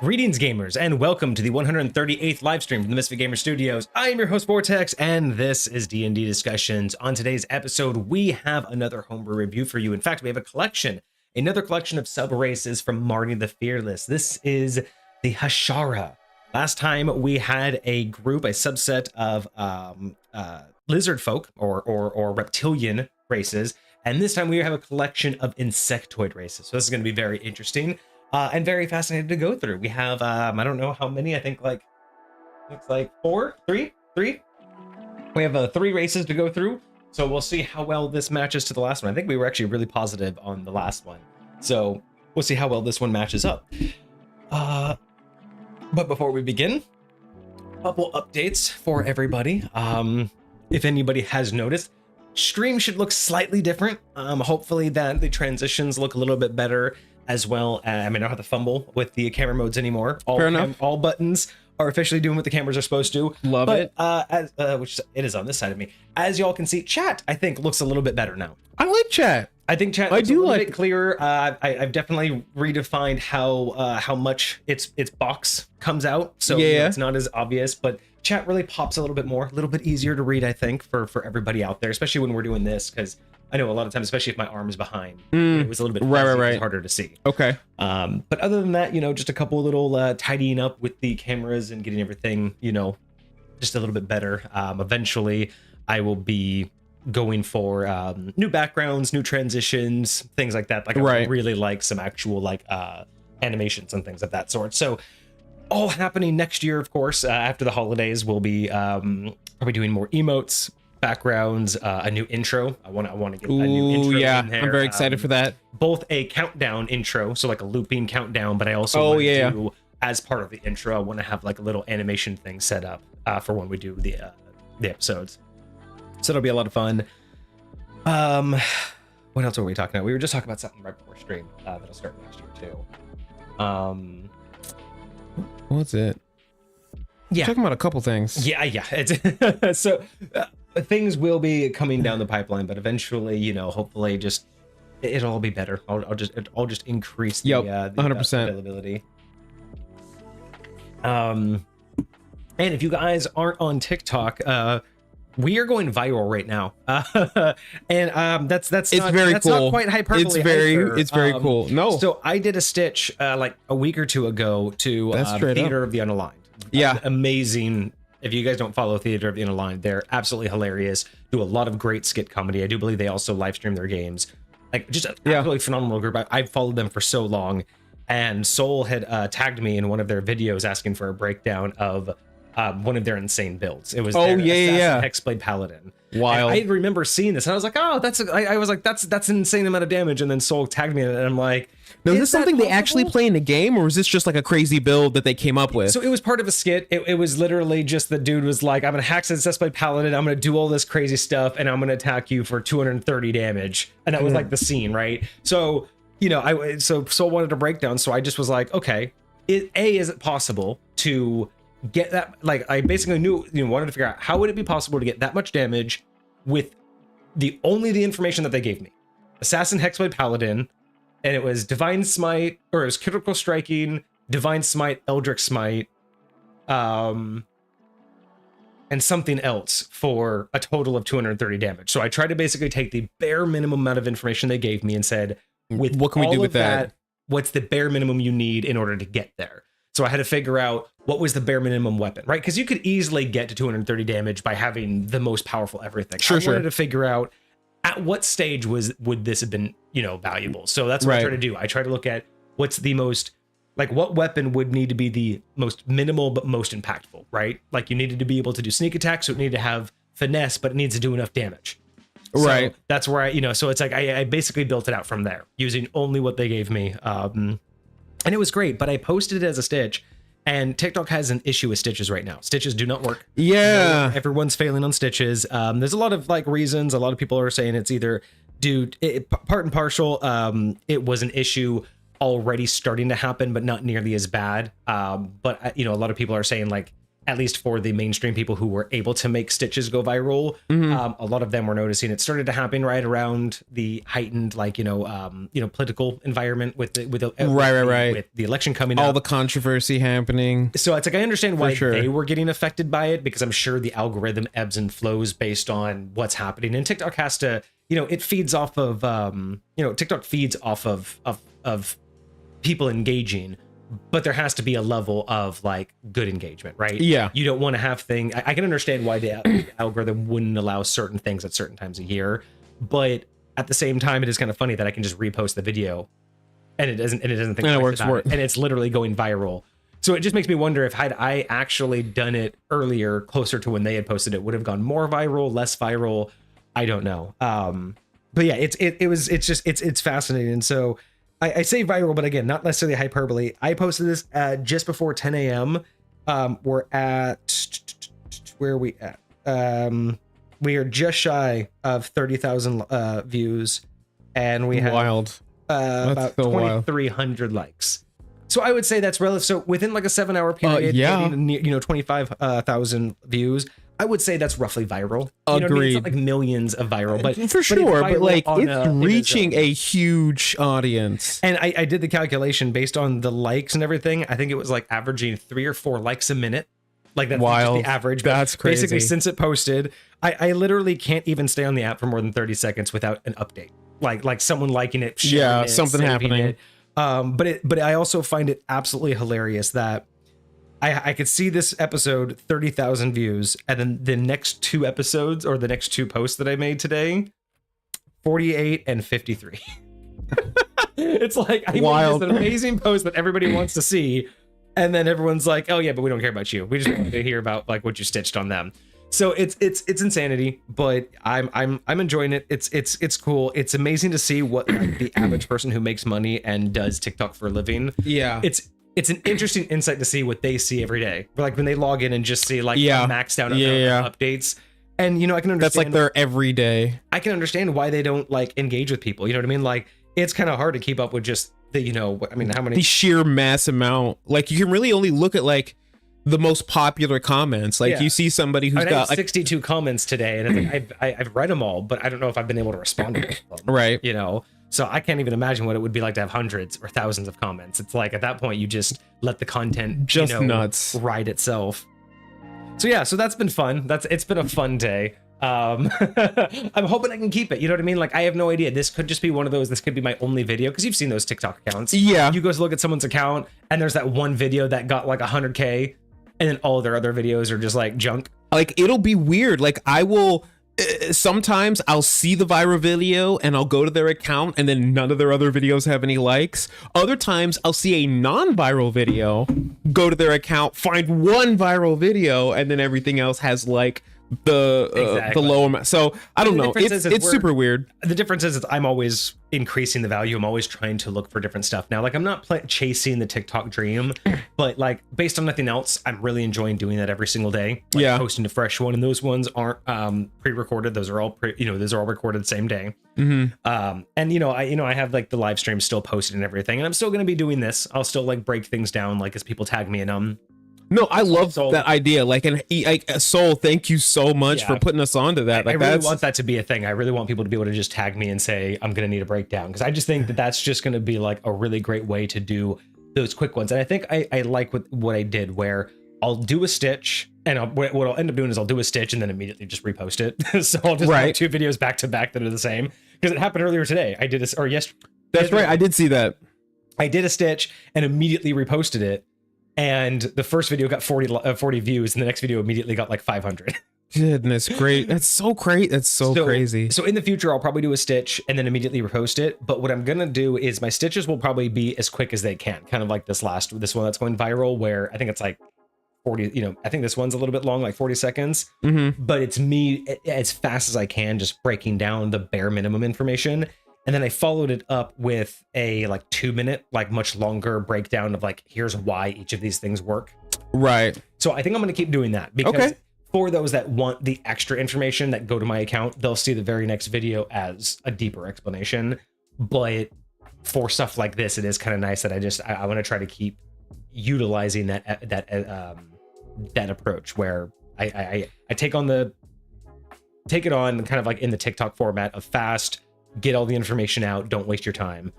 Greetings, gamers, and welcome to the 138th live stream from the MisfitGamersStudios. I am your host, Vortex, and this is D&D Discussions. On today's episode, we have another homebrew review for you. In fact, we have another collection of subraces from MartyTheFearless. This is the Hashara. Last time, we had a subset of lizard folk or reptilian races, and this time we have a collection of insectoid races. So this is going to be very interesting. And very fascinating to go through. We have, I don't know how many, I think it's like three. We have 3 races to go through. So we'll see how well this matches to the last one. I think we were actually really positive on the last one. So we'll see how well this one matches up. But before we begin, a couple updates for everybody. If anybody has noticed, stream should look slightly different. Hopefully that the transitions look a little bit better as well. I don't have to fumble with the camera modes anymore. All buttons are officially doing what the cameras are supposed to. Love it. Which it is on this side of me. As y'all can see, chat, I think, looks a little bit better now. I like chat. I think chat looks a little bit clearer. I've definitely redefined how much its box comes out. So yeah, it's not as obvious, but chat really pops a little bit more, a little bit easier to read, I think, for everybody out there, especially when we're doing this, because I know a lot of times, especially if my arm is behind, it was a little bit right. It's harder to see. Okay. But other than that, just a couple little tidying up with the cameras and getting everything, just a little bit better. Eventually, I will be going for new backgrounds, new transitions, things like that. Like I really like some actual animations and things of that sort. So all happening next year, of course. After the holidays, we'll be probably doing more emotes, backgrounds, a new intro. I want to get a new intro in there. I'm very excited for that. Both a countdown intro, so like a looping countdown, but I also want to do, as part of the intro, I want to have like a little animation thing set up for when we do the episodes. So it'll be a lot of fun. What else were we talking about? We were just talking about something right before stream that'll start next year too. What's it? Yeah, talking about a couple things. Yeah. It's so things will be coming down the pipeline, but eventually, hopefully, just it'll all be better. I'll just increase the 100% availability. And if you guys aren't on TikTok, we are going viral right now, and that's very cool. Not quite hyperbole. It's very cool. No, so I did a stitch like a week or two ago to Theater of the Unaligned. Amazing. If you guys don't follow Theater of the Unaligned, they're absolutely hilarious. Do a lot of great skit comedy. I do believe they also live stream their games. Like just an absolutely phenomenal group. I've followed them for so long, and Soul had tagged me in one of their videos asking for a breakdown of one of their insane builds. It was Hexblade Paladin. Wild. And I remember seeing this and I was like, that's an insane amount of damage. And then Soul tagged me in it and I'm like, now, is this something they actually play in the game, or is this just like a crazy build that they came up with? So it was part of a skit. It was literally just the dude was like, I'm gonna hack Hexblade Paladin, I'm gonna do all this crazy stuff, and I'm gonna attack you for 230 damage. And that was like the scene, right? So so Soul wanted a breakdown, so I just was like, okay, is it possible to get that? Like, I basically wanted to figure out how would it be possible to get that much damage with the information that they gave me. Assassin, Hexblade Paladin, and it was Divine Smite, or it was Critical Striking, Divine Smite, Eldritch Smite, and something else for a total of 230 damage. So I tried to basically take the bare minimum amount of information they gave me and said, with what can we do with that? What's the bare minimum you need in order to get there? So I had to figure out what was the bare minimum weapon, right? Because you could easily get to 230 damage by having the most powerful everything. I wanted to figure out at what stage would this have been, valuable. So that's what I try to do. I try to look at what's the most, like, what weapon would need to be the most minimal but most impactful, right? Like, you needed to be able to do sneak attack, so it needed to have finesse, but it needs to do enough damage. So that's where so it's like I basically built it out from there using only what they gave me. And it was great, but I posted it as a stitch, and TikTok has an issue with stitches right now. Stitches do not work. Yeah. Everyone's failing on stitches. There's a lot of reasons. A lot of people are saying it's either part and partial. It was an issue already starting to happen, but not nearly as bad. But a lot of people are saying at least for the mainstream people who were able to make stitches go viral. A lot of them were noticing it started to happen right around the heightened, like, political environment with the with the election coming up, all the controversy happening. So it's like I understand why sure. they were getting affected by it, because I'm sure the algorithm ebbs and flows based on what's happening, and TikTok has to, it feeds off of TikTok feeds off of people engaging, but there has to be a level of like good engagement, right? Yeah. You don't want to have things. I can understand why the algorithm wouldn't allow certain things at certain times a year, but at the same time, it is kind of funny that I can just repost the video and it doesn't think it works for it, and it's literally going viral. So it just makes me wonder if had I actually done it earlier, closer to when they had posted it, would have gone more viral, less viral. I don't know. But yeah, it's fascinating. And so I say viral, but again, not necessarily hyperbole. I posted this just before 10 a.m. We're at, where are we at? We are just shy of 30,000 views, and we have about 2,300 likes. So I would say that's relative. So within like a 7-hour period, getting, 25,000 views, I would say that's roughly viral. Agreed. It's not like millions of viral, but for sure. But like it's reaching a huge audience. And I did the calculation based on the likes and everything. I think it was like averaging 3 or 4 likes a minute. Like that's wild. Just the average. That's crazy. Basically, since it posted, I literally can't even stay on the app for more than 30 seconds without an update. Like someone liking it, sharing it, something happening. It. But I also find it absolutely hilarious that I could see this episode 30,000 views, and then the next 2 episodes or the next 2 posts that I made today, 48 and 53. It's like I made this amazing post that everybody wants to see, and then everyone's like, "Oh yeah, but we don't care about you. We just want to hear about like what you stitched on them." So it's insanity, but I'm enjoying it. It's cool. It's amazing to see what like, the average person who makes money and does TikTok for a living. Yeah. It's an interesting insight to see what they see every day. Like when they log in and just see like maxed out updates. And I can understand that's like their everyday. I can understand why they don't like engage with people. You know what I mean? Like it's kind of hard to keep up with just the how many the sheer mass amount. Like you can really only look at like the most popular comments. Like you see somebody who's got like 62 comments today, and it's like, I've read them all, but I don't know if I've been able to respond to them. Right. So I can't even imagine what it would be like to have hundreds or thousands of comments. It's like at that point you just let the content just nuts ride itself. So yeah, so that's been fun. It's been a fun day. I'm hoping I can keep it. You know what I mean? Like I have no idea. This could just be one of those. This could be my only video, because you've seen those TikTok accounts. Yeah. You go to look at someone's account and there's that one video that got like 100K, and then all their other videos are just like junk. Like it'll be weird. Like I will. Sometimes I'll see the viral video and I'll go to their account and then none of their other videos have any likes. Other times I'll see a non-viral video, go to their account, find one viral video, and then everything else has like the low amount. So I don't know. It's super weird. The difference is I'm always increasing the value. I'm always trying to look for different stuff. Now, like I'm not chasing the TikTok dream, but like based on nothing else, I'm really enjoying doing that every single day. Like posting a fresh one, and those ones aren't pre-recorded. Those are all those are all recorded the same day. And I have like the live stream still posted and everything, and I'm still gonna be doing this. I'll still like break things down like as people tag me in them. No, I love that idea. Like, Soul, thank you so much for putting us onto that. Like, I really want that to be a thing. I really want people to be able to just tag me and say, I'm going to need a breakdown. Because I just think that that's just going to be like a really great way to do those quick ones. And I think I like what I did, where I'll do a stitch, and what I'll end up doing is I'll do a stitch and then immediately just repost it. So I'll just have 2 videos back to back that are the same. Because it happened earlier today. I did this, or yesterday. That's right. I did see that. I did a stitch and immediately reposted it. And the first video got 40 views, and the next video immediately got like 500. Goodness, great. That's so great. That's so crazy. So in the future, I'll probably do a stitch and then immediately repost it. But what I'm going to do is my stitches will probably be as quick as they can. Kind of like this one that's going viral, where I think it's like 40, I think this one's a little bit long, like 40 seconds. But it's me as fast as I can, just breaking down the bare minimum information. And then I followed it up with a like 2-minute, like much longer breakdown of like, here's why each of these things work. Right. So I think I'm going to keep doing that, because for those that want the extra information that go to my account, they'll see the very next video as a deeper explanation. But for stuff like this, it is kind of nice that I want to try to keep utilizing that approach where I take it on kind of like in the TikTok format of fast, get all the information out, don't waste your time.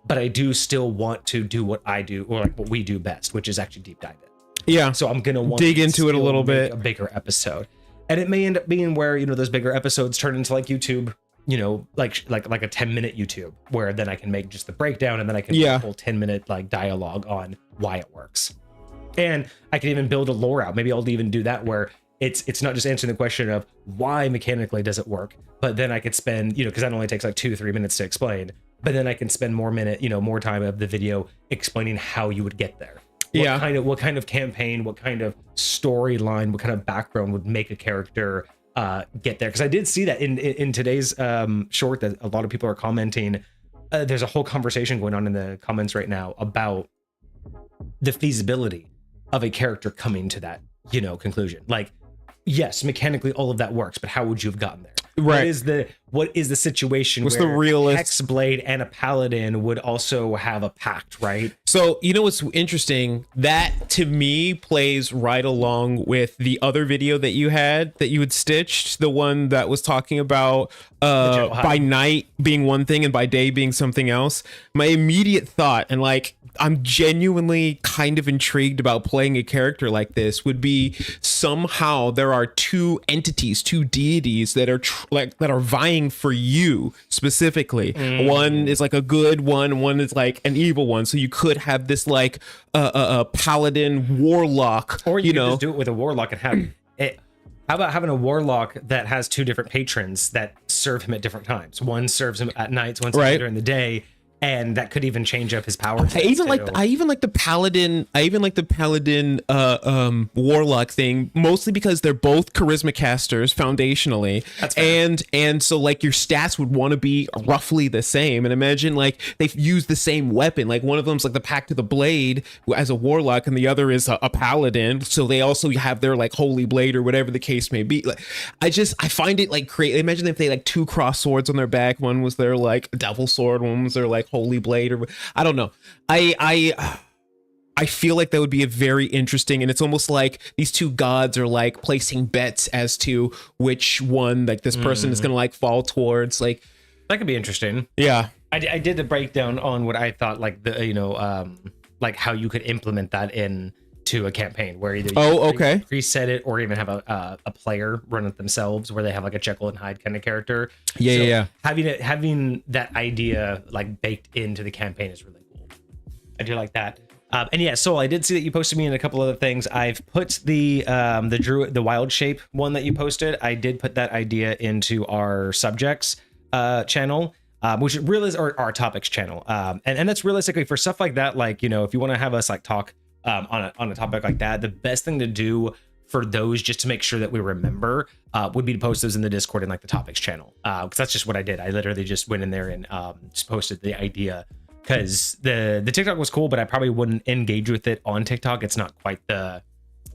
But I do still want to do what I do, or like what we do best, which is actually deep dive it. Yeah. So I'm gonna want dig to into it a little bit. A bigger episode, and it may end up being where, you know, those bigger episodes turn into like YouTube, you know, like a 10-minute YouTube, where then I can make just the breakdown, and then I can make a whole 10-minute like dialogue on why it works. And I can even build a lore out. Maybe I'll even do that where it's not just answering the question of why mechanically does it work, but then I could spend, you know, because that only takes like 2-3 minutes to explain. But then I can spend more time of the video explaining how you would get there. What kind of campaign, what kind of storyline, what kind of background would make a character get there? Because I did see that in today's short that a lot of people are commenting. There's a whole conversation going on in the comments right now about the feasibility of a character coming to that, you know, conclusion. Like, yes, mechanically all of that works, but how would you have gotten there? Right. What is the situation what's where the realist Hexblade and a paladin would also have a pact, right? So, you know what's interesting? That to me plays right along with the other video that you had stitched, the one that was talking about by night being one thing and by day being something else. My immediate thought, and like I'm genuinely kind of intrigued about playing a character like this, would be somehow there are two entities, two deities that are vying for you specifically. One is like a good one is like an evil one. So you could have this like a paladin warlock, or you know, just do it with a warlock and have it. How about having a warlock that has two different patrons that serve him at different times? One serves him at nights, one serves him during the day. And that could even change up his powers. I even like the paladin warlock thing, mostly because they're both charisma casters foundationally. That's fair. And so like your stats would want to be roughly the same. And imagine like they've used the same weapon. Like one of them's like the Pact of the Blade as a warlock, and the other is a paladin. So they also have their like holy blade or whatever the case may be. Like I find it like crazy. Imagine if they like two cross swords on their back. One was their like devil sword, one was their like holy blade, or I don't know. I feel like that would be a very interesting, and it's almost like these two gods are like placing bets as to which one like this person is gonna like fall towards. Like that could be interesting. Yeah, I did the breakdown on what I thought like the like how you could implement that into a campaign where either preset it or even have a player run it themselves, where they have like a Jekyll and Hyde kind of character. Having that idea like baked into the campaign is really cool. I do like that. And yeah, so I did see that you posted me in a couple other things. I've put the wild shape one that you posted. I did put that idea into our subjects channel, which really is our topics channel. And that's realistically for stuff like that. Like, you know, if you want to have us like talk on a topic like that, the best thing to do for those, just to make sure that we remember, would be to post those in the Discord in like the topics channel, because that's just what I did. I literally just went in there and just posted the idea, because the TikTok was cool, but I probably wouldn't engage with it on TikTok. It's not quite the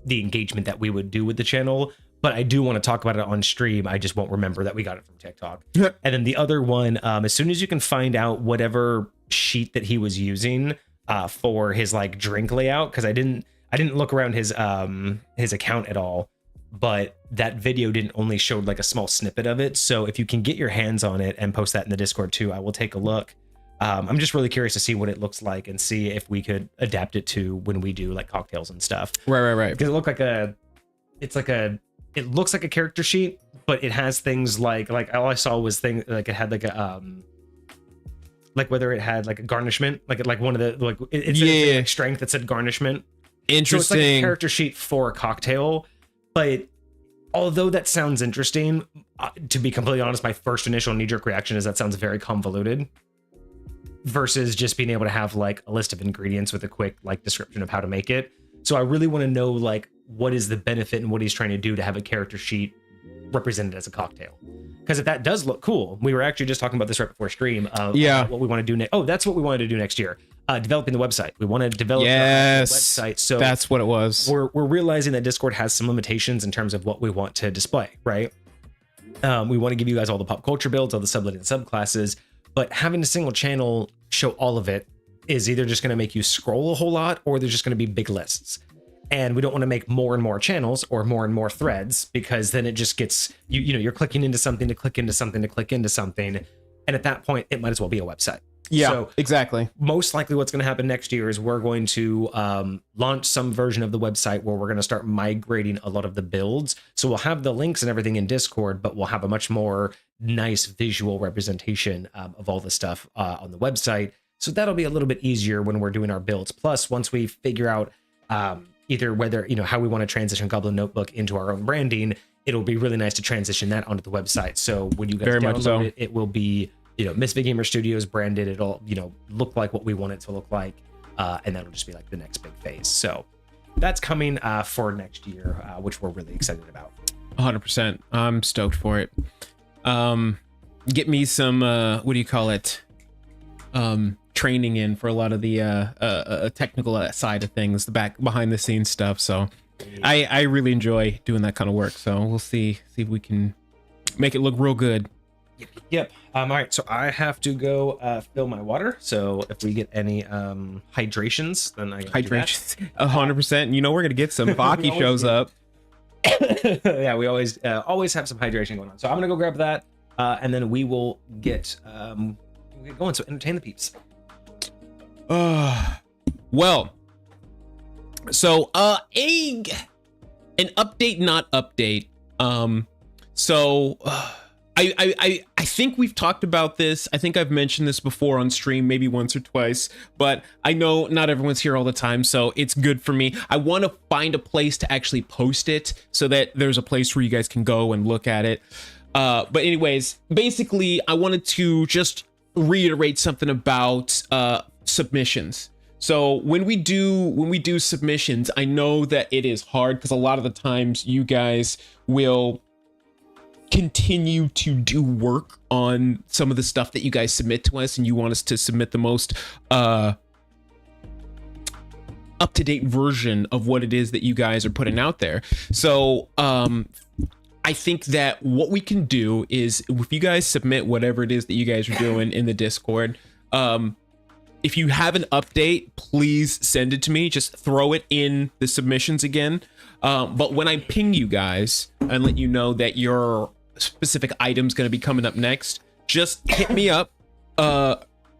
engagement that we would do with the channel, but I do want to talk about it on stream. I just won't remember that we got it from TikTok. And then the other one, as soon as you can find out whatever sheet that he was using for his like drink layout, because I didn't look around his account at all, but that video didn't only show like a small snippet of it. So if you can get your hands on it and post that in the Discord too, I will take a look. I'm just really curious to see what it looks like and see if we could adapt it to when we do like cocktails and stuff. Right. Because it looks like a character sheet, but it has things like all I saw was things like it had like a like whether it had like a garnishment, like one of the like it said like strength that said garnishment. Interesting. So it's like a character sheet for a cocktail, but although that sounds interesting, to be completely honest, my first initial knee-jerk reaction is that sounds very convoluted versus just being able to have like a list of ingredients with a quick like description of how to make it. So I really want to know like what is the benefit and what he's trying to do to have a character sheet represented as a cocktail. Because if that does look cool, we were actually just talking about this right before stream. What we want to do next. Oh, that's what we wanted to do next year. Developing the website. We want to develop the website. So that's what it was. We're realizing that Discord has some limitations in terms of what we want to display, right? We want to give you guys all the pop culture builds, all the sublet and subclasses, but having a single channel show all of it is either just going to make you scroll a whole lot, or there's just going to be big lists. And we don't want to make more and more channels or more and more threads, because then it just gets, you're clicking into something to click into something to click into something. And at that point, it might as well be a website. Yeah, so exactly. Most likely what's going to happen next year is we're going to launch some version of the website where we're going to start migrating a lot of the builds. So we'll have the links and everything in Discord, but we'll have a much more nice visual representation of all the stuff on the website. So that'll be a little bit easier when we're doing our builds. Plus, once we figure out either whether, how we want to transition Goblin Notebook into our own branding, it'll be really nice to transition that onto the website. So when you guys download it, it will be, Misfit Gamer Studios branded. It'll, look like what we want it to look like. And that'll just be like the next big phase. So that's coming for next year, which we're really excited about. 100%. I'm stoked for it. Get me some, what do you call it? Training in for a lot of the technical side of things, the behind the scenes stuff. So I really enjoy doing that kind of work. So we'll see if we can make it look real good. Yep. All right. So I have to go fill my water. So if we get any hydrations, then I hydrations 100%. We're gonna get some. Baki shows up. Yeah, we always have some hydration going on. So I'm gonna go grab that, and then we will get going. So entertain the peeps. Well, so an update, not update. I think we've talked about this. I think I've mentioned this before on stream, maybe once or twice, but I know not everyone's here all the time, so it's good for me. I want to find a place to actually post it so that there's a place where you guys can go and look at it. But anyways, basically, I wanted to just reiterate something about submissions. So when we do submissions, I know that it is hard because a lot of the times you guys will continue to do work on some of the stuff that you guys submit to us, and you want us to submit the most up-to-date version of what it is that you guys are putting out there. So I think that what we can do is, if you guys submit whatever it is that you guys are doing in the Discord, if you have an update, please send it to me. Just throw it in the submissions again. But when I ping you guys and let you know that your specific item's going to be coming up next, just hit me up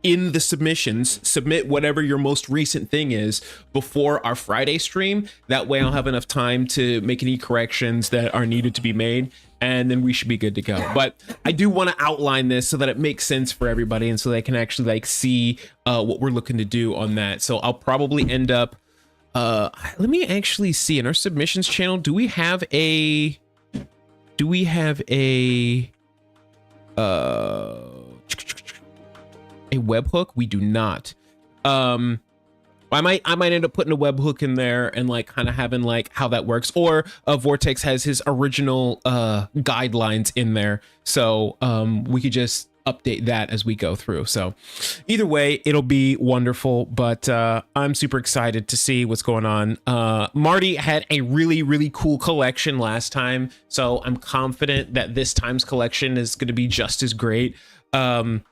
in the submissions. Submit whatever your most recent thing is before our Friday stream. That way I'll have enough time to make any corrections that are needed to be made, and then we should be good to go. But I do want to outline this so that it makes sense for everybody, and so they can actually see what we're looking to do on that. So I'll probably end up let me actually see in our submissions channel, do we have a webhook? We do not. I might end up putting a webhook in there and kind of having how that works, or Vortex has his original guidelines in there, so we could just update that as we go through. So either way, it'll be wonderful, but I'm super excited to see what's going on. Marty had a really cool collection last time, so I'm confident that this time's collection is going to be just as great. And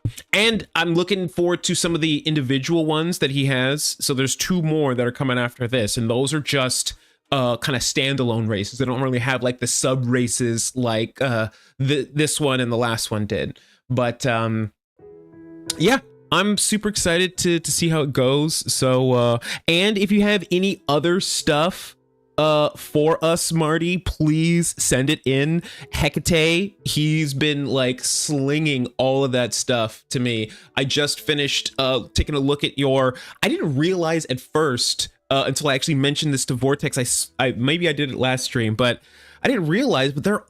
I'm looking forward to some of the individual ones that he has. So there's 2 more that are coming after this, and those are just kind of standalone races. They don't really have the sub races like this one and the last one did. But yeah, I'm super excited to see how it goes. So and if you have any other stuff for us, Marty, please send it in. Hecate, he's been slinging all of that stuff to me. I just finished taking a look at I didn't realize at first until I actually mentioned this to Vortex. I maybe I did it last stream, but I didn't realize, but they're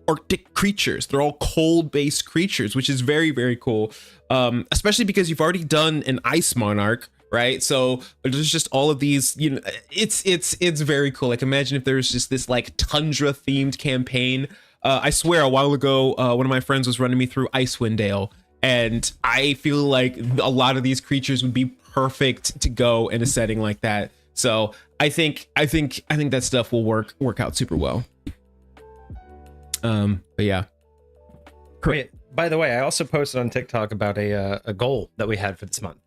Arctic creatures. They're all cold-based creatures, which is very cool, especially because you've already done an ice monarch, right? So there's just all of these, it's very cool. Imagine if there's just this tundra themed campaign. I swear a while ago, one of my friends was running me through Icewind Dale, and I feel like a lot of these creatures would be perfect to go in a setting like that. So I think that stuff will work out super well. But yeah. Wait, by the way, I also posted on TikTok about a goal that we had for this month.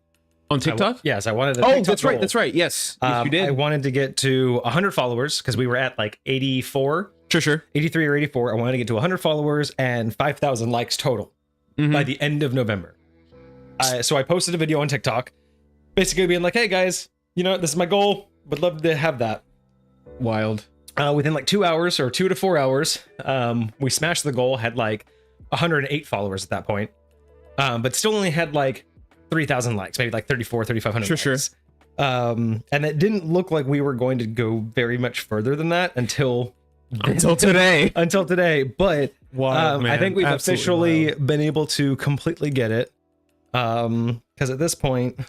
On TikTok? Yes, I wanted a Oh, TikTok that's right. goal. That's right. Yes, yes you did. I wanted to get to 100 followers because we were at like 84. Sure. 83 or 84. I wanted to get to 100 followers and 5,000 likes total by the end of November. So I posted a video on TikTok, basically being like, hey guys, you know, this is my goal. Would love to have that. Wild. Within like 2 hours or 2 to 4 hours, we smashed the goal, had like 108 followers at that point, but still only had like 3,000 likes, maybe like 3,500 Sure. likes. And it didn't look like we were going to go very much further than that until today. Until today. But Wild, I think we've Absolutely officially wild. been able to completely get it. Because at this point,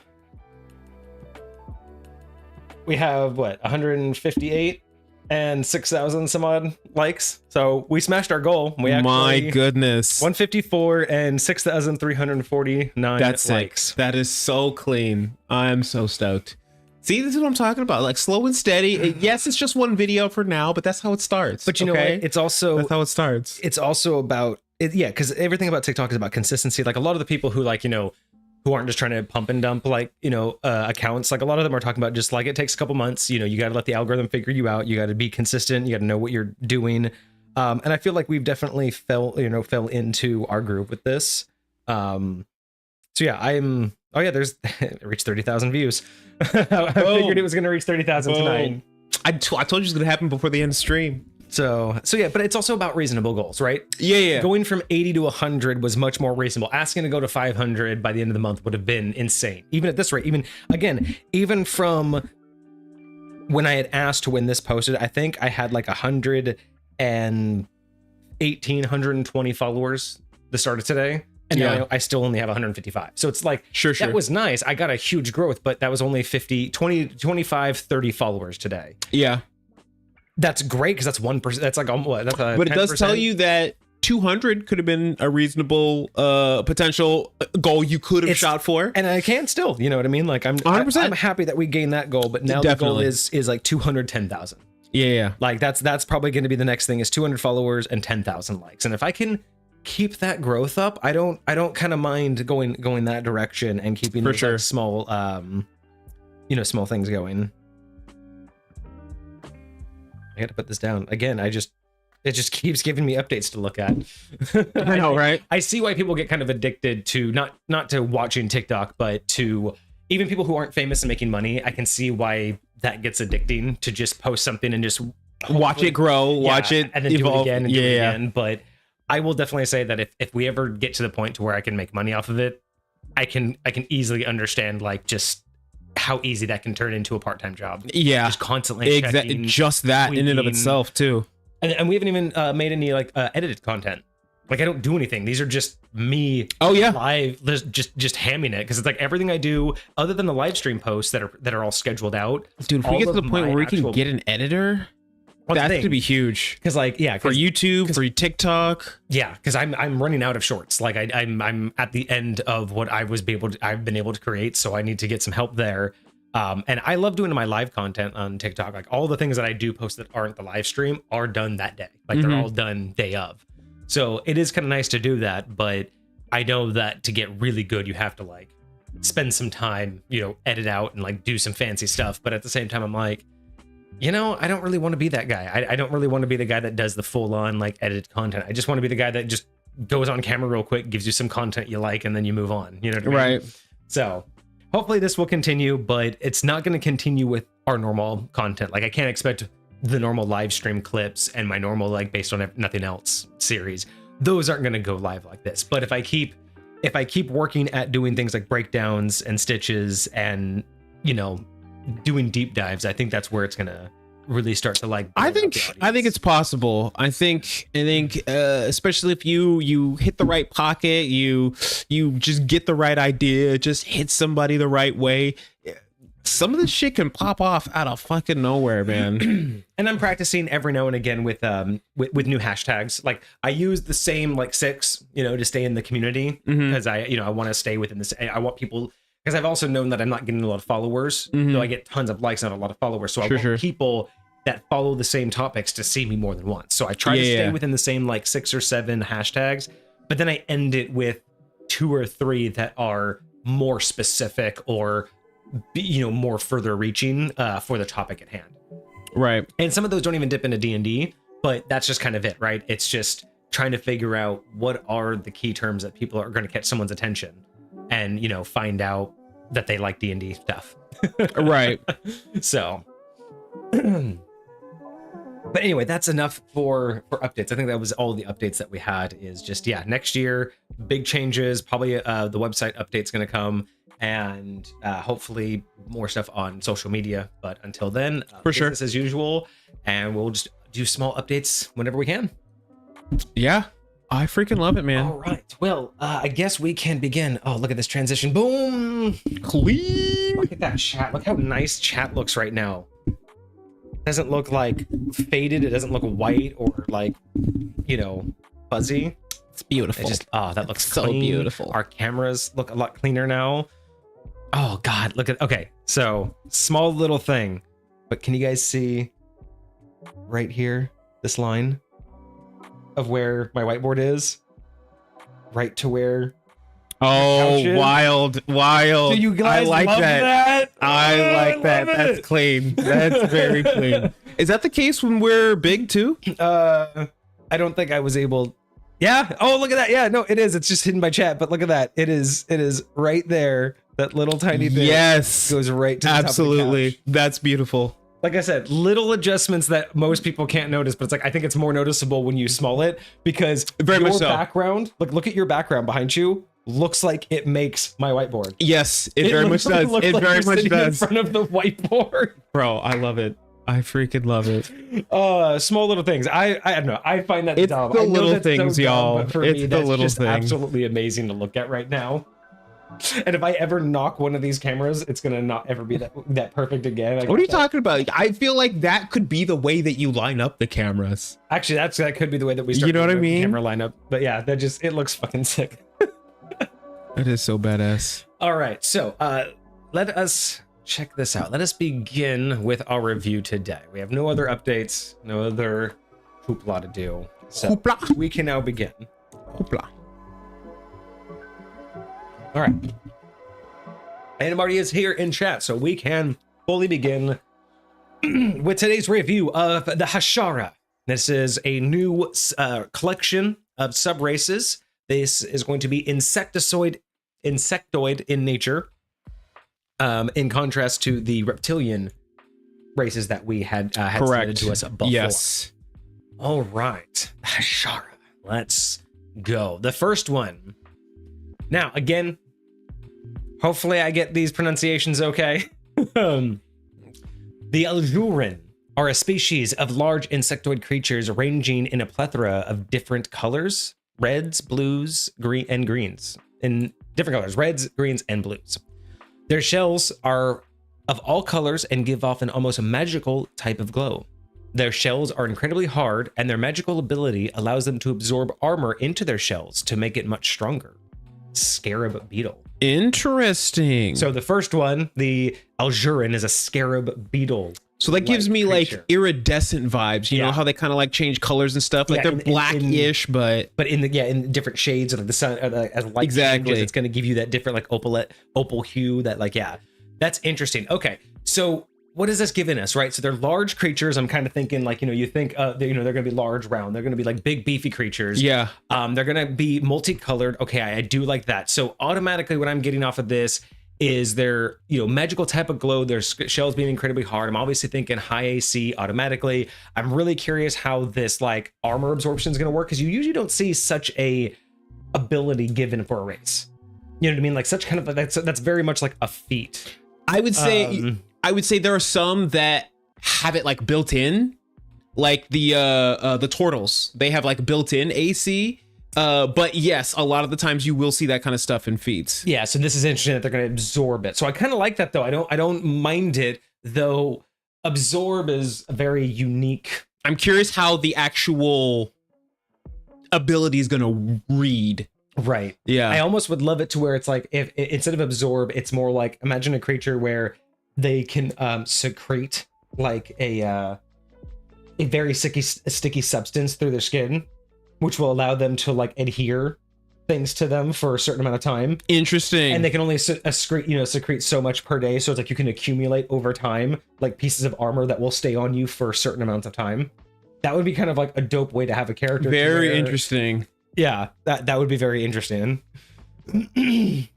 we have what, 158 and 6,000 some odd likes. So we smashed our goal. We actually, My goodness. 154 and 6,349 That's likes. sick. That is so clean. I'm so stoked. See, this is what I'm talking about. Like slow and steady. Yes, it's just one video for now, but that's how it starts. But you know what? It's also that's how it starts. It's also about it, yeah, because everything about TikTok is about consistency. Like a lot of the people who like, you know, who aren't just trying to pump and dump like, you know, accounts, like a lot of them are talking about just like it takes a couple months, you know, you got to let the algorithm figure you out, you got to be consistent, you got to know what you're doing. And I feel like we've definitely fell into our groove with this. So yeah, there's it reached 30,000 views. I figured it was going to reach 30,000 tonight. I told you it was going to happen before the end of stream. So yeah, but it's also about reasonable goals, right? Yeah. Going from 80 to 100 was much more reasonable. Asking to go to 500 by the end of the month would have been insane. Even at this rate, even from when I had asked to when this posted, I think I had like 120 followers the start of today. And now I still only have 155. So it's like, that was nice. I got a huge growth, but that was only 25, 30 followers today. Yeah. That's great because that's 1%. That's like what? That's a but 10%. It does tell you that 200 could have been a reasonable potential goal you could have shot for, and I can still. You know what I mean? Like I'm 100%. I'm happy that we gained that goal, but now the goal is like 210,000. Yeah. Like that's probably going to be the next thing is 200 followers and 10,000 likes, and if I can keep that growth up, I don't kind of mind going that direction and keeping those like small small things going. I got to put this down again. It just keeps giving me updates to look at. I know, right? I see why people get kind of addicted to not to watching TikTok, but to even people who aren't famous and making money. I can see why that gets addicting to just post something and just watch it grow, watch it and then evolve. Do it again and do it again. But I will definitely say that if we ever get to the point to where I can make money off of it, I can easily understand like just how easy that can turn into a part-time job. Yeah, just constantly checking, just that tweaking, in and of itself too. And we haven't even made any like edited content. Like I don't do anything. These are just me. Live, just hamming it because it's like everything I do other than the live stream posts that are all scheduled out. Dude, if we get to the point where we can get an editor, that's gonna be huge. Because like for YouTube, for TikTok. Yeah, because I'm running out of shorts. Like I'm at the end of what I've been able to create, so I need to get some help there. And I love doing my live content on TikTok. Like all the things that I do post that aren't the live stream are done that day. Like they're all done day of. So it is kind of nice to do that, but I know that to get really good, you have to like spend some time, edit out and like do some fancy stuff. But at the same time, I'm like, I don't really want to be that guy. I don't really want to be the guy that does the full on like edited content. I just want to be the guy that just goes on camera real quick, gives you some content you like, and then you move on. You know what I mean? Right. So hopefully this will continue, but it's not going to continue with our normal content. Like I can't expect the normal live stream clips and my normal like based on nothing else series. Those aren't going to go live like this. But if I keep working at doing things like breakdowns and stitches and doing deep dives, I think that's where it's going to really start to like I think it's possible. I think especially if you hit the right pocket, you just get the right idea, just hit somebody the right way, some of this shit can pop off out of fucking nowhere, man. And I'm practicing every now and again with new hashtags. Like I use the same like 6 to stay in the community because I want to stay within this. I want people, because I've also known that I'm not getting a lot of followers, though I get tons of likes, not a lot of followers. So I want people that follow the same topics to see me more than once. So I try to stay within the same like 6 or 7 hashtags, but then I end it with 2 or 3 that are more specific or more further reaching for the topic at hand. Right. And some of those don't even dip into D&D, but that's just kind of it, right? It's just trying to figure out what are the key terms that people are going to catch someone's attention, and find out that they like D&D stuff. Right. So but anyway, that's enough for updates. I think that was all the updates that we had. Is just next year, big changes. Probably the website update's going to come, and hopefully more stuff on social media. But until then, for sure, business as usual, and we'll just do small updates whenever we can. Yeah, I freaking love it, man. All right, well, I guess we can begin. Oh, look at this transition. Boom, clean. Look at that chat. Look how nice chat looks right now. Doesn't look like faded. It doesn't look white or like fuzzy. It's beautiful. That looks so clean. Beautiful. Our cameras look a lot cleaner now. Oh god, look at, okay, so small little thing, but can you guys see right here this line of where my whiteboard is, right to where wild. Do you guys I like love that? I like that. That's clean. That's very clean. Is that the case when we're big too? I don't think I was able. Yeah. Oh, look at that. Yeah, no, it is. It's just hidden by chat, but look at that. It is right there. That little tiny thing. Yes. Goes right to the absolutely. Top of the couch. That's beautiful. Like I said, little adjustments that most people can't notice, but it's like, I think it's more noticeable when you small it, because very your much so. Background, look at your background behind you. Looks like it makes my whiteboard. Yes, it very much does. It like very much does. In front of the whiteboard. Bro, I love it. I freaking love it. Small little things. I don't know. I find that it's dumb. the I know little that's things, so dumb, y'all. but for it's me, the that's little just things. Absolutely amazing to look at right now. And if I ever knock one of these cameras, it's gonna not ever be that perfect again. What are you talking about? I feel like that could be the way that you line up the cameras. Actually, that could be the way that we start. You know what I mean? Camera lineup. But yeah, it looks fucking sick. It is so badass. All right, so let us check this out. Let us begin with our review today. We have no other updates, no other hoopla to do. So Hoopla. we can now begin. Hoopla. All right. And Marty is here in chat, so we can fully begin with today's review of the Hashara. This is a new collection of subraces. This is going to be insectoid in nature, in contrast to the reptilian races that we had submitted to us before. Yes. All right, Hashara. Let's go. The first one. Now, again, hopefully I get these pronunciations okay. The Aljurin are a species of large insectoid creatures ranging in a plethora of different colors, reds, blues, green, and greens. In different colors, reds, greens, and blues. Their shells are of all colors and give off an almost magical type of glow. Their shells are incredibly hard, and their magical ability allows them to absorb armor into their shells to make it much stronger. Scarab beetle. Interesting. So the first one, the Aljurin, is a scarab beetle. So that gives me creature. like iridescent vibes. You know how they kind of like change colors and stuff. Like they're blackish, but in different shades of the sun. As light changes, it's going to give you that different like opal hue. That's interesting. Okay, so what is this giving us, right? So they're large creatures. I'm kind of thinking like you think they're going to be large, round. They're going to be like big beefy creatures. Yeah. They're going to be multicolored. Okay, I do like that. So automatically, what I'm getting off of this is their magical type of glow, their shells being incredibly hard. I'm obviously thinking high AC automatically. I'm really curious how this like armor absorption is going to work, because you usually don't see such a ability given for a race. You know what I mean? Like such kind of that's very much like a feat. I would say there are some that have it like built in, like the turtles. They have like built in AC. But yes, a lot of the times you will see that kind of stuff in feats. Yeah, so this is interesting that they're going to absorb it. So I kind of like that though. I don't mind it, though. Absorb is very unique. I'm curious how the actual ability is going to read. Right. Yeah. I almost would love it to where it's like if instead of absorb, it's more like imagine a creature where they can secrete like a very sticky substance through their skin, which will allow them to like adhere things to them for a certain amount of time. Interesting. And they can only secrete so much per day. So it's like you can accumulate over time, like pieces of armor that will stay on you for certain amounts of time. That would be kind of like a dope way to have a character. Very interesting. Yeah, that would be very interesting. You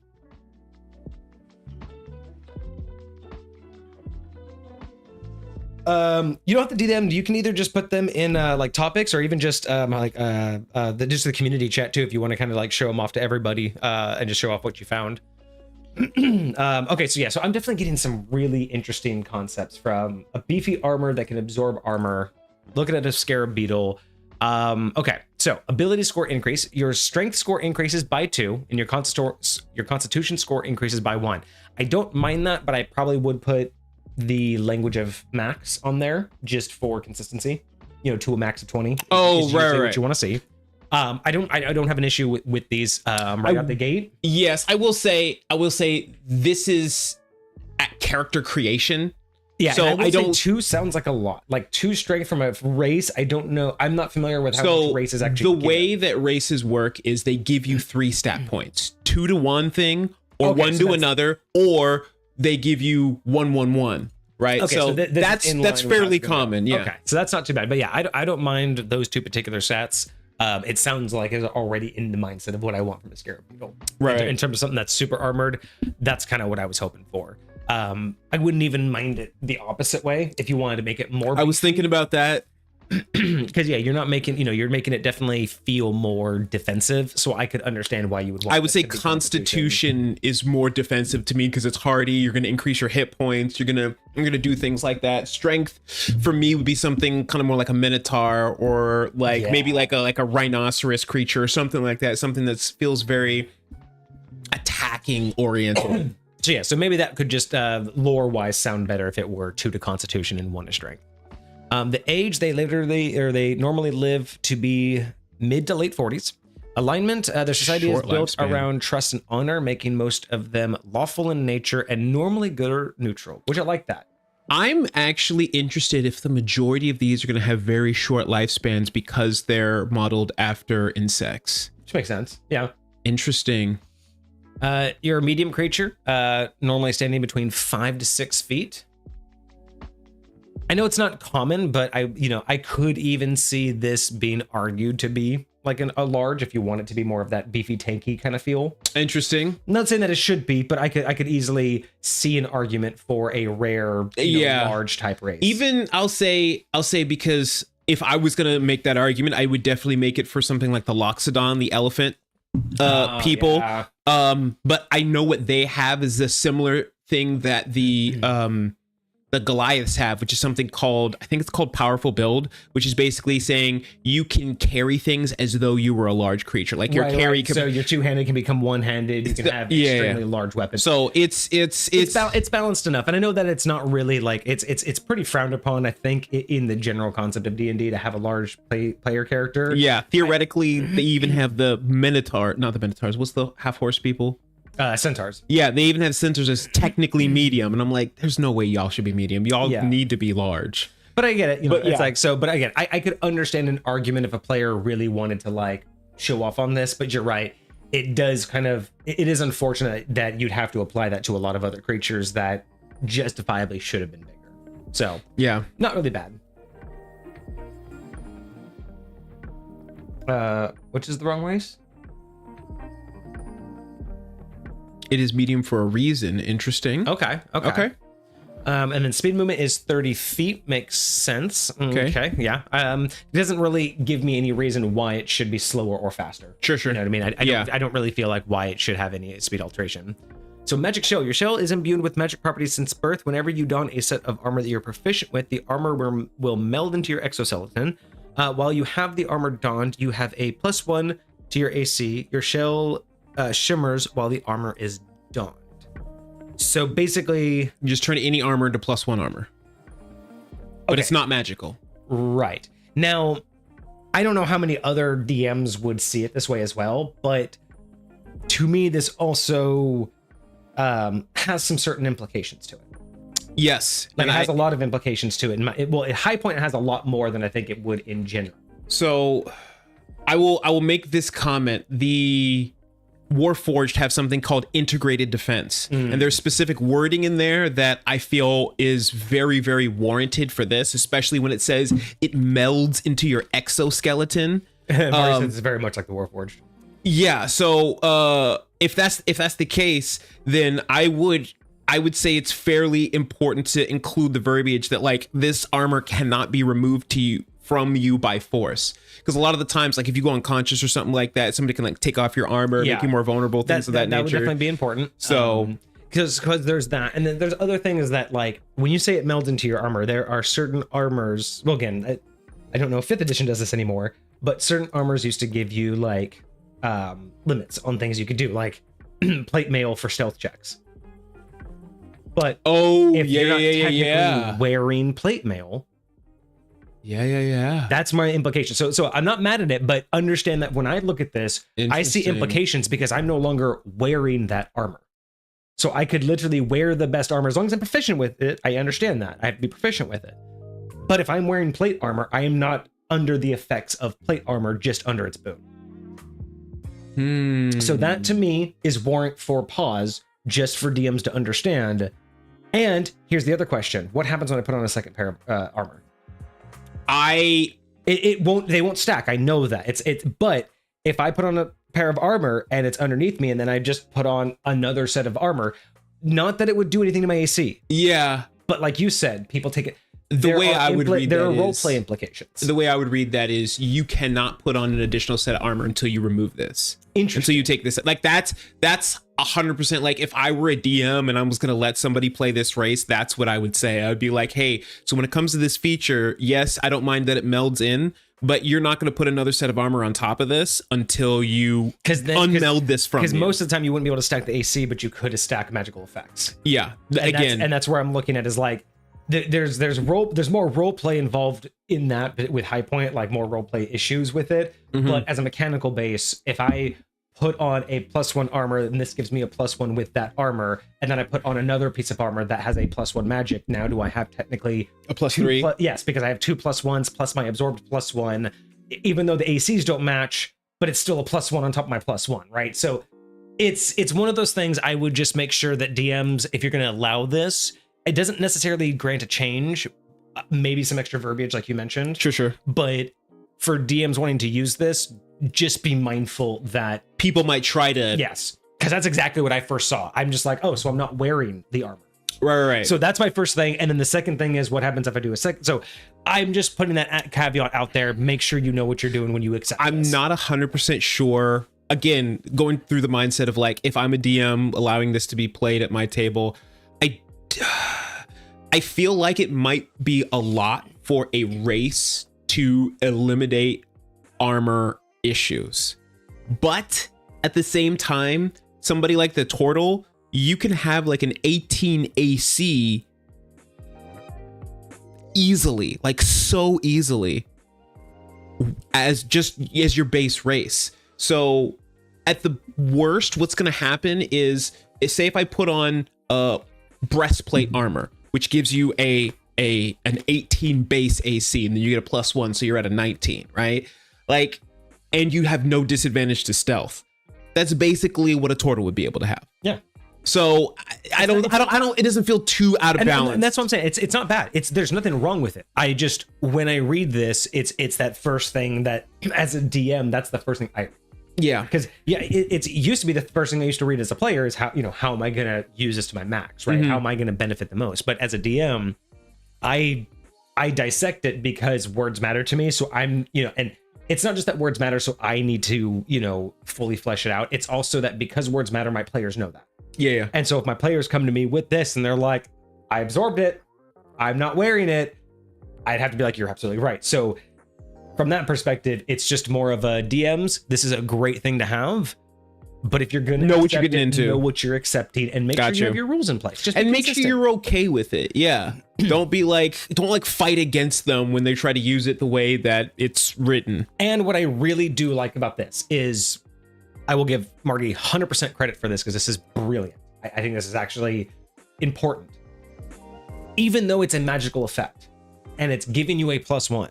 don't have to do them. You can either just put them in like topics, or even just just the community chat too, if you want to kind of like show them off to everybody and just show off what you found. Okay, so yeah, so I'm definitely getting some really interesting concepts from a beefy armor that can absorb armor. Looking at a scarab beetle. Okay, so ability score increase. Your strength score increases by 2, and your constitution score increases by 1. I don't mind that, but I probably would put the language of max on there just for consistency, to a max of 20. Oh, right. What you want to see. I don't have an issue with these right out the gate. Yes, I will say this is at character creation. Yeah, so I don't. 2 sounds like a lot. Like 2 strength from a race. I don't know. I'm not familiar with how much races actually. The way that races work is they give you 3 stat points: 2 to one thing, or 1 to another, or they give you 1-1-1. Right. Okay, so that's fairly common. Yeah. Okay. So that's not too bad. But yeah, I don't mind those 2 particular stats. It sounds like it's already in the mindset of what I want from a scarab beetle. Right. In terms of something that's super armored, that's kind of what I was hoping for. I wouldn't even mind it the opposite way if you wanted to make it more. I was thinking about that. Because you're not making, you're making it definitely feel more defensive. So I could understand why you would want. I would say Constitution is more defensive to me because it's hardy. You're going to increase your hit points. You're gonna do things like that. Strength for me would be something kind of more like a Minotaur, or maybe like a rhinoceros creature or something like that. Something that feels very attacking oriented. So yeah, so maybe that could just lore wise sound better if it were 2 to Constitution and 1 to Strength. The age they normally live to be mid to late 40s. Alignment, their society is built around trust and honor, making most of them lawful in nature and normally good or neutral, which I like that. I'm actually interested if the majority of these are going to have very short lifespans because they're modeled after insects. Which makes sense. Yeah. Interesting. You're a medium creature, normally standing between 5 to 6 feet. I know it's not common, but I could even see this being argued to be like a large if you want it to be more of that beefy, tanky kind of feel. Interesting. I'm not saying that it should be, but I could easily see an argument for a rare, large type race. Even I'll say because if I was gonna make that argument, I would definitely make it for something like the Loxodon, the elephant people. Yeah. But I know what they have is a similar thing that the Goliaths have, which is something called, I think it's called Powerful Build, which is basically saying you can carry things as though you were a large creature. Like your carry. So your 2-handed can become 1-handed. You can have extremely large weapons. So it's balanced enough, and I know that it's not really like it's pretty frowned upon. I think in the general concept of D&D to have a large player character. Yeah, theoretically, they even have the Minotaur, not the Minotaurs. What's the half horse people? Centaurs. Yeah, they even have centaurs as technically medium, and I'm like, there's no way y'all should be medium. Y'all need to be large. But I get it. It's like so. But again, I could understand an argument if a player really wanted to like show off on this. But you're right. It does kind of. It is unfortunate that you'd have to apply that to a lot of other creatures that justifiably should have been bigger. So yeah, not really bad. Which is the wrong race? It is medium for a reason. Interesting. Okay. And then speed movement is 30 feet. Makes sense. Okay. Yeah. It doesn't really give me any reason why it should be slower or faster. Sure. You know what I mean? I don't really feel like why it should have any speed alteration. So magic shell. Your shell is imbued with magic properties since birth. Whenever you don a set of armor that you're proficient with, the armor will meld into your exoskeleton. While you have the armor donned, you have a +1 to your AC. Your shell shimmers while the armor is donned. So basically, you just turn any armor to +1 armor, but it's not magical. Right. Now, I don't know how many other DMs would see it this way as well, but to me, this also has some certain implications to it. Yes, like it has a lot of implications to it. At High Point, it has a lot more than I think it would in general. So, I will make this comment: the Warforged have something called integrated defense, and there's specific wording in there that I feel is very, very warranted for this, especially when it says it melds into your exoskeleton. It's very much like the Warforged. Yeah, so if that's the case, then I would say it's fairly important to include the verbiage that like this armor cannot be removed from you by force, because a lot of the times, like if you go unconscious or something like that, somebody can like take off your armor, make you more vulnerable, things of that nature. That would definitely be important. So because there's that, and then there's other things that, like, when you say it melds into your armor, there are certain armors. Well, again, I don't know if 5th edition does this anymore, but certain armors used to give you like limits on things you could do, like plate mail for stealth checks. But if you're not technically wearing plate mail. That's my implication. So I'm not mad at it, but understand that when I look at this, I see implications because I'm no longer wearing that armor. So I could literally wear the best armor as long as I'm proficient with it. I understand that. I have to be proficient with it. But if I'm wearing plate armor, I am not under the effects of plate armor, just under its boon. So that to me is warrant for pause, just for DMs to understand. And here's the other question: what happens when I put on a second pair of armor? They won't stack. I know that but if I put on a pair of armor and it's underneath me, and then I just put on another set of armor, not that it would do anything to my AC. Yeah. But like you said, people take it. There are roleplay implications. The way I would read that is you cannot put on an additional set of armor until you remove this. Until you take this. Like that's 100%. Like if I were a DM and I was going to let somebody play this race, that's what I would say. I would be like, hey, so when it comes to this feature, yes, I don't mind that it melds in, but you're not going to put another set of armor on top of this until you unmeld this from you. Because most of the time you wouldn't be able to stack the AC, but you could stack magical effects. Yeah. And that's where I'm looking at is like, there's more role play involved in that with High Point, like more role play issues with it. But as a mechanical base, if I put on a +1 armor and this gives me a +1 with that armor, and then I put on another piece of armor that has a +1 magic, now do I have technically a +3? Yes, because I have 2 +1s plus my absorbed +1, even though the ACs don't match, but it's still a +1 on top of my +1, right? So it's one of those things. I would just make sure that DMs, if you're going to allow this, it doesn't necessarily grant a change, maybe some extra verbiage like you mentioned. Sure. But for DMs wanting to use this, just be mindful that people might try to. Yes, because that's exactly what I first saw. I'm just like, oh, so I'm not wearing the armor. Right. So that's my first thing. And then the second thing is what happens if I do a second. So I'm just putting that caveat out there. Make sure you know what you're doing when you accept I'm this. not 100% sure. Again, going through the mindset of like, if I'm a DM allowing this to be played at my table, I feel like it might be a lot for a race to eliminate armor issues. But at the same time, somebody like the Turtle, you can have like an 18 AC easily, like so easily, as your base race. So at the worst, what's going to happen is say if I put on breastplate armor, which gives you an 18 base AC, and then you get a +1, so you're at a 19, right? Like, and you have no disadvantage to stealth. That's basically what a Turtle would be able to have. Yeah. So I don't. It doesn't feel too out of balance. And that's what I'm saying. It's not bad. There's nothing wrong with it. I just, when I read this, it's that first thing that as a DM, that's the first thing I. Yeah. Because it used to be the first thing I used to read as a player is how am I gonna use this to my max, right? How am I gonna benefit the most? But as a DM, I dissect it because words matter to me. So I'm and it's not just that words matter, so I need to fully flesh it out. It's also that because words matter, my players know that. Yeah. And so if my players come to me with this and they're like, I absorbed it, I'm not wearing it, I'd have to be like, you're absolutely right. So from that perspective, it's just more of a DMs. This is a great thing to have, but if you're going to know what you're getting into, know what you're accepting, and make sure you have your rules in place. Just and make sure you're okay with it. Yeah. don't fight against them when they try to use it the way that it's written. And what I really do like about this is I will give Marty 100% credit for this because this is brilliant. I think this is actually important. Even though it's a magical effect and it's giving you a +1,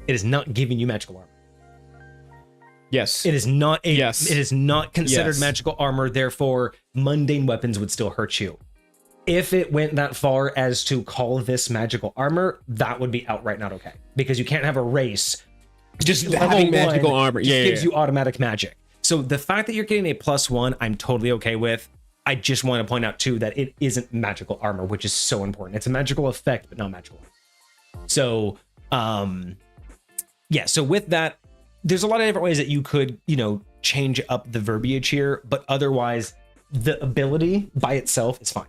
it is not giving you magical armor. Yes. It is not a Yes. it is not considered Yes. magical armor, therefore mundane weapons would still hurt you. If it went that far as to call this magical armor, that would be outright not okay. Because you can't have a race Just level having magical one armor. just Yeah. gives you automatic magic. So the fact that you're getting a +1, I'm totally okay with. I just want to point out too that it isn't magical armor, which is so important. It's a magical effect, but not magical. So, yeah. So with that, there's a lot of different ways that you could, change up the verbiage here, but otherwise, the ability by itself is fine.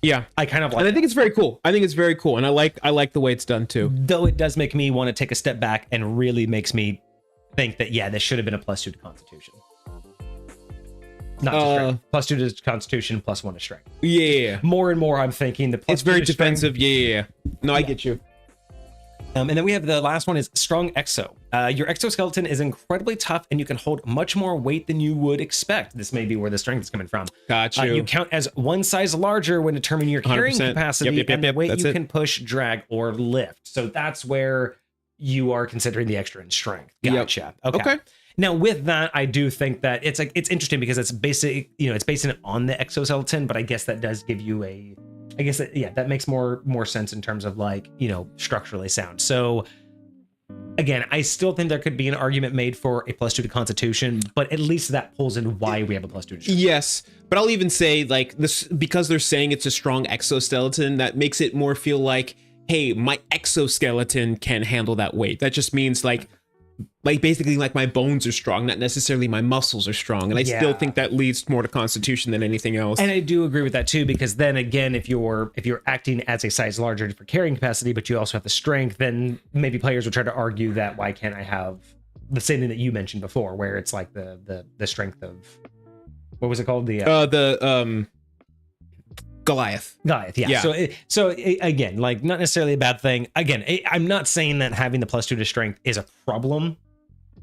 Yeah. I kind of like, And I think it's very cool. I think it's very cool. And I like the way it's done too. though it does make me want to take a step back and really makes me think that, yeah, this should have been a +2 to Constitution. Not to strength. +2 to Constitution, +1 to strength. Yeah. More and more, I'm thinking the It's very +2 to strength. defensive. Yeah. No, I get you. And then we have the last one is Strong Exo. Your exoskeleton is incredibly tough and you can hold much more weight than you would expect. This may be where the strength is coming from. Got you. You count as one size larger when determining your carrying 100%. capacity Yep, and the weight that's you it. can push, drag, or lift. So that's where you are considering the extra in strength. Yep. Gotcha. Okay. Now with that, I do think that it's interesting because it's basic, it's basing it on the exoskeleton, but I guess that does give you that makes more sense in terms of structurally sound. So again, I still think there could be an argument made for a +2 to Constitution, but at least that pulls in why we have a +2 to strength. Yes, but I'll even say this because they're saying it's a strong exoskeleton. That makes it more feel like, hey, my exoskeleton can handle that weight. That just means like basically like my bones are strong, not necessarily my muscles are strong. And I still think that leads more to Constitution than anything else. And I do agree with that too, because then again, if you're acting as a size larger for carrying capacity, but you also have the strength, then maybe players will try to argue that why can't I have the same thing that you mentioned before, where it's like the strength of, what was it called? Goliath. Goliath, yeah. Again, like not necessarily a bad thing. Again, I'm not saying that having the +2 to strength is a problem,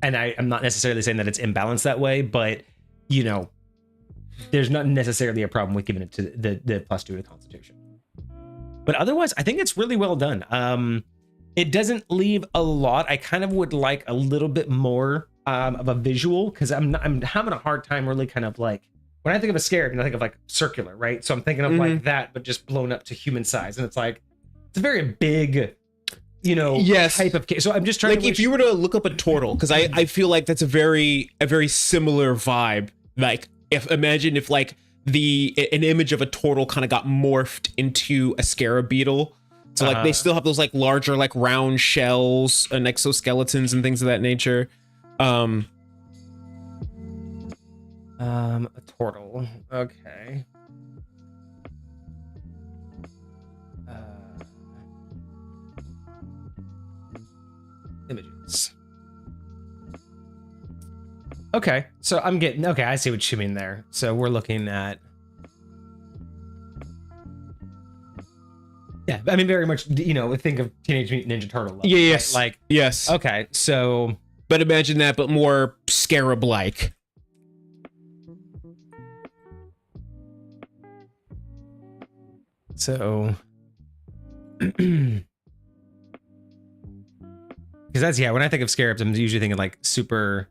and I'm not necessarily saying that it's imbalanced that way. But there's not necessarily a problem with giving it to the +2 to Constitution. But otherwise, I think it's really well done. It doesn't leave a lot. I kind of would like a little bit more of a visual, because I'm having a hard time really kind of like. When I think of a scarab, I think of like circular, right? So I'm thinking of like that, but just blown up to human size. And it's like, it's a very big, type of case. So I'm just trying like to if you were to look up a turtle, because I feel like that's a very similar vibe. Like imagine if like an image of a turtle kind of got morphed into a scarab beetle. So like they still have those like larger like round shells and exoskeletons and things of that nature. A turtle. Okay. Images. Okay, so I see what you mean there. So we're looking at, yeah, I mean, very much, think of Teenage Mutant Ninja Turtle level, Yes. right? Like, yes. okay, so, But imagine that, but more scarab-like. So, because when I think of scarabs, I'm usually thinking like super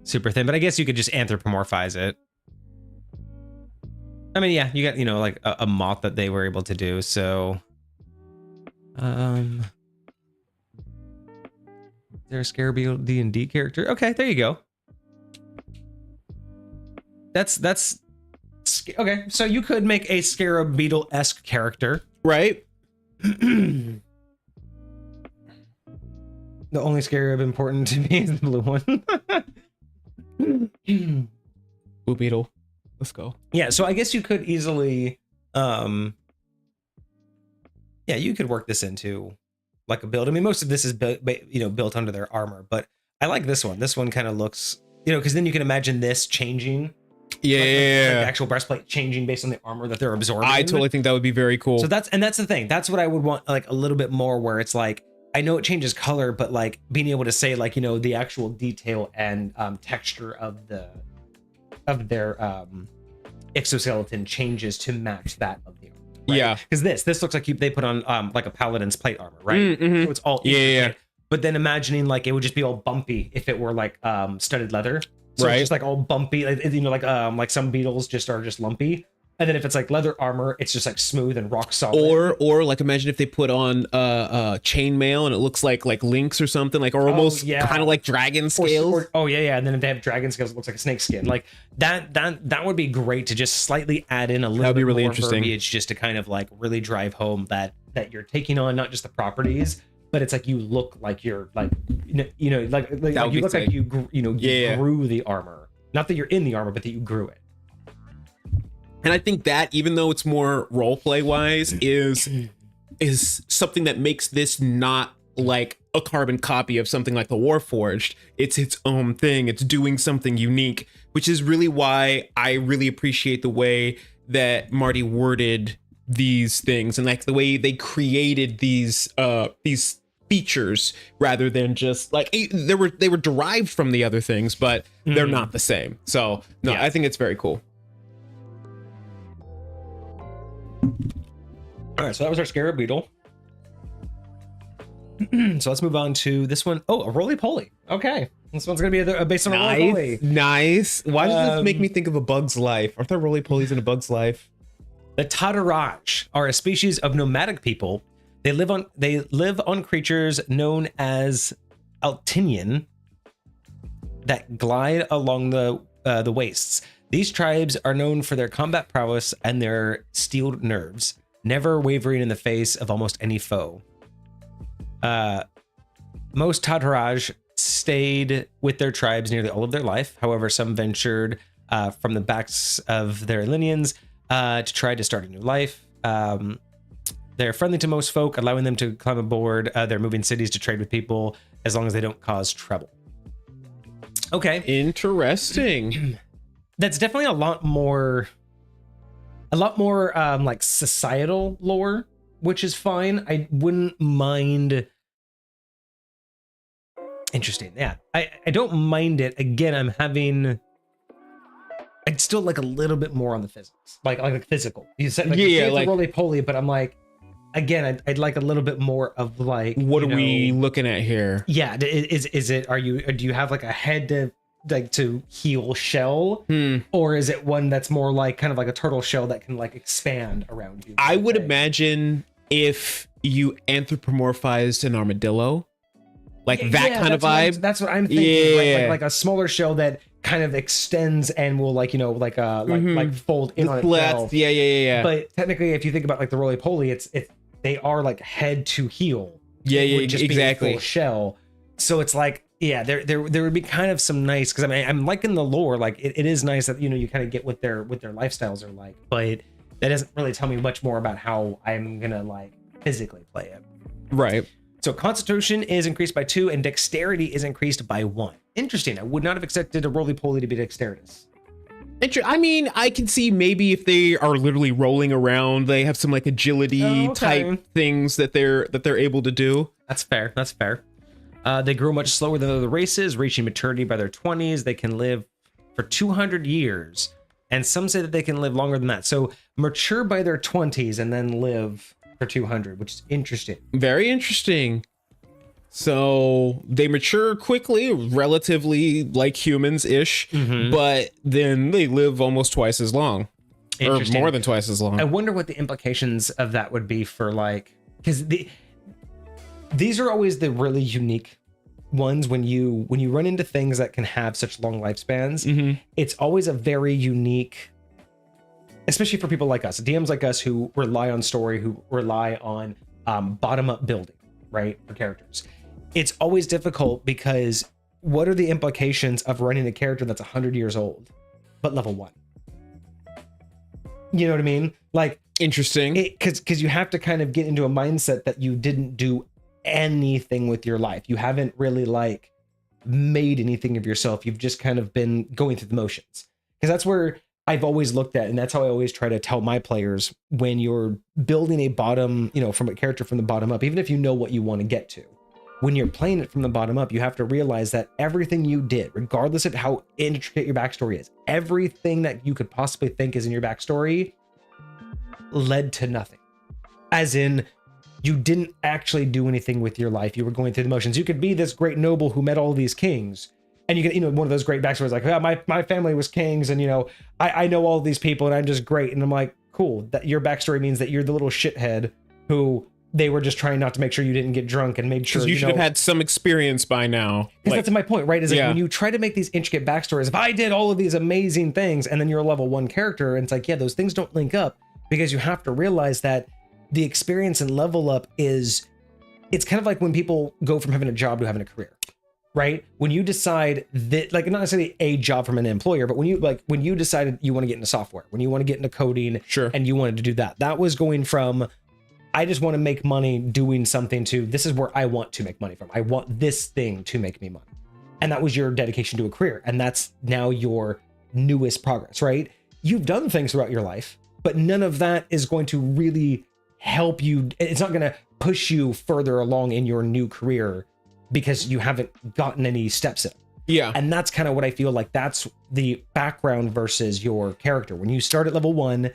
thin, but I guess you could just anthropomorphize it. I mean, yeah, you got, like a moth that they were able to do. So, is there a scarab D&D character? Okay, there you go. That's okay. So you could make a scarab beetle-esque character, Right? The only scarab important to me is the blue one. Blue beetle. Let's go. Yeah, so I guess you could easily, you could work this into like a build. I mean, most of this is built under their armor, but I like this one. This one kind of looks, because then you can imagine this changing. Yeah. Like the actual breastplate changing based on the armor that they're absorbing. I totally think that would be very cool. So that's the thing. That's what I would want, like a little bit more, where it's like, I know it changes color, but like being able to say like, the actual detail and texture of their exoskeleton changes to match that of the armor. Right? Yeah. Because this looks like they put on like a paladin's plate armor, right? Mm-hmm. So it's all Yeah. intricate. but then imagining like it would just be all bumpy if it were like studded leather. So Right. it's just like all bumpy, like some beetles just are just lumpy. And then if it's like leather armor, it's just like smooth and rock solid. Or like imagine if they put on chainmail and it looks like links or something, like, or almost kind of like dragon scales. And then if they have dragon scales, it looks like a snake skin. Like that would be great to just slightly add in a little That'd be bit really more interesting. verbiage, just to kind of like really drive home that you're taking on not just the properties, but it's like you look like you're like like you look sick. like you grew the armor. Not that you're in the armor, but that you grew it. And I think that, even though it's more roleplay wise, is something that makes this not like a carbon copy of something like the Warforged. It's its own thing. It's doing something unique, which is really why I really appreciate the way that Marty worded these things and like the way they created these features, rather than just like they were derived from the other things, but they're not the same. So no, I think it's very cool. All right, so that was our Scarab Beetle. So let's move on to this one. Oh, a roly-poly. Okay, this one's gonna be based on a roly-poly. Nice. Why does this make me think of A Bug's Life? Aren't there roly-polies in A Bug's Life? The Tataraj are a species of nomadic people. They live on creatures known as Altinian that glide along the wastes. These tribes are known for their combat prowess and their steeled nerves, never wavering in the face of almost any foe. Most Tataraj stayed with their tribes nearly all of their life. However, some ventured from the backs of their lineage to try to start a new life. They're friendly to most folk, allowing them to climb aboard their moving cities to trade with people as long as they don't cause trouble. Okay. Interesting. That's definitely a lot more like societal lore, which is fine. I wouldn't mind. Interesting. Yeah. I don't mind it. Again, I'd still like a little bit more on the physics, like physical. You said like roly-poly, but I'm like, again, I'd like a little bit more of like, what are we looking at here? Yeah. Do you have like a head to heal shell, or is it one that's more like kind of like a turtle shell that can like expand around you? I would imagine if you anthropomorphized an armadillo, like that kind of vibe. That's what I'm thinking. Yeah. Like a smaller shell that kind of extends and will like like fold in on itself. Yeah. But technically, if you think about like the roly-poly, they are like head to heel. Yeah, just exactly. Be a full shell. So it's like, yeah, there would be kind of some nice, because I mean, I'm liking the lore. Like it is nice that you kind of get what their lifestyles are like, but that doesn't really tell me much more about how I'm gonna like physically play it. Right. So Constitution is increased by 2 and Dexterity is increased by 1. Interesting. I would not have expected a roly-poly to be dexterous. I mean, I can see maybe if they are literally rolling around, they have some like agility type things that they're able to do. That's fair. They grow much slower than other races, reaching maturity by their 20s. They can live for 200 years, and some say that they can live longer than that. So mature by their 20s and then live for 200, which is interesting. Very interesting. So they mature quickly, relatively like humans-ish, but then they live almost twice as long, or more than twice as long. I wonder what the implications of that would be for like, because these are always the really unique ones when you run into things that can have such long lifespans. It's always a very unique, especially for people like us, DMs like us who rely on story, who rely on bottom-up building, right, for characters. It's always difficult because what are the implications of running a character that's 100 years old, but level 1? You know what I mean? Like, interesting. Because you have to kind of get into a mindset that you didn't do anything with your life. You haven't really like made anything of yourself. You've just kind of been going through the motions. Because that's where I've always looked at, and that's how I always try to tell my players when you're building a bottom, from a character from the bottom up, even if you know what you want to get to. When you're playing it from the bottom up, you have to realize that everything you did, regardless of how intricate your backstory is, everything that you could possibly think is in your backstory led to nothing. As in, you didn't actually do anything with your life. You were going through the motions. You could be this great noble who met all these kings, and you can, one of those great backstories like, oh, my family was kings, and I know all these people, and I'm just great. And I'm like, cool. That your backstory means that you're the little shithead who they were just trying not to make sure you didn't get drunk and made sure you should have had some experience by now. Because that's my point, right? Is like when you try to make these intricate backstories, if I did all of these amazing things, and then you're a level 1 character, and it's like, yeah, those things don't link up, because you have to realize that the experience and level up it's kind of like when people go from having a job to having a career, right? When you decide that, like, not necessarily a job from an employer, but when you decided you want to get into software, when you want to get into coding, sure, and you wanted to do that was going from, I just want to make money doing something, to this is where I want to make money from. I want this thing to make me money. And that was your dedication to a career. And that's now your newest progress, right? You've done things throughout your life, but none of that is going to really help you. It's not going to push you further along in your new career because you haven't gotten any steps in. Yeah. And that's kind of what I feel like. That's the background versus your character. When you start at level 1,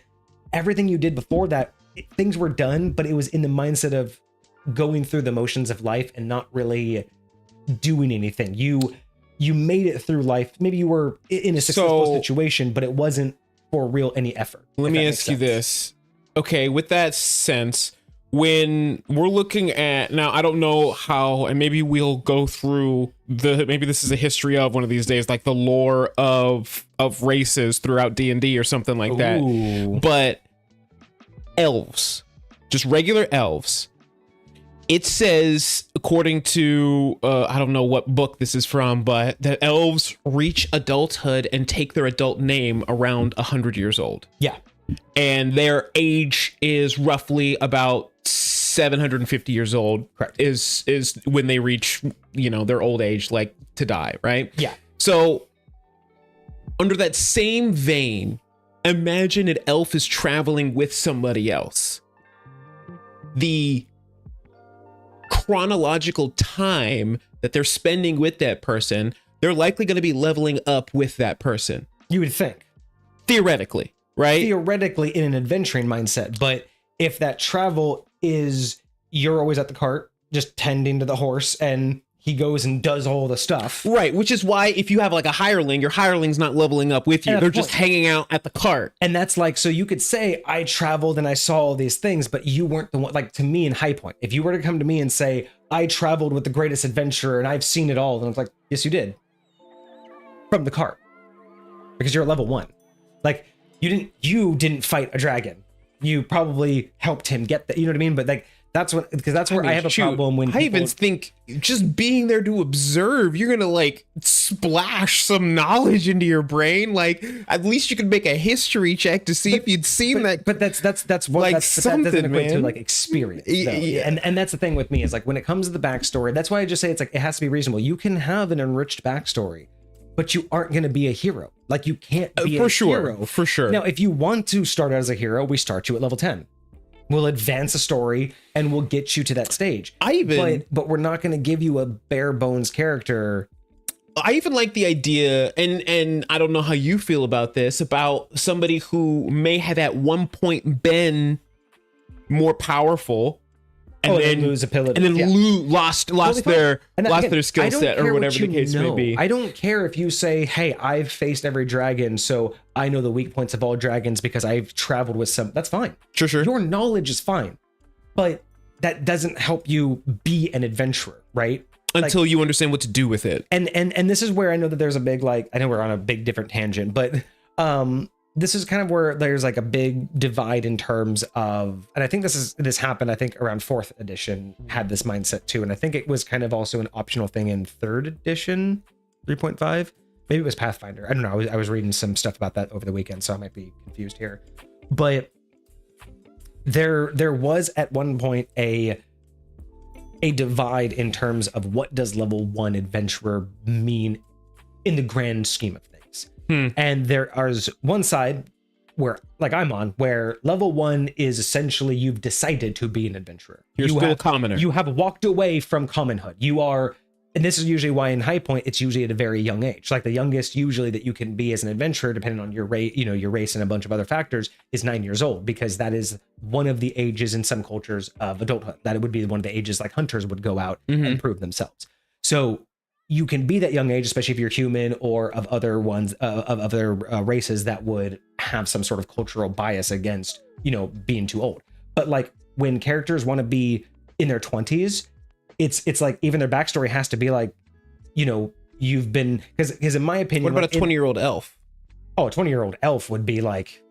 everything you did before that, things were done, but it was in the mindset of going through the motions of life and not really doing anything. You made it through life. Maybe you were in a successful situation, but it wasn't for real any effort. Let me ask you this. Okay, with that sense, when we're looking at, now I don't know how, and maybe we'll go through maybe this is a history of one of these days, like the lore of races throughout D&D or something like that. But elves, just regular elves, it says, according to I don't know what book this is from, but that elves reach adulthood and take their adult name around 100 years old. Yeah. And their age is roughly about 750 years old. Correct. Is when they reach, their old age, like to die, right? Yeah. So under that same vein, imagine an elf is traveling with somebody else. The chronological time that they're spending with that person, they're likely going to be leveling up with that person. You would think. Theoretically, right? Theoretically in an adventuring mindset. But if that travel is, you're always at the cart, just tending to the horse, and he goes and does all the stuff. Right, which is why if you have like a hireling, your hireling's not leveling up with you. They're just hanging out at the cart. And that's like, so you could say, I traveled and I saw all these things, but you weren't the one, like to me in High Point, if you were to come to me and say, I traveled with the greatest adventurer and I've seen it all, then it's like, yes, you did. From the cart. Because you're at level 1. Like, you didn't fight a dragon. You probably helped him get that, you know what I mean? But like, that's where I have a problem when I even think just being there to observe, you're gonna like splash some knowledge into your brain. Like, at least you could make a history check to see if you'd seen that. But that's what, like, that's something, that doesn't equate man. to like experience. Though. Yeah. And that's the thing with me is like, when it comes to the backstory, that's why I just say it's like, it has to be reasonable. You can have an enriched backstory, but you aren't going to be a hero. Like, you can't be a hero. For sure. Now, if you want to start out as a hero, we start you at level 10. We'll advance a story and we'll get you to that stage. But we're not going to give you a bare bones character. I even like the idea, and I don't know how you feel about this, about somebody who may have at one point been more powerful, and then lose ability, and then lost their skill set or whatever the case may be. I don't care if you say, hey, I've faced every dragon, so I know the weak points of all dragons because I've traveled with some. That's fine. Sure. Your knowledge is fine, but that doesn't help you be an adventurer, right? Until you understand what to do with it. And this is where I know that there's a big, like, I know we're on a big different tangent, but this is kind of where there's like a big divide in terms of, and I think this happened, I think around 4th edition had this mindset too. And I think it was kind of also an optional thing in 3rd edition, 3.5. Maybe it was Pathfinder. I don't know. I was reading some stuff about that over the weekend, so I might be confused here. But there was at one point a divide in terms of what does level 1 adventurer mean in the grand scheme of things. And there is one side where, like I'm on, where level 1 is essentially you've decided to be an adventurer. You're still a commoner. You have walked away from commonhood. You are and this is usually why in High Point it's usually at a very young age. Like the youngest usually that you can be as an adventurer, depending on your race, your race and a bunch of other factors, is 9 years old, because that is one of the ages in some cultures of adulthood. That it would be one of the ages like hunters would go out and prove themselves. So you can be that young age, especially if you're human or of other ones of other races that would have some sort of cultural bias against being too old. But like when characters want to be in their 20s, it's like even their backstory has to be like, you've been, because in my opinion, what about a 20-year-old elf? Oh, a 20-year-old elf would be like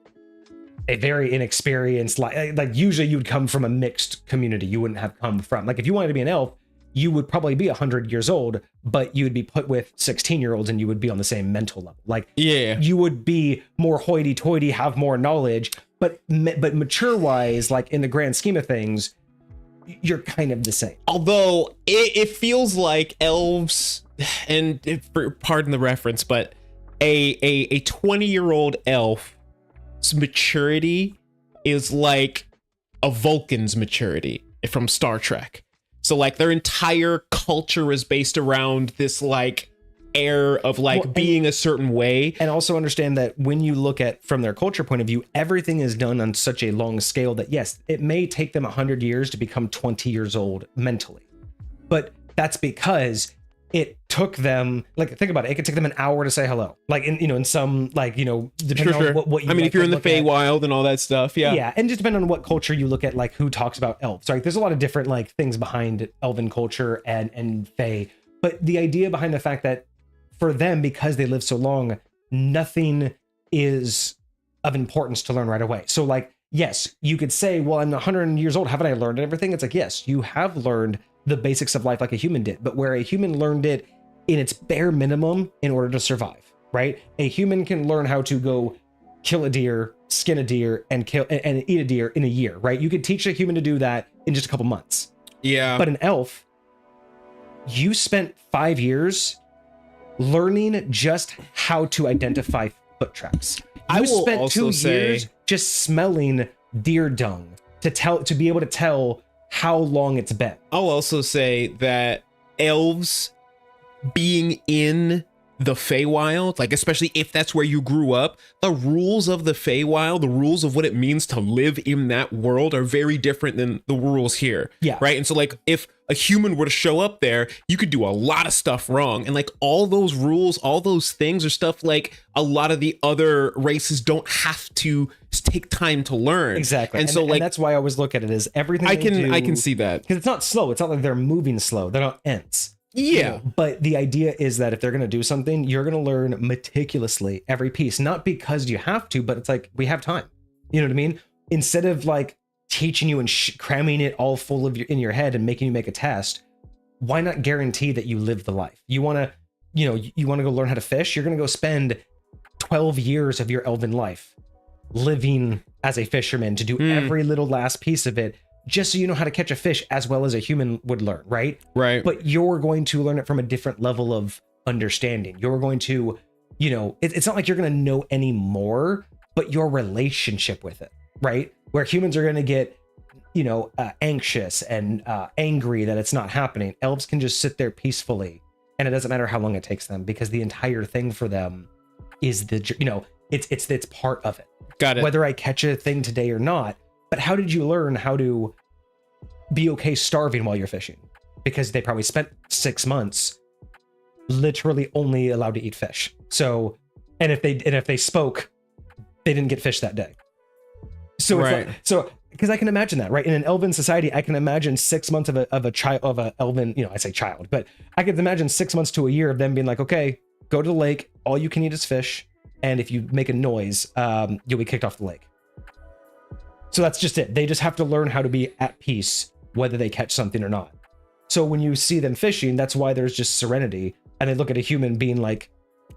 a very inexperienced, like usually you would come from a mixed community. You wouldn't have come from, like, if you wanted to be an elf, you would probably be 100 years old, but you would be put with 16-year-olds and you would be on the same mental level. Like, yeah, you would be more hoity-toity, have more knowledge, but mature-wise, like in the grand scheme of things, you're kind of the same. Although it feels like elves, and pardon the reference, but a 20-year-old elf's maturity is like a Vulcan's maturity from Star Trek. So like their entire culture is based around this like air of like being a certain way. And also understand that when you look at from their culture point of view, everything is done on such a long scale that yes, it may take them 100 years to become 20 years old mentally. But that's because it took them, like, think about it. It could take them an hour to say hello. Like in some, like, depending on what you, I mean, if you're in the Feywild and all that stuff. Yeah. Yeah. And just depending on what culture you look at, like who talks about elves. Like there's a lot of different like things behind elven culture and Fey. But the idea behind the fact that for them, because they live so long, nothing is of importance to learn right away. So like, yes, you could say, well, I'm 100 years old. Haven't I learned everything? It's like, yes, you have learned the basics of life like a human did, but where a human learned it in its bare minimum in order to survive, right? A human can learn how to go kill a deer, skin a deer, and eat a deer in a year, right? You could teach a human to do that in just a couple months. Yeah. But an elf, you spent 5 years learning just how to identify foot tracks. I will spent also 2 years just smelling deer dung to be able to tell how long it's been. I'll also say that elves being in the Feywild, like especially if that's where you grew up, the rules of the Feywild, the rules of what it means to live in that world are very different than the rules here. Yeah. Right. And so like if a human were to show up there, you could do a lot of stuff wrong. And like all those rules, all those things are stuff like a lot of the other races don't have to take time to learn. Exactly. And so like, and that's why I always look at it as everything I can see that. Because it's not slow. It's not like they're moving slow. They're not ants. Yeah. But the idea is that if they're going to do something, you're going to learn meticulously every piece, not because you have to, but it's like, we have time. You know what I mean? Instead of like teaching you and cramming it all full of in your head and making you make a test, why not guarantee that you live the life? You want to, you want to go learn how to fish. You're going to go spend 12 years of your elven life living as a fisherman to do every little last piece of it, just so you know how to catch a fish as well as a human would learn, right? Right. But you're going to learn it from a different level of understanding. You're going to, it's not like you're going to know any more, but your relationship with it, right? Where humans are going to get, anxious and angry that it's not happening. Elves can just sit there peacefully, and it doesn't matter how long it takes them, because the entire thing for them is it's part of it. Got it. Whether I catch a thing today or not. But how did you learn how to be okay starving while you're fishing? Because they probably spent 6 months literally only allowed to eat fish. So, and if they spoke, they didn't get fish that day. So right. Because I can imagine that, right? In an elven society, I can imagine 6 months of a elven, I say child, but I can imagine 6 months to a year of them being like, okay, go to the lake, all you can eat is fish, and if you make a noise, you'll be kicked off the lake. So that's just it. They just have to learn how to be at peace, whether they catch something or not. So when you see them fishing, that's why there's just serenity. And they look at a human being like,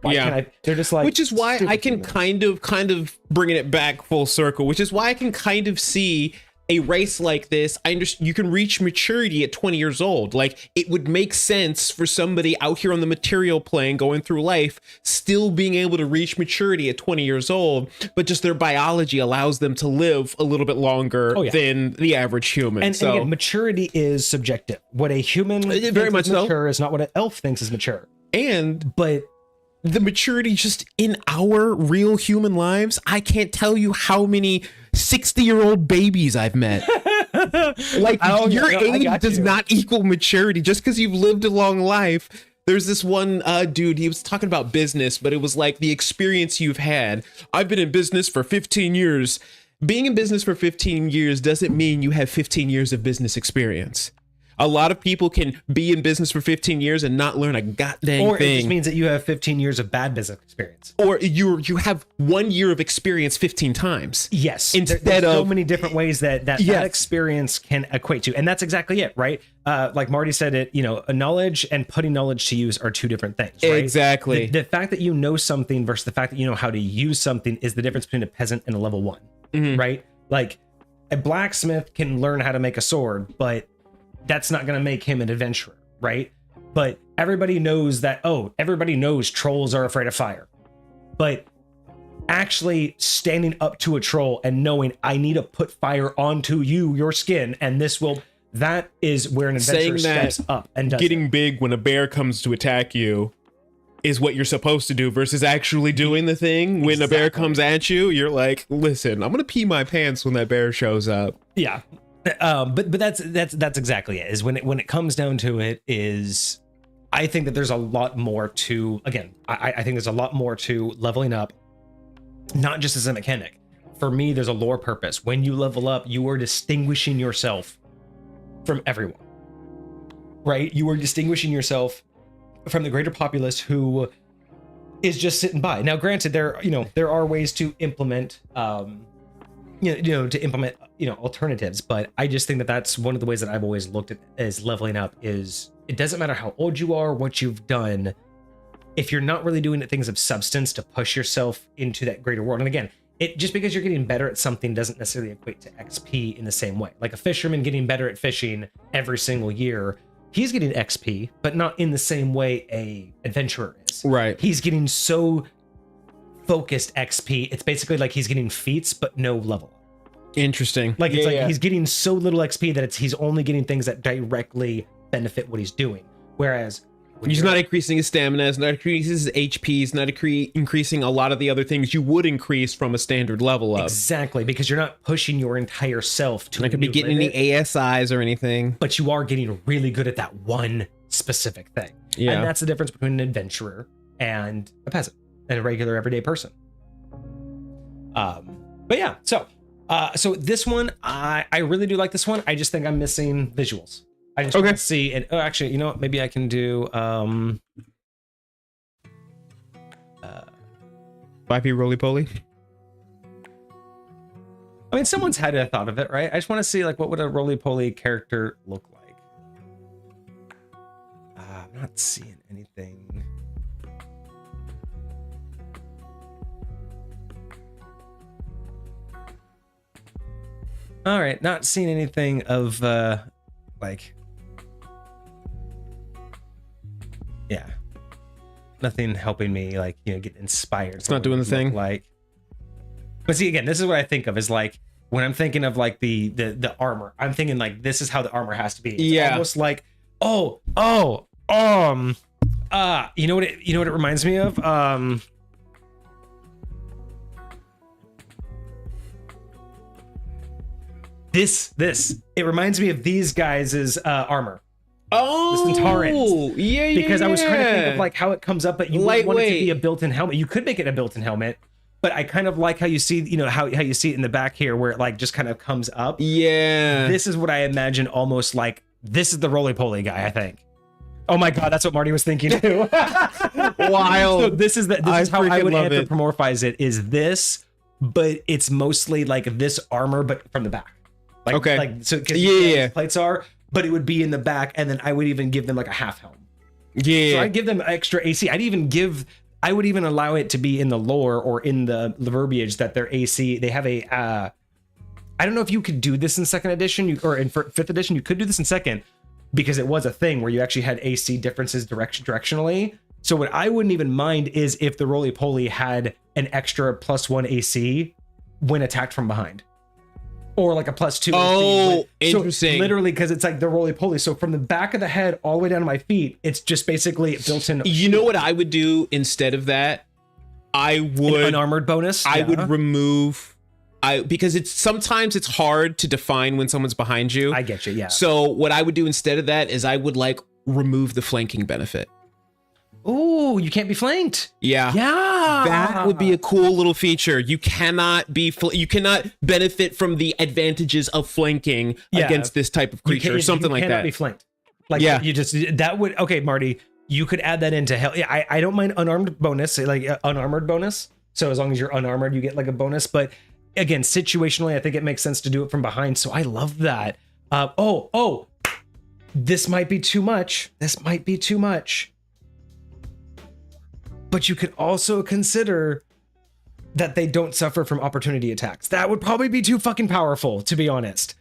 why can't I? They're just like, which is why I can kind of bringing it back full circle, which is why I can kind of see a race like this, I understand you can reach maturity at 20 years old. Like, it would make sense for somebody out here on the material plane going through life still being able to reach maturity at 20 years old, but just their biology allows them to live a little bit longer than the average human. And again, maturity is subjective. What a human very much is mature is not what an elf thinks is mature. But the maturity just in our real human lives, I can't tell you how many 60-year-old babies I've met. Like, your age does not equal maturity. Just because you've lived a long life. There's this one dude, he was talking about business, but it was like the experience you've had. I've been in business for 15 years. Being in business for 15 years doesn't mean you have 15 years of business experience. A lot of people can be in business for 15 years and not learn a goddamn thing. Or it just means that you have 15 years of bad business experience. Or you have 1 year of experience 15 times. Yes. Instead there's of so many different ways that experience can equate to. And that's exactly it, right? Like Marty said it, knowledge and putting knowledge to use are two different things, right? Exactly. The fact that you know something versus the fact that you know how to use something is the difference between a peasant and a level 1, right? Like, a blacksmith can learn how to make a sword, but that's not going to make him an adventurer, right? But everybody knows that, everybody knows trolls are afraid of fire. But actually standing up to a troll and knowing I need to put fire onto your skin, and that is where an adventurer steps up and does getting big when a bear comes to attack you is what you're supposed to do versus actually doing the thing. When a bear comes at you, you're like, listen, I'm going to pee my pants when that bear shows up. Yeah. But that's exactly it. Is when it comes down to it, is I think that there's a lot more to, again, I think there's a lot more to leveling up, not just as a mechanic. For me, there's a lore purpose. When you level up, you are distinguishing yourself from everyone, right? You are distinguishing yourself from the greater populace who is just sitting by. Now, granted, there are ways to implement, alternatives, but I just think that that's one of the ways that I've always looked at as leveling up. Is it doesn't matter how old you are, what you've done, if you're not really doing things of substance to push yourself into that greater world. And again, it just because you're getting better at something doesn't necessarily equate to XP in the same way. Like a fisherman getting better at fishing every single year, he's getting XP, but not in the same way a adventurer is. Right. He's getting so focused XP. It's basically like he's getting feats, but no level. Interesting. Like he's getting so little XP that he's only getting things that directly benefit what he's doing. Whereas he's not increasing his stamina, he's not increasing his HP, he's not increasing a lot of the other things you would increase from a standard level up. Exactly, because you're not pushing your entire self to. Not gonna be getting any ASIs or anything, but you are getting really good at that one specific thing. Yeah, and that's the difference between an adventurer and a peasant and a regular everyday person. But yeah, so this one, I really do like this one. I just think I'm missing visuals. I just want to see, and actually, you know what? Maybe I can do 5P roly-poly. I mean, someone's had a thought of it, right? I just want to see, like, what would a roly-poly character look like? I'm not seeing anything. All right, not seeing anything of like, yeah, nothing helping me, like, get inspired. It's not doing the thing. Like, but see, again, this is what I think of is like when I'm thinking of like the armor. I'm thinking like this is how the armor has to be. It's almost like you know what it reminds me of. This it reminds me of these guys' armor. Oh, the Centaurans. Yeah. Because I was trying to think of like how it comes up, but you want it to be a built-in helmet. You could make it a built-in helmet, but I kind of like how you see, how you see it in the back here, where it like just kind of comes up. Yeah. This is what I imagine, almost like this is the roly-poly guy, I think. Oh my god, that's what Marty was thinking too. Wild. So this is how I would anthropomorphize it. Is this, but it's mostly like this armor, but from the back. Like, so plates are, but it would be in the back, and then I would even give them like a half helm. Yeah. So I'd give them extra AC. I would even allow it to be in the lore or in the verbiage that their AC, they have a I don't know if you could do this in second edition or in fifth edition. You could do this in second because it was a thing where you actually had AC differences directionally. So what I wouldn't even mind is if the roly-poly had an extra +1 AC when attacked from behind. Or like a +2. Oh, interesting. So literally, because it's like the roly-poly. So from the back of the head all the way down to my feet, it's just basically built in. You know what I would do instead of that? I would... An unarmored bonus? I would remove... because sometimes it's hard to define when someone's behind you. I get you, yeah. So what I would do instead of that is I would like remove the flanking benefit. Ooh, you can't be flanked. Yeah. Yeah. That would be a cool little feature. You cannot benefit from the advantages of flanking against this type of creature or something like that. You cannot be flanked. Like, you just, that would, okay, Marty, you could add that into hell. Yeah, I don't mind unarmed bonus, like unarmored bonus. So as long as you're unarmored, you get like a bonus. But again, situationally, I think it makes sense to do it from behind. So I love that. This might be too much. This might be too much. But you could also consider that they don't suffer from opportunity attacks. That would probably be too fucking powerful, to be honest.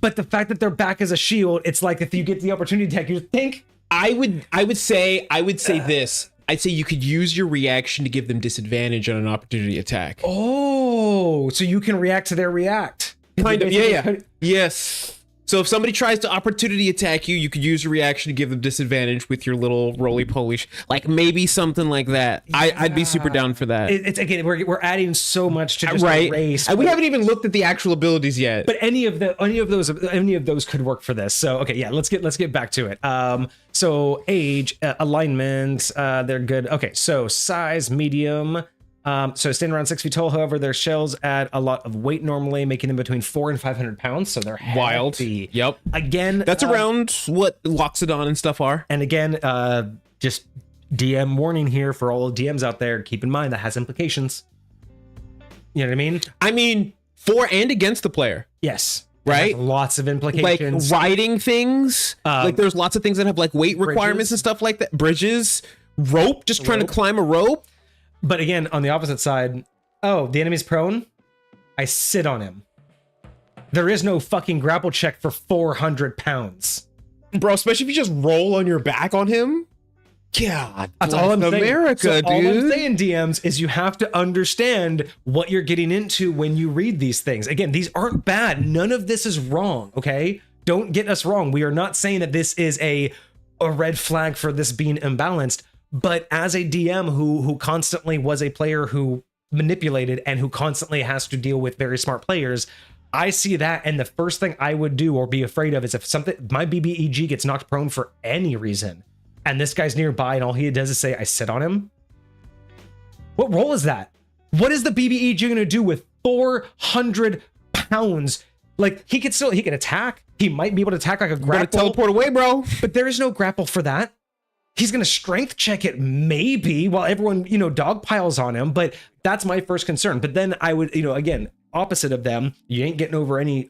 But the fact that they're back as a shield, it's like if you get the opportunity attack, you think. I would say this. I'd say you could use your reaction to give them disadvantage on an opportunity attack. Oh, so you can react to their react. Kind of, yeah. Yes. So if somebody tries to opportunity attack you, you could use your reaction to give them disadvantage with your little roly-poly, like maybe something like that. Yeah. I'd be super down for that. It's again, we're adding so much to just erase. And we haven't even looked at the actual abilities yet. But any of those could work for this. So okay, yeah, let's get back to it. So age, alignment, they're good. Okay, so size, medium. So stand around 6 feet tall. However, their shells add a lot of weight normally, making them between 400 and 500 pounds. So they're wild. Heavy. Yep. Again, that's around what Loxodon and stuff are. And again, just DM warning here for all DMs out there. Keep in mind that has implications. You know what I mean? I mean, for and against the player. Yes. Right. Lots of implications. Like riding things. Like there's lots of things that have like weight requirements and stuff like that. Bridges, rope, just trying to climb a rope. But again, on the opposite side, the enemy's prone. I sit on him. There is no fucking grapple check for 400 pounds. Bro, especially if you just roll on your back on him. God, that's all I'm saying. America, so dude. All I'm saying, DMs, is you have to understand what you're getting into when you read these things. Again, these aren't bad. None of this is wrong, okay? Don't get us wrong. We are not saying that this is a red flag for this being imbalanced. But as a DM who constantly was a player who manipulated and who constantly has to deal with very smart players, I see that, and the first thing I would do or be afraid of is if my BBEG gets knocked prone for any reason, and this guy's nearby and all he does is say, I sit on him. What role is that? What is the BBEG going to do with 400 pounds? Like, he can attack. He might be able to attack like a grapple. Teleport away, bro. But there is no grapple for that. He's going to strength check it maybe while everyone, dog piles on him. But that's my first concern. But then I would, again, opposite of them, you ain't getting over any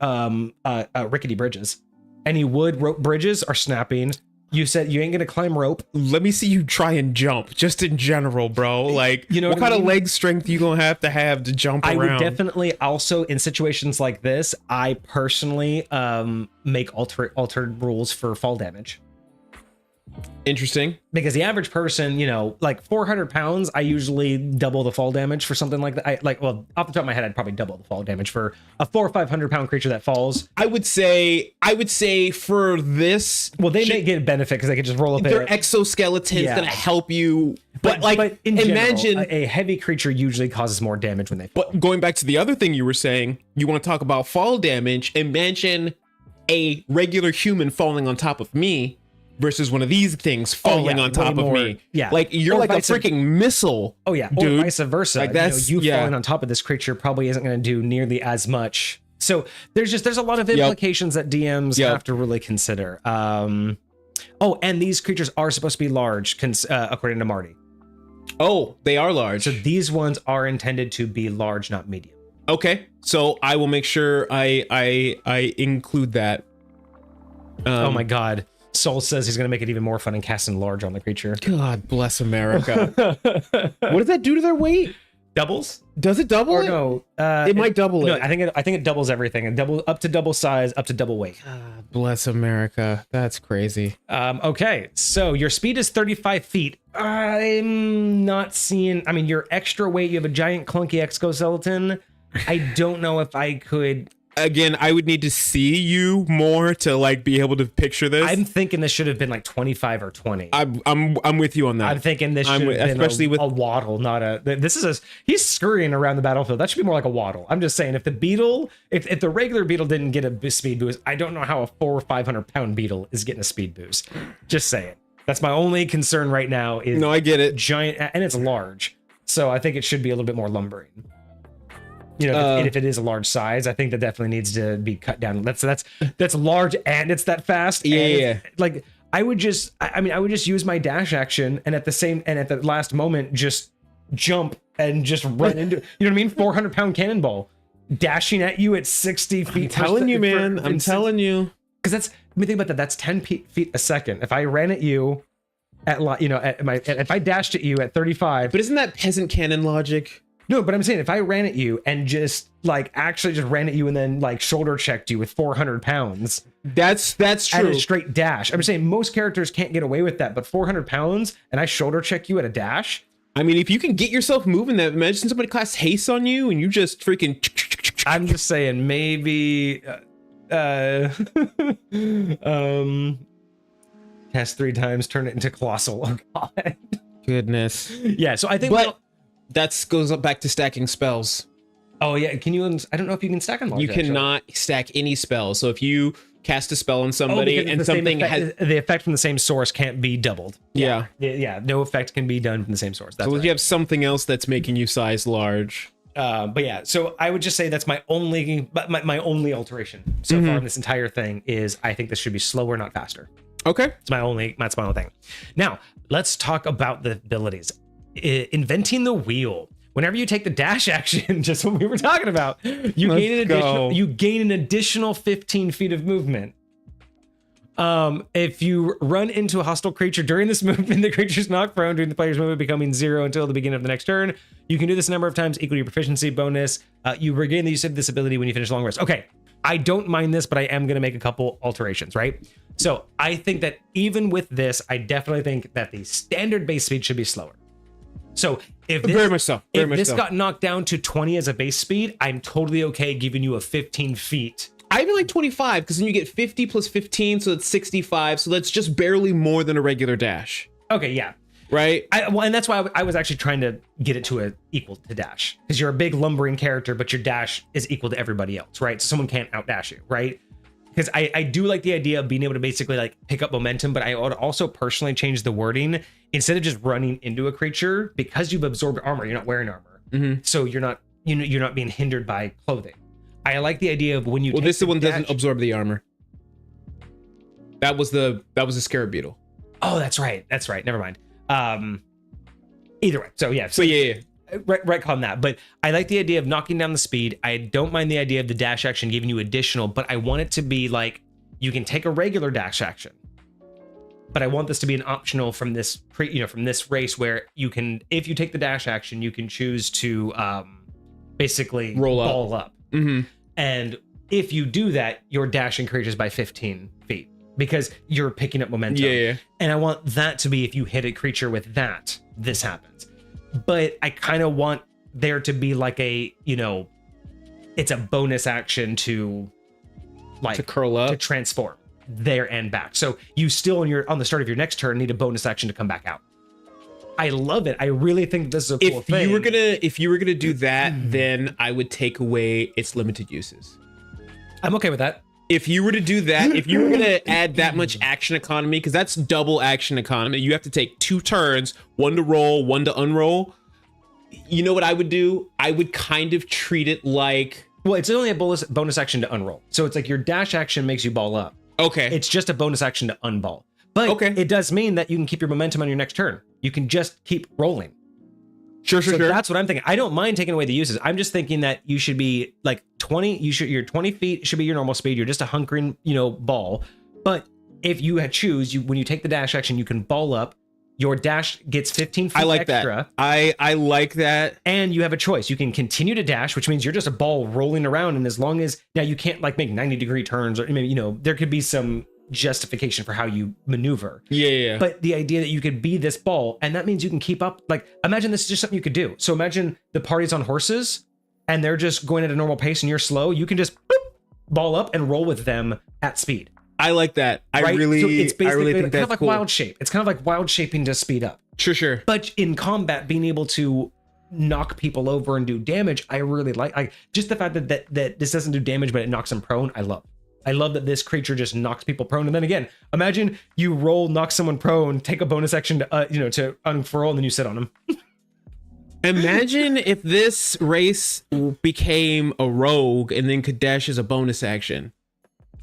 rickety bridges. Any wood rope bridges are snapping. You said you ain't going to climb rope. Let me see you try and jump just in general, bro. Like, what kind of leg strength you going to have to jump around? I would definitely also, in situations like this, I personally make altered rules for fall damage. Interesting. Because the average person, like 400 pounds, I usually double the fall damage for something like that. Off the top of my head, I'd probably double the fall damage for a 400 or 500 pound creature that falls. I would say for this. Well, they may get a benefit because they can just roll up. Their exoskeleton's gonna help you. But in imagine general, a heavy creature usually causes more damage when they fall. But going back to the other thing you were saying, you want to talk about fall damage. Imagine a regular human falling on top of me versus one of these things falling on top of me. Yeah. Like you're like a freaking missile. Oh yeah. Dude. Or vice versa. Like that's you falling on top of this creature probably isn't going to do nearly as much. So there's a lot of implications that DMs have to really consider. And these creatures are supposed to be large, according to Marty. Oh, they are large. So these ones are intended to be large, not medium. Okay. So I will make sure I include that. Oh my God. Soul says he's going to make it even more fun and casting large on the creature. God bless America. What does that do to their weight? Doubles? Does it double? Or it? no? It might double No, it. I think it doubles everything. And up to double size, up to double weight. Bless America. That's crazy. Okay, so your speed is 35 feet. I'm not seeing. I mean, your extra weight. You have a giant clunky exoskeleton. I don't know if I could. Again, I would need to see you more to like be able to picture this. I'm thinking this should have been like 25 or 20. I'm with you on that. I'm thinking this should have been especially with a waddle, not a. This is he's scurrying around the battlefield. That should be more like a waddle. I'm just saying, if the beetle, if the regular beetle didn't get a speed boost, I don't know how a 400 or 500 pound beetle is getting a speed boost. Just saying. That's my only concern right now. Is no, I get it. Giant, and it's large, so I think it should be a little bit more lumbering. You know, if it is a large size, I think that definitely needs to be cut down. That's large and it's that fast. Yeah. Like I would just use my dash action and at the last moment just jump and just run into, you know what I mean? 400 pound cannonball dashing at you at 60 feet. I'm telling you, man. I'm telling you. Because that's, I mean, think about that. That's 10 feet a second. If I ran at you if I dashed at you at 35. But isn't that peasant cannon logic? No, but I'm saying if I ran at you and just ran at you and then like shoulder checked you with 400 pounds. That's true. At a straight dash. I'm saying most characters can't get away with that, but 400 pounds and I shoulder check you at a dash. I mean, if you can get yourself moving that, imagine somebody casts haste on you and you just freaking. I'm just saying maybe. Cast 3 times, turn it into colossal. Oh, God. Goodness. Yeah, so I think. But that goes up back to stacking spells. Oh yeah, can you? I don't know if you can stack on. You cannot stack any spells. So if you cast a spell on somebody and something has the effect from the same source can't be doubled. Yeah, no effect can be done from the same source. That's so right. You have something else that's making you size large. But yeah, so I would just say that's my only alteration so far in this entire thing is I think this should be slower, not faster. Okay, that's my only thing. Now let's talk about the abilities. Inventing the wheel. Whenever you take the dash action, just what we were talking about, you gain an additional 15 feet of movement. If you run into a hostile creature during this movement, the creature's knocked prone during the player's movement, becoming 0 until the beginning of the next turn. You can do this a number of times, equal to your proficiency bonus. You regain the use of this ability when you finish a long rest. Okay, I don't mind this, but I am going to make a couple alterations, right? So I think that even with this, I definitely think that the standard base speed should be slower. So if this got knocked down to 20 as a base speed, I'm totally okay giving you a 15 feet. I even like 25 because then you get 50 plus 15, so it's 65. So that's just barely more than a regular dash. Okay, yeah. Right? And that's why I was actually trying to get it to a equal to dash. Because you're a big lumbering character, but your dash is equal to everybody else, right? So someone can't outdash you, right? Because I do like the idea of being able to basically like pick up momentum, but I would also personally change the wording. Instead of just running into a creature, because you've absorbed armor, you're not wearing armor. So you're not being hindered by clothing. I like the idea of when you this one doesn't absorb the armor. That was the scarab beetle. Oh, that's right. Never mind. Either way. So yeah. Retcon that, but I like the idea of knocking down the speed. I don't mind the idea of the dash action giving you additional, but I want it to be like you can take a regular dash action, but I want this to be an optional from this from this race where you can, if you take the dash action, you can choose to basically ball up. And if you do that, your dash increases by 15 feet because you're picking up momentum. Yeah. And I want that to be if you hit a creature with that, this happens. But I kind of want there to be like a, it's a bonus action to curl up, to transform there and back. So you still on the start of your next turn need a bonus action to come back out. I love it. I really think this is a cool thing. If you were gonna do that, then I would take away its limited uses. I'm okay with that. If you were to do that, if you were gonna add that much action economy, because that's double action economy, you have to take 2 turns, 1 to roll, 1 to unroll. You know what I would do? I would kind of treat it like, well, it's only a bonus action to unroll. So it's like your dash action makes you ball up. Okay. It's just a bonus action to unball. But it does mean that you can keep your momentum on your next turn. You can just keep rolling. Sure. That's what I'm thinking. I don't mind taking away the uses. I'm just thinking that you should be like 20. Your 20 feet should be your normal speed. You're just a hunkering, ball. But if you choose, when you take the dash action, you can ball up Your dash gets 15 feet I like extra. that. I like that. And you have a choice. You can continue to dash, which means you're just a ball rolling around. And as long as now you can't like make 90-degree turns, or maybe, there could be some justification for how you maneuver. Yeah. But the idea that you could be this ball, and that means you can keep up. Like, imagine this is just something you could do. So imagine the party's on horses and they're just going at a normal pace and you're slow. You can just ball up and roll with them at speed. I like that. I really think kind that's of like cool. wild shape. It's kind of like wild shaping to speed up. Sure. But in combat, being able to knock people over and do damage, I really like. Just the fact that this doesn't do damage, but it knocks them prone. I love that this creature just knocks people prone. And then again, imagine you roll, knock someone prone, take a bonus action to to unfurl, and then you sit on them. Imagine if this race became a rogue and then could dash as a bonus action.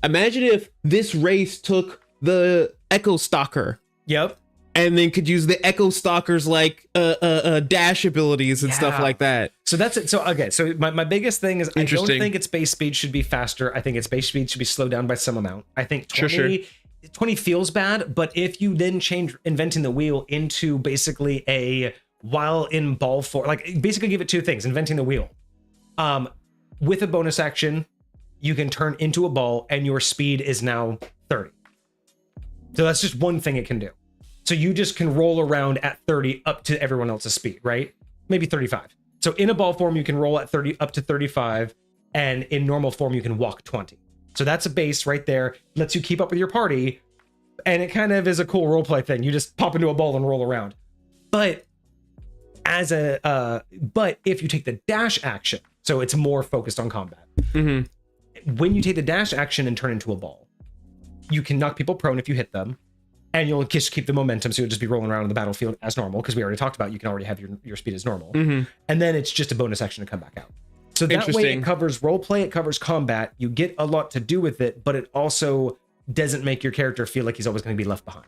Imagine if this race took the Echo Stalker. Yep. And then could use the Echo Stalker's like dash abilities and stuff like that. So that's it. So okay. So my biggest thing is I don't Interesting. think its base speed should be faster. I think its base speed should be slowed down by some amount. I think 20, 20 feels bad, but if you then change inventing the wheel into basically a while in ball form, like basically give it two things, inventing the wheel. With a bonus action, you can turn into a ball and your speed is now 30. So that's just one thing it can do. So you just can roll around at 30 up to everyone else's speed, right? Maybe 35. So in a ball form, you can roll at 30 up to 35. And in normal form, you can walk 20. So that's a base right there. Lets you keep up with your party. And it kind of is a cool roleplay thing. You just pop into a ball and roll around. But but if you take the dash action, so it's more focused on combat. Mm-hmm. When you take the dash action and turn into a ball, you can knock people prone if you hit them, and you'll just keep the momentum, so you'll just be rolling around on the battlefield as normal, because we already talked about you can already have your speed as normal. Mm-hmm. And then it's just a bonus action to come back out. So that way it covers roleplay, it covers combat, you get a lot to do with it, but it also doesn't make your character feel like he's always going to be left behind.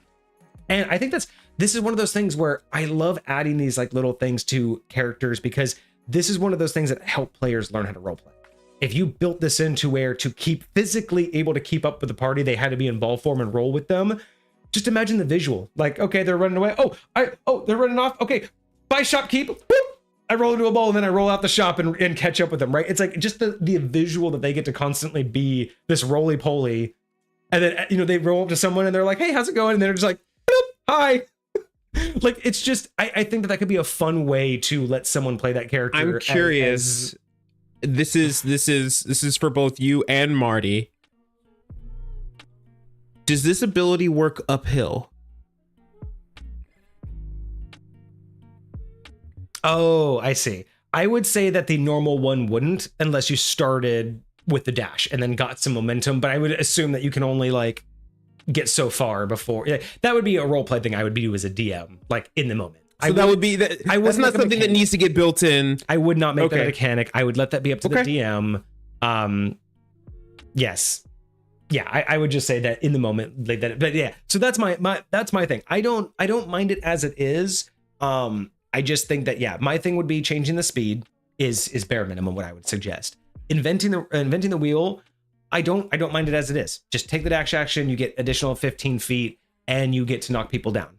And I think this is one of those things where I love adding these like little things to characters, because this is one of those things that help players learn how to roleplay. If you built this into where to keep physically able to keep up with the party, they had to be in ball form and roll with them. Just imagine the visual. Like, okay, they're running away. They're running off. Okay, bye shopkeep. Whoop! I roll into a ball and then I roll out the shop and catch up with them, right? It's like just the visual that they get to constantly be this roly-poly. And then, they roll up to someone and they're like, hey, how's it going? And they're just like, hi. Like, it's just, I think that could be a fun way to let someone play that character. I'm curious. This is for both you and Marty. Does this ability work uphill? Oh, I see. I would say that the normal one wouldn't, unless you started with the dash and then got some momentum. But I would assume that you can only like get so far before. That would be a roleplay thing I would do as a DM, like in the moment. So that would be that. That's not something that needs to get built in. I would not make that a mechanic. I would let that be up to the DM. Yes. Yeah, I would just say that in the moment, like that. But yeah, so that's my thing. I don't mind it as it is. I just think that my thing would be changing the speed is bare minimum what I would suggest. Inventing the wheel, I don't mind it as it is. Just take the dash action, you get additional 15 feet, and you get to knock people down.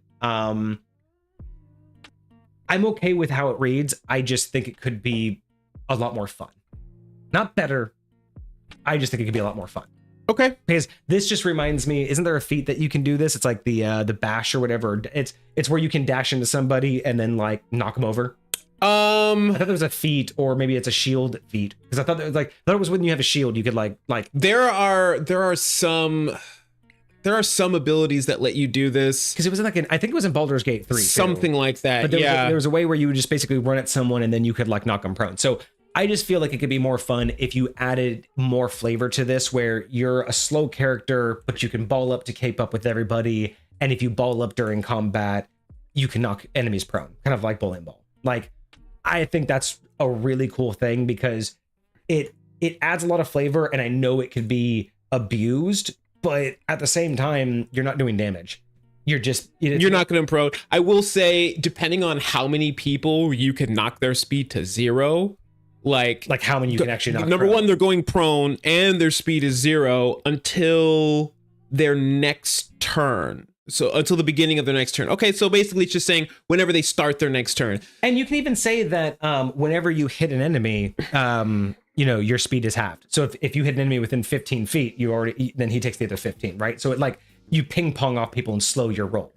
I'm okay with how it reads. I just think it could be a lot more fun. Not better. I just think it could be a lot more fun. Okay. Because this just reminds me, isn't there a feat that you can do this? It's like the bash or whatever. It's where you can dash into somebody and then like knock them over. I thought there was a feat, or maybe it's a shield feat. Because I thought it was when you have a shield, you could like there are some abilities that let you do this. Because it was like I think it was in Baldur's Gate 3. Something like that. But there was a way where you would just basically run at someone and then you could like knock them prone. So I just feel like it could be more fun if you added more flavor to this, where you're a slow character, but you can ball up to keep up with everybody. And if you ball up during combat, you can knock enemies prone, kind of like bowling ball. Like, I think that's a really cool thing, because it adds a lot of flavor, and I know it could be abused, but at the same time, you're not doing damage. You're not going to pro. I will say, depending on how many people you can knock their speed to 0, like how many you can actually knock. Number one, they're going prone and their speed is 0 until their next turn. So until the beginning of their next turn. Okay, so basically it's just saying whenever they start their next turn. And you can even say that whenever you hit an enemy, your speed is halved. So if you hit an enemy within 15 feet, then he takes the other 15, right? So it like you ping pong off people and slow your roll.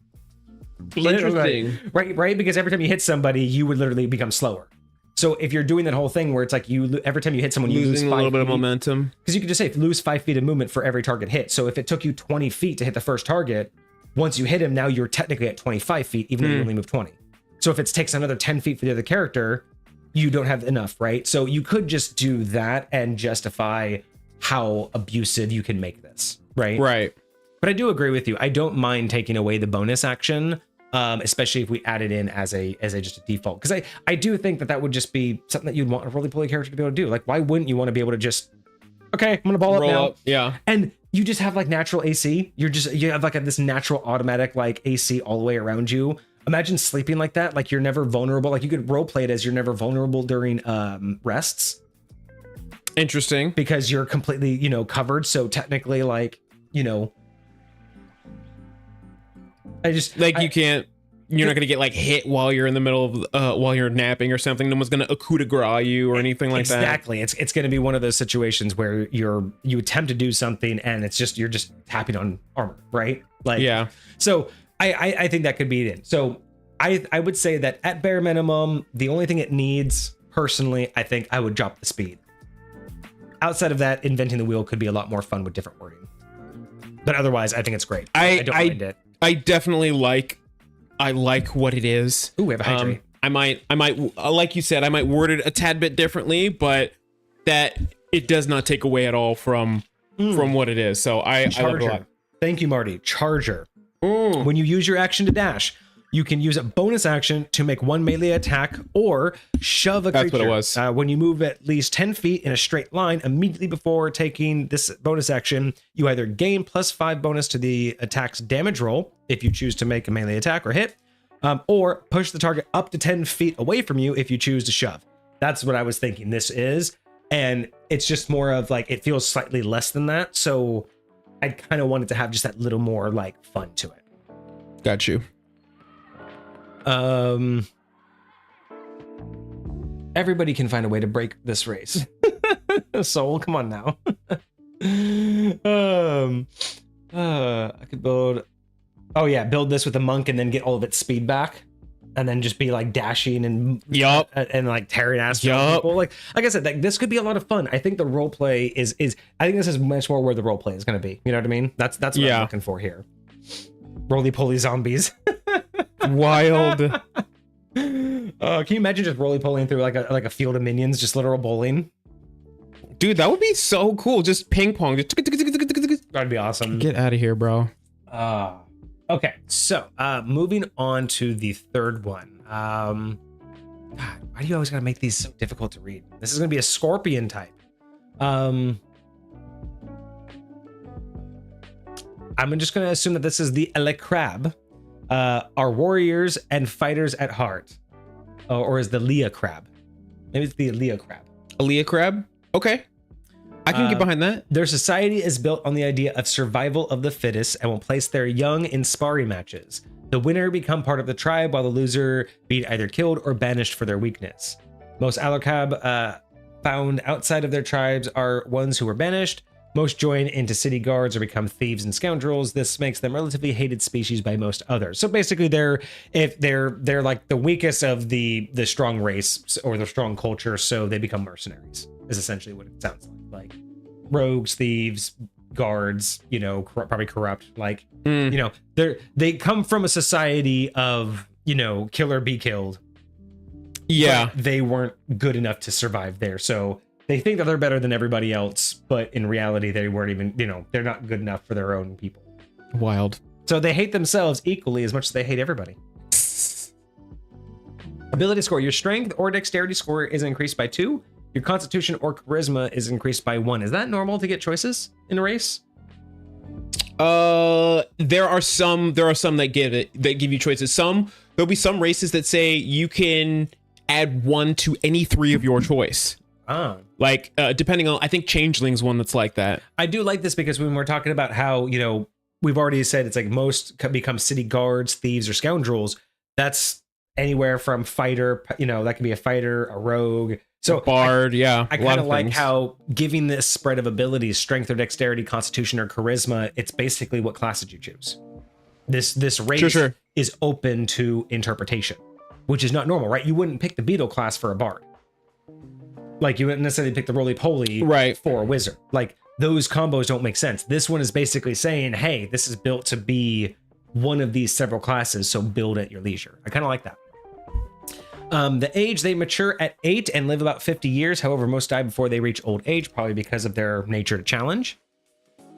Interesting. Right? Because every time you hit somebody, you would literally become slower. So if you're doing that whole thing where it's like every time you hit someone, you lose 5 a little bit feet, of momentum. Because you could just say lose 5 feet of movement for every target hit. So if it took you 20 feet to hit the first target, once you hit him, now you're technically at 25 feet, even though you only move 20. So if it takes another 10 feet for the other character, you don't have enough, right? So you could just do that and justify how abusive you can make this, right? Right. But I do agree with you. I don't mind taking away the bonus action, especially if we add it in as a just a default. Because I do think that would just be something that you'd want a roly-poly character to be able to do. Like, why wouldn't you want to be able to just, okay, I'm gonna roll up now. Yeah. And you just have like natural AC. You have like this natural automatic like AC all the way around you. Imagine sleeping like that. Like you're never vulnerable. Like you could role play it as you're never vulnerable during rests. Interesting. Because you're completely, covered. So technically like, you're not gonna get like hit while you're in the middle of while you're napping or something. No one's gonna coup de grace you or anything like that. Exactly. It's gonna be one of those situations where you attempt to do something and you're just tapping on armor, right? Like, yeah. So I think that could be it. So I would say that at bare minimum, the only thing it needs, personally, I think I would drop the speed. Outside of that, inventing the wheel could be a lot more fun with different wording. But otherwise, I think it's great. I don't mind it. I definitely like what it is. Ooh, we have a hydrate. I might, like you said, I might word it a tad bit differently, but that it does not take away at all from what it is. So I love it a lot. Thank you, Marty. Charger. When you use your action to dash, you can use a bonus action to make one melee attack or shove a creature. That's what it was. When you move at least 10 feet in a straight line immediately before taking this bonus action, you either gain +5 bonus to the attack's damage roll if you choose to make a melee attack or hit, or push the target up to 10 feet away from you if you choose to shove. That's what I was thinking this is. And it's just more of like, it feels slightly less than that. So I kind of wanted to have just that little more like fun to it. Got you. Everybody can find a way to break this race. Soul, come on now. I could build this with a monk and then get all of its speed back, and then just be like dashing and like tearing ass people. Like I said, like, this could be a lot of fun. I think the role play is I think this is much more where the role play is going to be. You know what I mean? That's what I'm looking for here. Roly-poly zombies. Wild. Can you imagine just roly-polying through like a field of minions, just literal bowling? Dude, that would be so cool. Just ping pong. That'd be awesome. Get out of here, bro. Okay, so moving on to the third one. God, why do you always gotta make these so difficult to read? This is gonna be a scorpion type. I'm just gonna assume that this is the Ele crab. Are warriors and fighters at heart, or is the Leah crab? Maybe it's the Leah crab. A Leah crab? Okay, I can get behind that. Their society is built on the idea of survival of the fittest and will place their young in sparring matches. The winner become part of the tribe, while the loser be either killed or banished for their weakness. Most Alocab found outside of their tribes are ones who were banished. Most join into city guards or become thieves and scoundrels. This makes them relatively hated species by most others. So basically, they're like the weakest of the strong race or the strong culture, so they become mercenaries. Is essentially what it sounds like. Like rogues, thieves, guards. Probably corrupt. Like they come from a society of kill or be killed. Yeah, they weren't good enough to survive there, so. They think that they're better than everybody else, but in reality, they weren't even, they're not good enough for their own people. Wild. So they hate themselves equally as much as they hate everybody. Ability score. Your strength or dexterity score is increased by 2. Your constitution or charisma is increased by 1. Is that normal to get choices in a race? There are some that give you choices. There'll be some races that say you can add 1 to any 3 of your choice. Like depending on, I think Changeling's one that's like that. I do like this because when we're talking about how we've already said it's like most become city guards, thieves, or scoundrels. That's anywhere from fighter, that can be a fighter, a rogue. So bard, I kind of like how giving this spread of abilities, strength or dexterity, constitution or charisma, it's basically what classes you choose. This race is open to interpretation, which is not normal, right? You wouldn't pick the beetle class for a bard. Like you wouldn't necessarily pick the roly-poly for a wizard. Like those combos don't make sense. This one is basically saying, hey, this is built to be one of these several classes, so build at your leisure. I kind of like that. The age, they mature at 8 and live about 50 years. However, most die before they reach old age, probably because of their nature to challenge.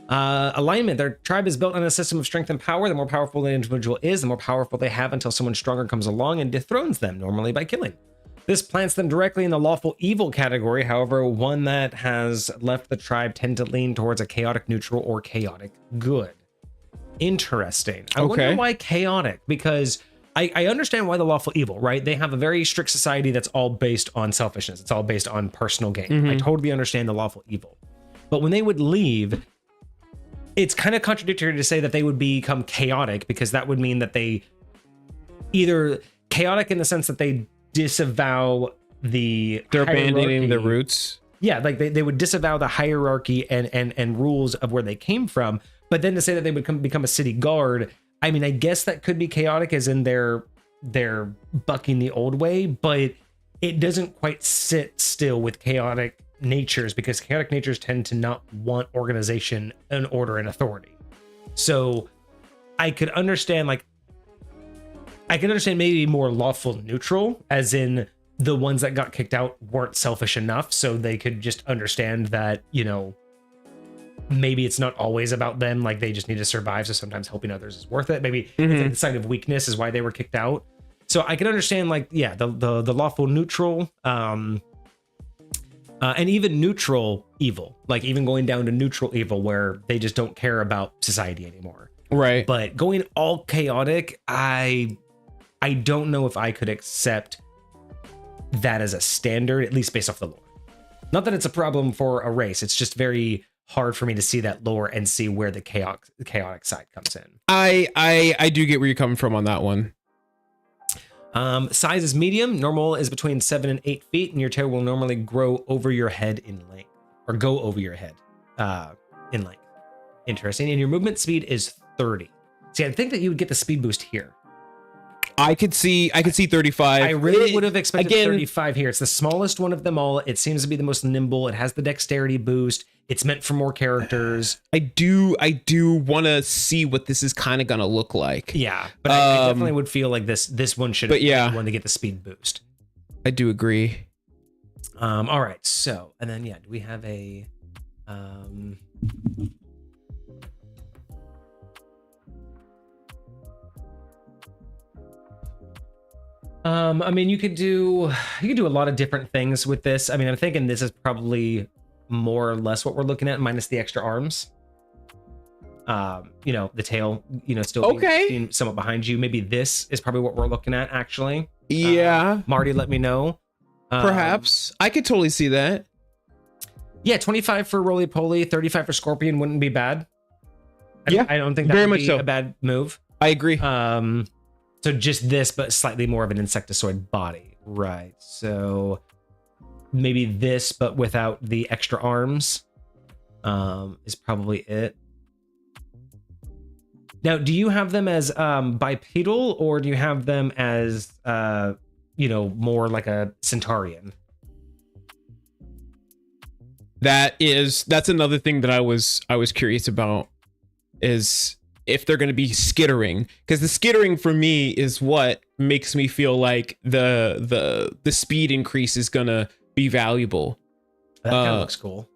Alignment, their tribe is built on a system of strength and power. The more powerful the individual is, the more powerful they have until someone stronger comes along and dethrones them, normally by killing. This plants them directly in the lawful evil category. However, one that has left the tribe tend to lean towards a chaotic neutral or chaotic good. Interesting. I wonder why chaotic, because I understand why the lawful evil, right? They have a very strict society that's all based on selfishness. It's all based on personal gain. I totally understand the lawful evil. But when they would leave, it's kind of contradictory to say that they would become chaotic, because that would mean that they either chaotic in the sense that they disavow the they're hierarchy. abandoning the roots. Yeah, like they would disavow the hierarchy and rules of where they came from. But then to say that they would become a city guard, I mean, I guess that could be chaotic, as in they're bucking the old way, but it doesn't quite sit still with chaotic natures, because chaotic natures tend to not want organization and order and authority. So I could understand maybe more lawful neutral, as in the ones that got kicked out weren't selfish enough, so they could just understand that, maybe it's not always about them, like they just need to survive, so sometimes helping others is worth it. Maybe it's like the sign of weakness is why they were kicked out. So I can understand the lawful neutral, and even neutral evil, like even going down to neutral evil where they just don't care about society anymore. Right. But going all chaotic, I don't know if I could accept that as a standard, at least based off the lore. Not that it's a problem for a race, it's just very hard for me to see that lore and see where the chaotic side comes in. I do get where you're coming from on that one. Size is medium. Normal is between 7 and 8 feet, and your tail will normally grow over your head in length, or go over your head in length. Interesting. And your movement speed is 30. See, I think that you would get the speed boost here. I could see 35. I really would have expected 35 here. It's the smallest one of them all. It seems to be the most nimble. It has the dexterity boost. It's meant for more characters. I do want to see what this is kind of going to look like. Yeah, but I definitely would feel like this one should be the one to get the speed boost. I do agree. All right. So, and then do we have a I mean, you could do a lot of different things with this. I mean, I'm thinking this is probably more or less what we're looking at, minus the extra arms. The tail, still being somewhat behind you. Maybe this is probably what we're looking at, actually. Yeah. Marty, let me know. Perhaps. I could totally see that. Yeah, 25 for roly-poly, 35 for scorpion wouldn't be bad. I don't think that very would much be so. a bad move. I agree. So just this, but slightly more of an insectoid body. Right. So maybe this, but without the extra arms, is probably it. Now, do you have them as bipedal, or do you have them as more like a centaurian? That's another thing that I was curious about, is if they're going to be skittering, because the skittering for me is what makes me feel like the speed increase is going to be valuable. That kind of looks cool.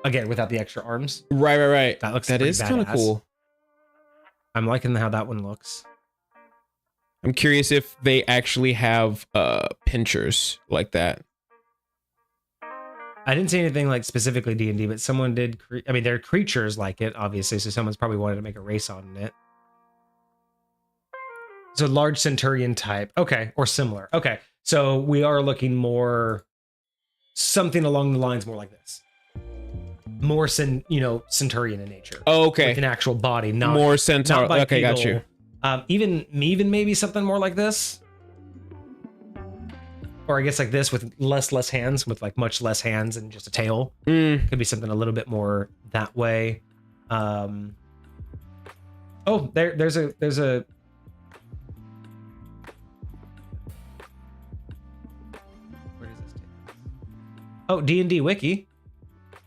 Again, without the extra arms. Right. That is kind of cool. I'm liking how that one looks. I'm curious if they actually have pinchers like that. I didn't see anything like specifically D&D, but someone did. There are creatures like it, obviously, so someone's probably wanted to make a race on it. So large centurion type. Okay, or similar. Okay, so we are looking more something along the lines more like this. more Centurion in nature. Oh, okay. Like an actual body, not more centaur. not Okay, got you. Even maybe something more like this, or I guess like this with less hands, with like much less hands and just a tail. Could be something a little bit more that way. Oh, there's a. Where does this take us? Oh, D&D wiki.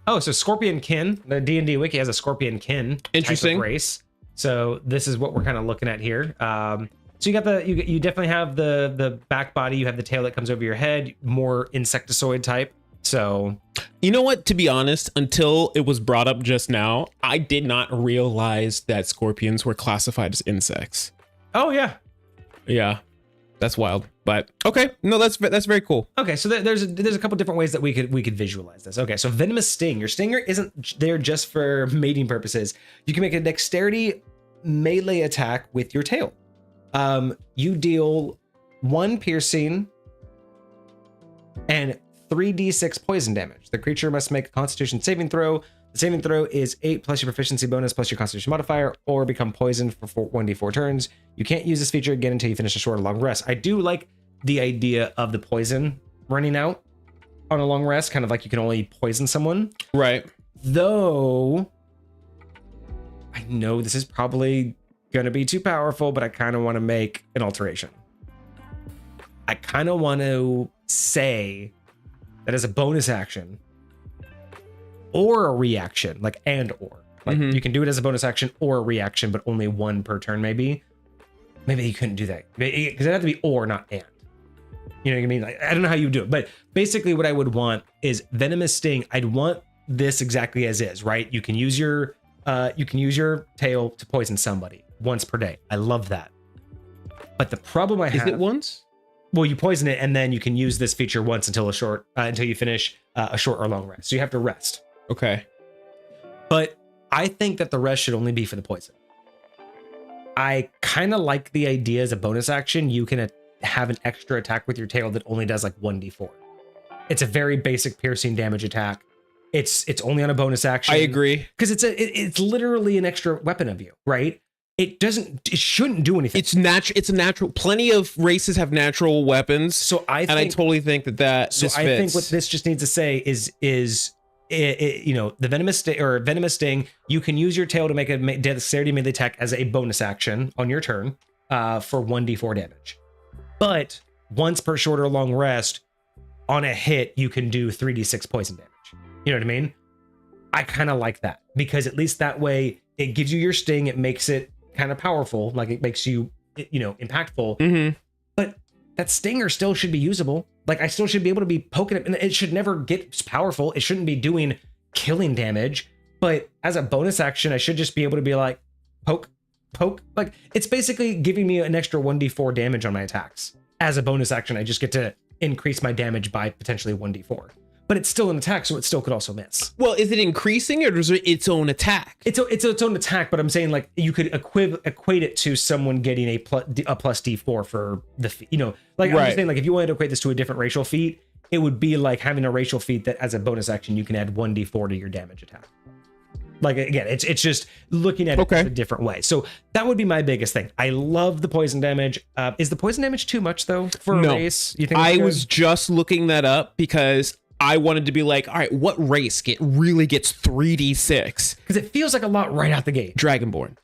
Oh, so Scorpion Kin. The D&D wiki has a Scorpion Kin Interesting type of race. So this is what we're kind of looking at here. So you got you definitely have the back body. You have the tail that comes over your head, more insectoid type. So you know what? To be honest, until it was brought up just now, I did not realize that scorpions were classified as insects. Oh yeah, yeah, that's wild. But okay, no, that's very cool. Okay, so there's a couple different ways that we could visualize this. Okay, so venomous sting. Your stinger isn't there just for mating purposes. You can make a dexterity melee attack with your tail. You deal 1 piercing and 3d6 poison damage. The creature must make a Constitution saving throw. The saving throw is 8 plus your proficiency bonus plus your Constitution modifier, or become poisoned for 1d4 turns. You can't use this feature again until you finish a short or long rest. I do like the idea of the poison running out on a long rest, kind of like you can only poison someone. Right. Though, I know this is probably going to be too powerful, but I kind of want to make an alteration. I kind of want to say that as a bonus action, or a reaction, like you can do it as a bonus action or a reaction, but only 1 per turn. Maybe you couldn't do that because it had to be or, not and. You know what I mean? Like, I don't know how you do it, but basically what I would want is venomous sting. I'd want this exactly as is, right? You can use your tail to poison somebody once per day. I love that. But the problem I have is it once. Well, you poison it, and then you can use this feature once until you finish a short or long rest. So you have to rest. Okay. But I think that the rest should only be for the poison. I kind of like the idea as a bonus action. You can have an extra attack with your tail that only does like 1d4. It's a very basic piercing damage attack. It's only on a bonus action. I agree. Because it's literally an extra weapon of you, right? It shouldn't do anything. It's a natural. Plenty of races have natural weapons. So I totally think that this I fits. think what this just needs to say is the venomous sting. You can use your tail to make a dexterity melee attack as a bonus action on your turn for 1d4 damage. But once per short or long rest, on a hit, you can do 3d6 poison damage. You know what I mean? I kind of like that because at least that way it gives you your sting. It makes it kind of powerful, like it makes you, impactful. Mm-hmm. But that stinger still should be usable. Like I still should be able to be poking it, and it should never get powerful. It shouldn't be doing killing damage. But as a bonus action, I should just be able to be like poke. Like it's basically giving me an extra 1d4 damage on my attacks. As a bonus action, I just get to increase my damage by potentially 1d4. But it's still an attack, so it still could also miss. Well, is it increasing or is it its own attack? It's its own attack, but I'm saying like you could equate it to someone getting a plus d4 for the, like right. I'm just saying like if you wanted to equate this to a different racial feat, it would be like having a racial feat that as a bonus action you can add 1d4 to your damage attack. Like again, it's just looking at it in a different way. So that would be my biggest thing. I love the poison damage. Is the poison damage too much though for a race? You think? I was just looking that up because I wanted to be like, all right, what race really gets 3d6? Because it feels like a lot right out the gate. Dragonborn.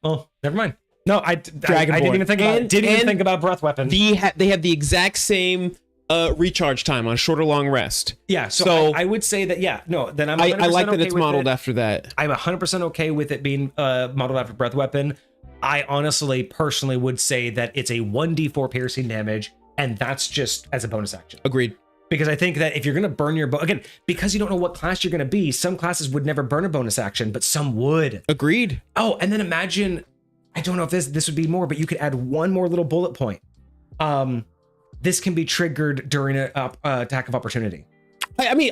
Oh, never mind. No, I didn't even think about it. Didn't even think about breath weapon. They have the exact same recharge time on short or long rest. Yeah, so I would say that, then I'm 100% I like that okay it's modeled after that. I'm 100% okay with it being modeled after breath weapon. I honestly, personally would say that it's a 1d4 piercing damage, and that's just as a bonus action. Agreed. Because I think that if you're going to burn your again, because you don't know what class you're going to be, some classes would never burn a bonus action, but some would. Agreed. Oh, and then imagine, I don't know if this would be more, but you could add one more little bullet point. This can be triggered during an attack of opportunity. I mean,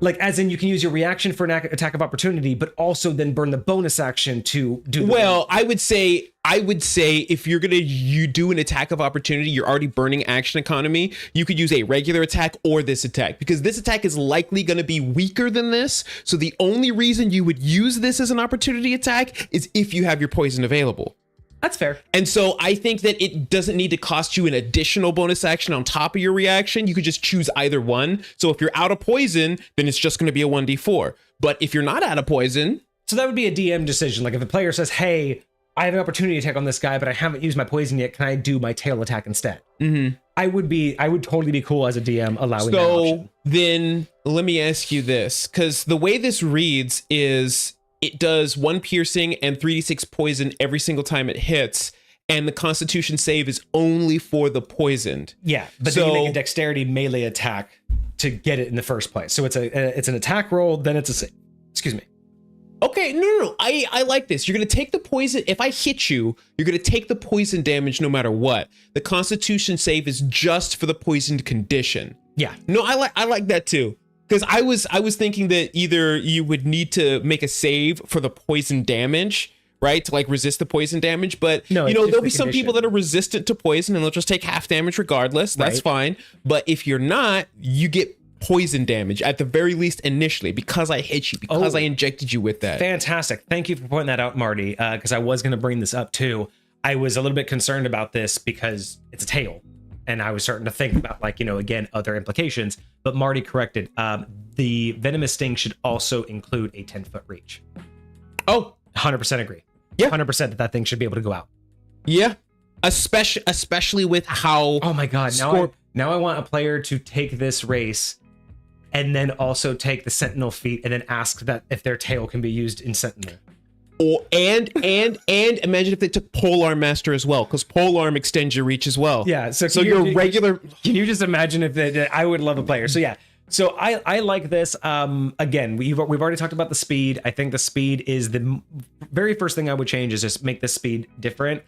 Like, as in, you can use your reaction for an attack of opportunity, but also then burn the bonus action to do. Well, I would say if you're gonna do an attack of opportunity, you're already burning action economy. You could use a regular attack or this attack, because this attack is likely gonna be weaker than this. So the only reason you would use this as an opportunity attack is if you have your poison available. That's fair. And so I think that it doesn't need to cost you an additional bonus action on top of your reaction. You could just choose either one. So if you're out of poison, then it's just going to be a 1d4. But if you're not out of poison... So that would be a DM decision. Like if the player says, hey, I have an opportunity attack on this guy, but I haven't used my poison yet. Can I do my tail attack instead? Mm-hmm. I would totally be cool as a DM allowing that option. So then let me ask you this, because the way this reads is... it does 1 piercing and 3d6 poison every single time it hits, and the Constitution save is only for the poisoned. Yeah, but then you make a dexterity melee attack to get it in the first place. So it's an attack roll, then it's a save. Excuse me. Okay, no. I like this. You're gonna take the poison. If I hit you, you're gonna take the poison damage no matter what. The Constitution save is just for the poisoned condition. Yeah. No, I like that too. Because I was thinking that either you would need to make a save for the poison damage, right, to like resist the poison damage, but no, there'll be some people that are resistant to poison and they'll just take half damage regardless. That's fine. But if you're not, you get poison damage at the very least initially, because I hit you, because I injected you with that. Fantastic. Thank you for pointing that out, Marty, because I was going to bring this up too. I was a little bit concerned about this because it's a tail. And I was starting to think about, like, again, other implications. But Marty corrected. The venomous sting should also include a 10-foot reach. Oh, 100% agree. Yeah, 100% that thing should be able to go out. Yeah, especially with how. Oh my God! Now I want a player to take this race, and then also take the Sentinel feat, and then ask that if their tail can be used in Sentinel. And imagine if they took Polearm Master as well, because Polearm extends your reach as well. Yeah, so your regular. Can you just imagine if I would love a player? So yeah, so I like this. Again, we've already talked about the speed. I think the speed is the very first thing I would change, is just make the speed different.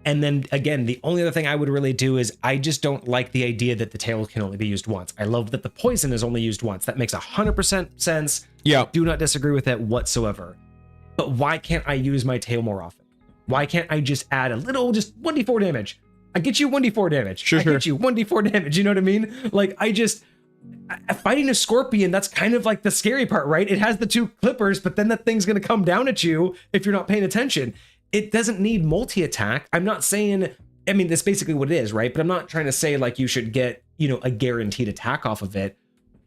And then again, the only other thing I would really do is I just don't like the idea that the tail can only be used once. I love that the poison is only used once. That makes 100% sense. Yeah, do not disagree with that whatsoever. But why can't I use my tail more often? Why can't I just add a little, just 1d4 damage? I get you 1d4 damage. Sure. Get you 1d4 damage. You know what I mean? Like, fighting a scorpion, that's kind of like the scary part, right? It has the 2 clippers, but then that thing's going to come down at you if you're not paying attention. It doesn't need multi-attack. I'm not saying, I mean, that's basically what it is, right? But I'm not trying to say like you should get, a guaranteed attack off of it.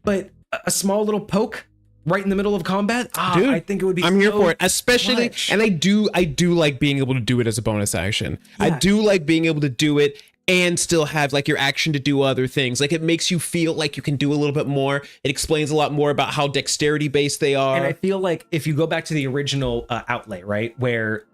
But a small little poke right in the middle of combat, dude, I think it would be. I'm here for it, especially, and I do like being able to do it as a bonus action. Yeah. I do like being able to do it and still have like your action to do other things. Like, it makes you feel like you can do a little bit more. It explains a lot more about how dexterity based they are. And I feel like if you go back to the original outlay, right, where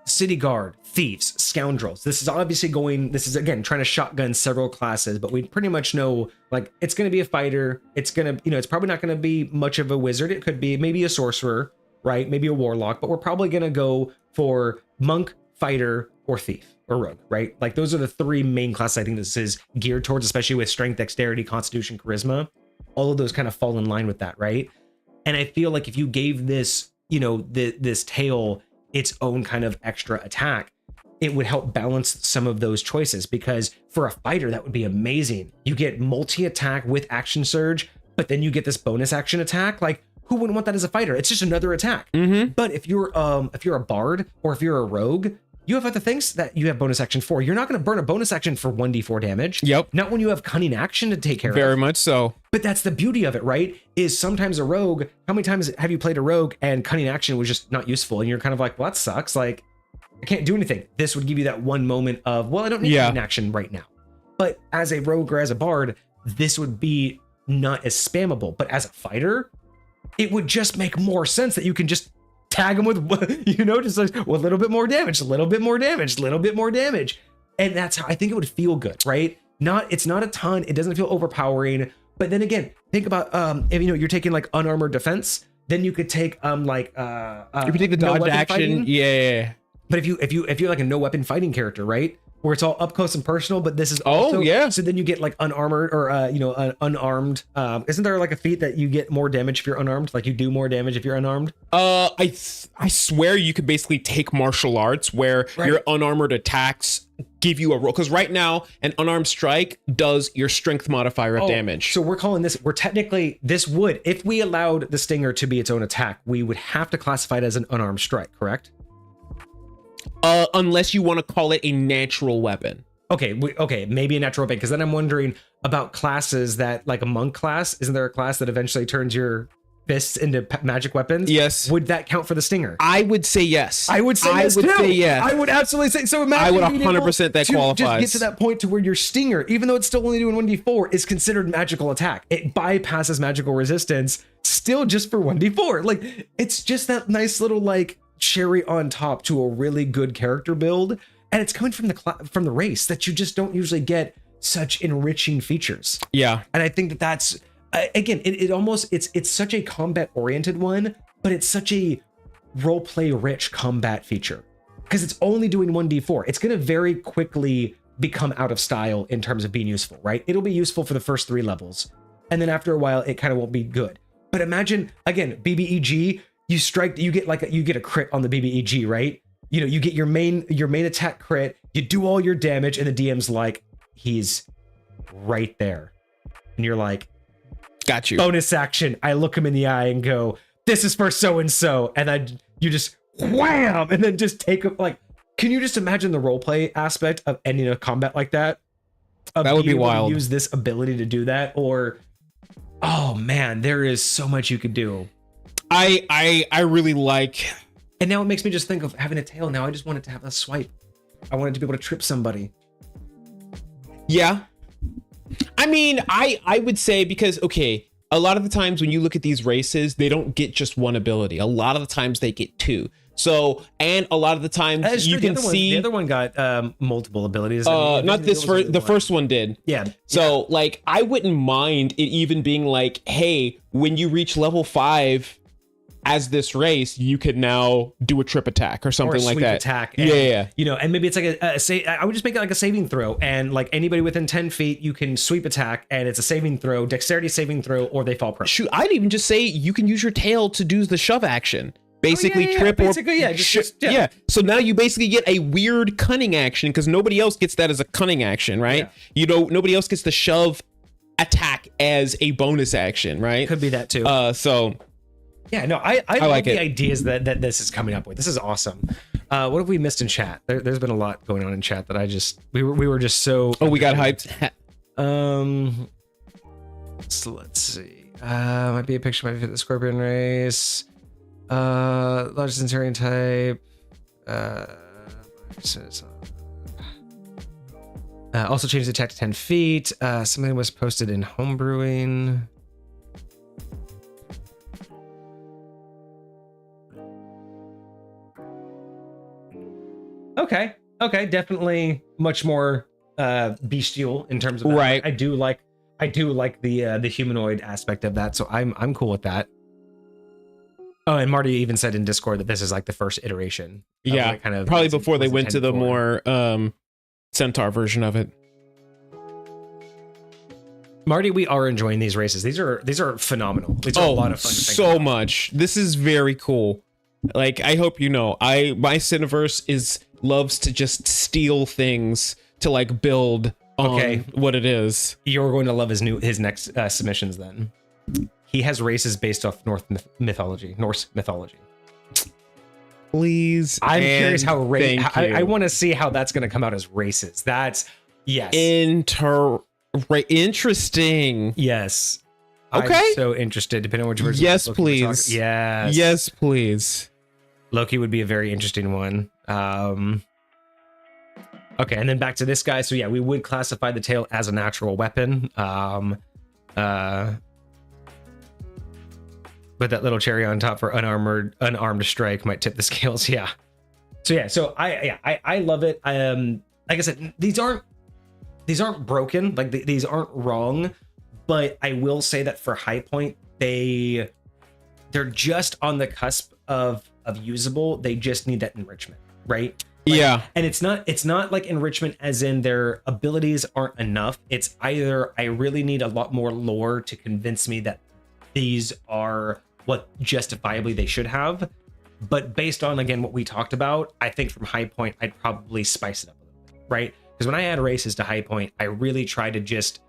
city guard, thieves, scoundrels. This is again trying to shotgun several classes, but we pretty much know, like, it's going to be a fighter. It's going to, it's probably not going to be much of a wizard. It could be maybe a sorcerer, right? Maybe a warlock, but we're probably going to go for monk, fighter, or thief, or rogue, right? Like, those are the 3 main classes I think this is geared towards, especially with strength, dexterity, constitution, charisma. All of those kind of fall in line with that, right? And I feel like if you gave this, this tail its own kind of extra attack, it would help balance some of those choices, because for a fighter that would be amazing. You get multi-attack with action surge, but then you get this bonus action attack. Like, who wouldn't want that as a fighter? It's just another attack. Mm-hmm. But if you're a bard, or if you're a rogue, you have other things that you have bonus action for. You're not going to burn a bonus action for 1d4 damage. Yep. Not when you have cunning action to take care of. Very much so. But that's the beauty of it, right? Is sometimes a rogue, how many times have you played a rogue and cunning action was just not useful? And you're kind of like, well, that sucks. Like, I can't do anything. This would give you that one moment of, well, I don't need cunning action right now. But as a rogue or as a bard, this would be not as spammable. But as a fighter, it would just make more sense that you can just tag them with, just like, well, a little bit more damage, a little bit more damage, a little bit more damage. And that's how I think it would feel good, right? It's not a ton. It doesn't feel overpowering. But then again, think about if you're taking like unarmored defense, then you could take you could take the dodge action. Fighting. Yeah. But if you're like a no weapon fighting character, right? where it's all up close and personal, but this is also, yeah. so then you get like unarmored or unarmed. Isn't there like a feat that you get more damage if you're unarmed? Like you do more damage if you're unarmed? I swear you could basically take martial arts where your unarmored attacks give you a roll, because right now an unarmed strike does your strength modifier of damage. So we're calling this, this would, if we allowed the stinger to be its own attack, we would have to classify it as an unarmed strike, correct? Unless you want to call it a natural weapon. Okay, maybe a natural weapon, because then I'm wondering about classes that, like a monk class, isn't there a class that eventually turns your fists into magic weapons? Yes. Would that count for the stinger? I would say yes. I would say yes too. I would absolutely say so. Imagine I would 100% that qualifies. Just get to that point to where your stinger, even though it's still only doing 1d4, is considered magical attack. It bypasses magical resistance, still just for 1d4. Like, it's just that nice little like cherry on top to a really good character build, and it's coming from the race that you just don't usually get such enriching features. Yeah, and I think that's again, it almost it's such a combat oriented one, but it's such a role play rich combat feature because it's only doing 1d4. It's going to very quickly become out of style in terms of being useful, right? It'll be useful for the first 3 levels, and then after a while, it kind of won't be good. But imagine again, BBEG. You strike, you get a crit on the BBEG, right? You know, you get your main attack crit, you do all your damage, and the DM's like, he's right there. And you're like, got you. Bonus action. I look him in the eye and go, this is for so-and-so. And you just wham, and then just take him. Like, can you just imagine the roleplay aspect of ending a combat like that? That would be wild. Use this ability to do that, or, oh man, there is so much you could do. I really like, and now it makes me just think of having a tail. Now I just want it to have a swipe. I want it to be able to trip somebody. Yeah, I mean, I would say, because okay, a lot of the times when you look at these races, they don't get just one ability. A lot of the times they get 2. So, and a lot of the times you can see the other one got multiple abilities. Not this first. The first one did. Yeah. So like, I wouldn't mind it even being like, hey, when you reach level 5. As this race, you could now do a trip attack or something like that. Attack. And, yeah. You know, and maybe it's like I would just make it like a saving throw, and like anybody within 10 feet, you can sweep attack, and it's a saving throw, dexterity saving throw, or they fall prone. Shoot, I'd even just say you can use your tail to do the shove action. Basically, trip or yeah. So now you basically get a weird cunning action, because nobody else gets that as a cunning action, right? Yeah. You know, nobody else gets the shove attack as a bonus action, right? Could be that too. So. Yeah, no, I love like the ideas that this is coming up with. This is awesome. What have we missed in chat? There's been a lot going on in chat that we were just so. Oh, we got hyped. So let's see. Might be a picture. Might fit the scorpion race. Large centurion type. Also changed the attack to 10 feet. Something was posted in homebrewing. Okay, definitely much more bestial in terms of that. Right. I do like the humanoid aspect of that, so I'm cool with that. Oh, and Marty even said in Discord that this is like the first iteration. Yeah, kind of probably before they went to the more centaur version of it. Marty, we are enjoying these races. These are phenomenal. These are a lot of fun. So much. This is very cool. Like, I hope you know, my Cineverse loves to just steal things to like build on what it is. You're going to love his next submissions then. He has races based off Norse mythology. Please. I'm curious how I want to see how that's going to come out as races. That's interesting. Yes. Okay. I'm so interested, depending on which version. Yes, please. Yes, please. Loki would be a very interesting one. Okay, and then back to this guy. So yeah, we would classify the tail as a natural weapon. But that little cherry on top for unarmed strike might tip the scales. Yeah. So I love it. Like I said, these aren't broken. Like these aren't wrong. But I will say that for High Point, they're just on the cusp of usable. They just need that enrichment, right? Yeah. And it's not like enrichment as in their abilities aren't enough. It's either I really need a lot more lore to convince me that these are what justifiably they should have. But based on, again, what we talked about, I think from High Point, I'd probably spice it up a little bit, right? Because when I add races to High Point, I really try to just,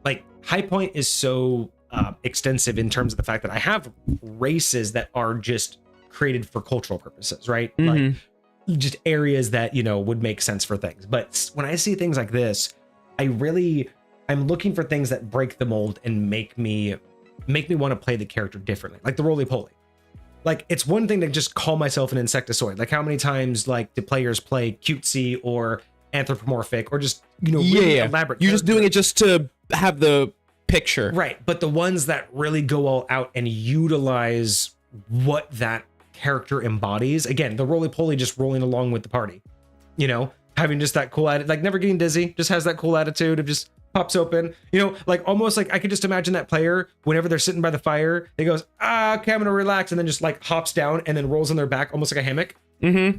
like, High Point is so extensive in terms of the fact that I have races that are just created for cultural purposes, right? Like, just areas that, you know, would make sense for things. But when I see things like this, I'm looking for things that break the mold and make me want to play the character differently, like the roly-poly. Like, it's one thing to just call myself an insectoid. Like, how many times, like, do players play cutesy or anthropomorphic or just, you know, really elaborate? You're just doing it just to have the picture. Right. But the ones that really go all out and utilize what that character embodies, again, the roly-poly just rolling along with the party, you know, having just that cool attitude, like never getting dizzy, just has that cool attitude of just pops open, you know, like almost like I could just imagine that player whenever they're sitting by the fire, they goes, okay, I'm gonna relax, and then just like hops down and then rolls on their back almost like a hammock.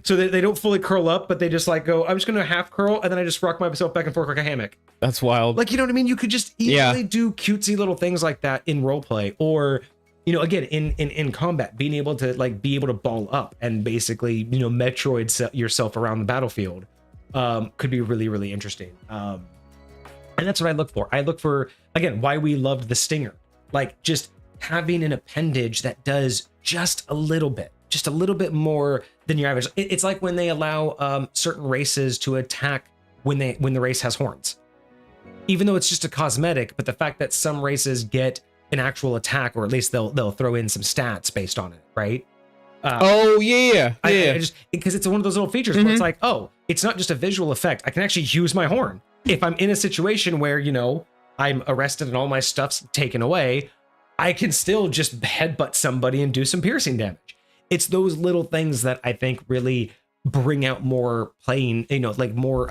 So they don't fully curl up, but they just like go, I'm just gonna half curl, and then I just rock myself back and forth like a hammock. That's wild. Like, you know what I mean? You could just easily do cutesy little things like that in roleplay, or, you know, again, in combat, being able to ball up and basically, you know, Metroid yourself around the battlefield could be really, really interesting. And that's what I look for. I look for, again, why we loved the Stinger, like just having an appendage that does just a little bit more than your average. It's like when they allow certain races to attack when the race has horns, even though it's just a cosmetic. But the fact that some races get an actual attack, or at least they'll throw in some stats based on it, right? I just, because it's one of those little features where it's like, oh, it's not just a visual effect. I can actually use my horn. If I'm in a situation where, you know, I'm arrested and all my stuff's taken away, I can still just headbutt somebody and do some piercing damage. It's those little things that I think really bring out more playing, you know, like more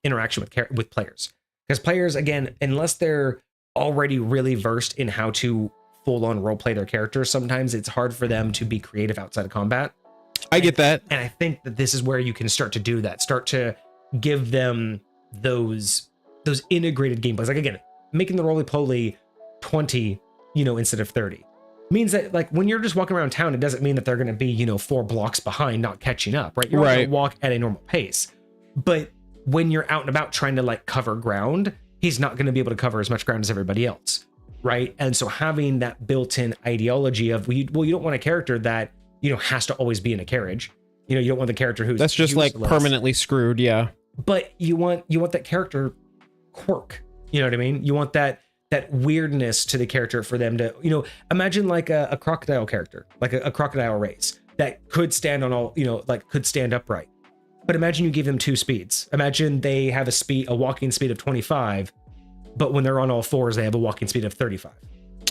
interaction with players. Because players, again, unless they're already really versed in how to full on role play their characters, sometimes it's hard for them to be creative outside of combat. I get that. And I think that this is where you can start to do that, start to give them those integrated gameplays. Like, again, making the roly-poly 20, you know, instead of 30 means that, like, when you're just walking around town, it doesn't mean that they're going to be, you know, 4 blocks behind, not catching up, right? You're going to walk at a normal pace. But when you're out and about trying to like cover ground, he's not going to be able to cover as much ground as everybody else, right? And so having that built-in ideology of, you don't want a character that, you know, has to always be in a carriage. You know, you don't want the character who's that's just useless, like permanently screwed. Yeah. But you want that character quirk. You know what I mean? You want that weirdness to the character for them to, you know, imagine like a crocodile character, like a crocodile race that could stand on all, you know, like could stand upright. But imagine you give them 2 speeds. Imagine they have a walking speed of 25, but when they're on all fours, they have a walking speed of 35.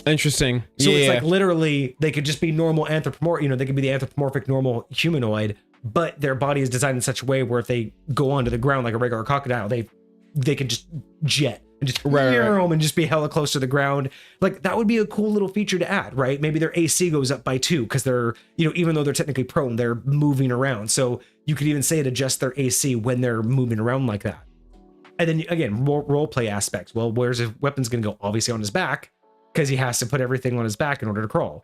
Interesting. So it's like literally they could just be normal anthropomorphic, you know, they could be the anthropomorphic normal humanoid, but their body is designed in such a way where if they go onto the ground like a regular crocodile, they could just jet and just and just be hella close to the ground. Like, that would be a cool little feature to add, right? Maybe their AC goes up by 2 because they're, you know, even though they're technically prone, they're moving around. So you could even say it adjusts their AC when they're moving around like that. And then again, more role play aspects. Well, where's his weapons going to go? Obviously on his back, because he has to put everything on his back in order to crawl.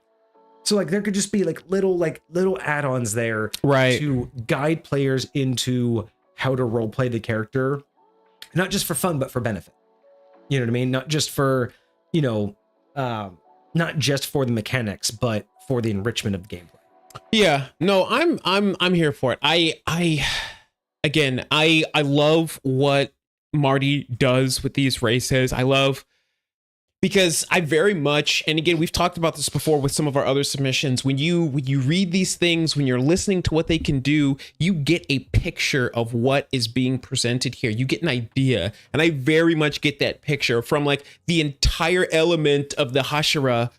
So like there could just be like little add-ons there, right, to guide players into how to role play the character, not just for fun but for benefit. You know what I mean? Not just for, you know, not just for the mechanics, but for the enrichment of the gameplay. Yeah, no, I'm here for it. I love what Marty does with these races. I love, because I very much, and again, we've talked about this before with some of our other submissions, when you read these things, when you're listening to what they can do, you get a picture of what is being presented here. You get an idea. And I very much get that picture from like the entire element of the Hashara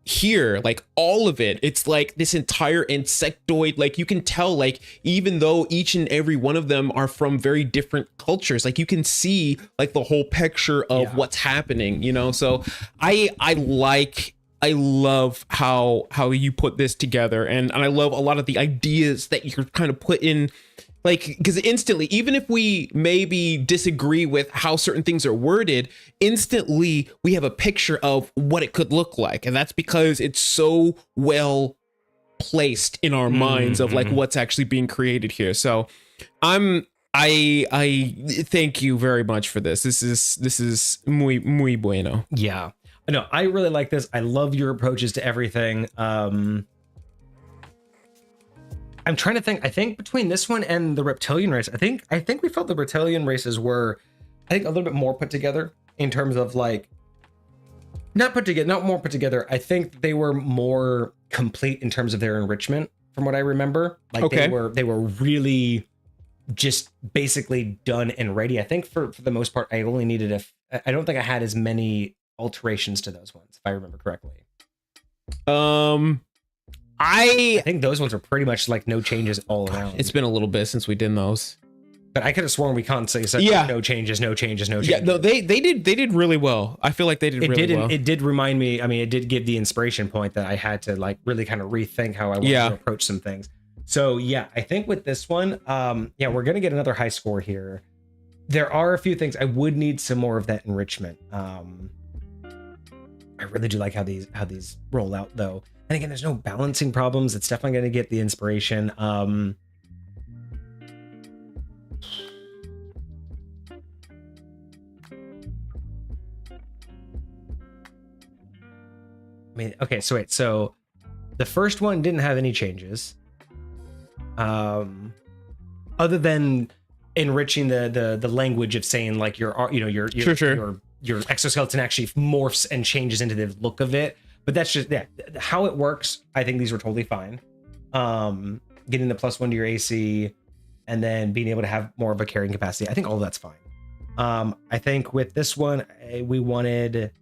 here, like all of it. It's like this entire insectoid, like you can tell, like even though each and every one of them are from very different cultures, like you can see like the whole picture of what's happening, you know. So I love how you put this together, and I love a lot of the ideas that you're kind of put in Like, because instantly, even if we maybe disagree with how certain things are worded, instantly we have a picture of what it could look like. And that's because it's so well placed in our minds of like what's actually being created here. So I thank you very much for this. This is muy bueno. Yeah. No, I really like this. I love your approaches to everything. I'm trying to think. I think between this one and the reptilian race, I think we felt the reptilian races were, I think, a little bit more put together in terms of like, not more put together. I think they were more complete in terms of their enrichment, from what I remember. Like Okay. they were really just basically done and ready. I think for the most part, I only needed I don't think I had as many alterations to those ones, if I remember correctly. I think those ones are pretty much like no changes all around. It's been a little bit since we did those, but I could have sworn we constantly said no changes. Yeah, no, they did really well. I feel like they did really well. It did remind me. I mean, it did give the inspiration point that I had to like really kind of rethink how I wanted to approach some things. So yeah, I think with this one, we're gonna get another high score here. There are a few things I would need some more of that enrichment. I really do like how these roll out though. And again, there's no balancing problems. It's definitely going to get the inspiration. I mean, okay, so wait. So the first one didn't have any changes. Other than enriching the language of saying like your exoskeleton actually morphs and changes into the look of it. But that's just how it works. I think these were totally fine. Getting the +1 to your AC and then being able to have more of a carrying capacity. I think all of that's fine. I think with this one, we wanted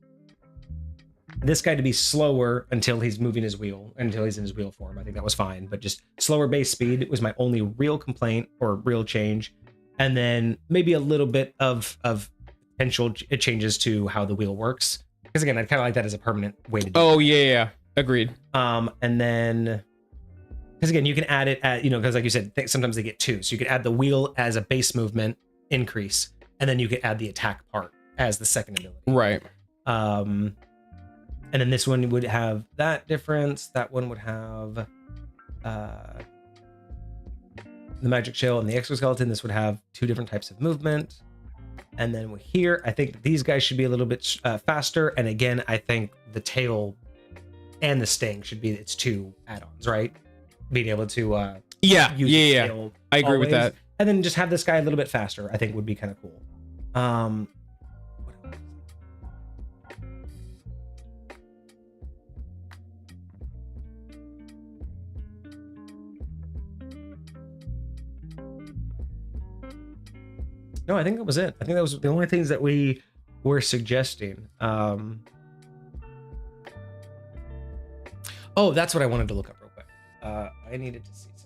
this guy to be slower until he's moving his wheel, until he's in his wheel form. I think that was fine. But just slower base speed was my only real complaint or real change. And then maybe a little bit of potential changes to how the wheel works. Because again, I'd kind of like that as a permanent way to do it. Oh, yeah. Agreed. And then, because again, you can add it at, because like you said, sometimes they get two. So you could add the wheel as a base movement increase, and then you could add the attack part as the second ability. Right. And then this one would have that difference. That one would have the magic shell and the exoskeleton. This would have two different types of movement. And then here, I think these guys should be a little bit faster. And again, I think the tail and the sting should be its two add-ons, right? Being able to use the tail I agree with that. And then just have this guy a little bit faster, I think would be kind of cool. No, I think that was it. I think that was the only things that we were suggesting. Oh, that's what I wanted to look up real quick. I needed to see something.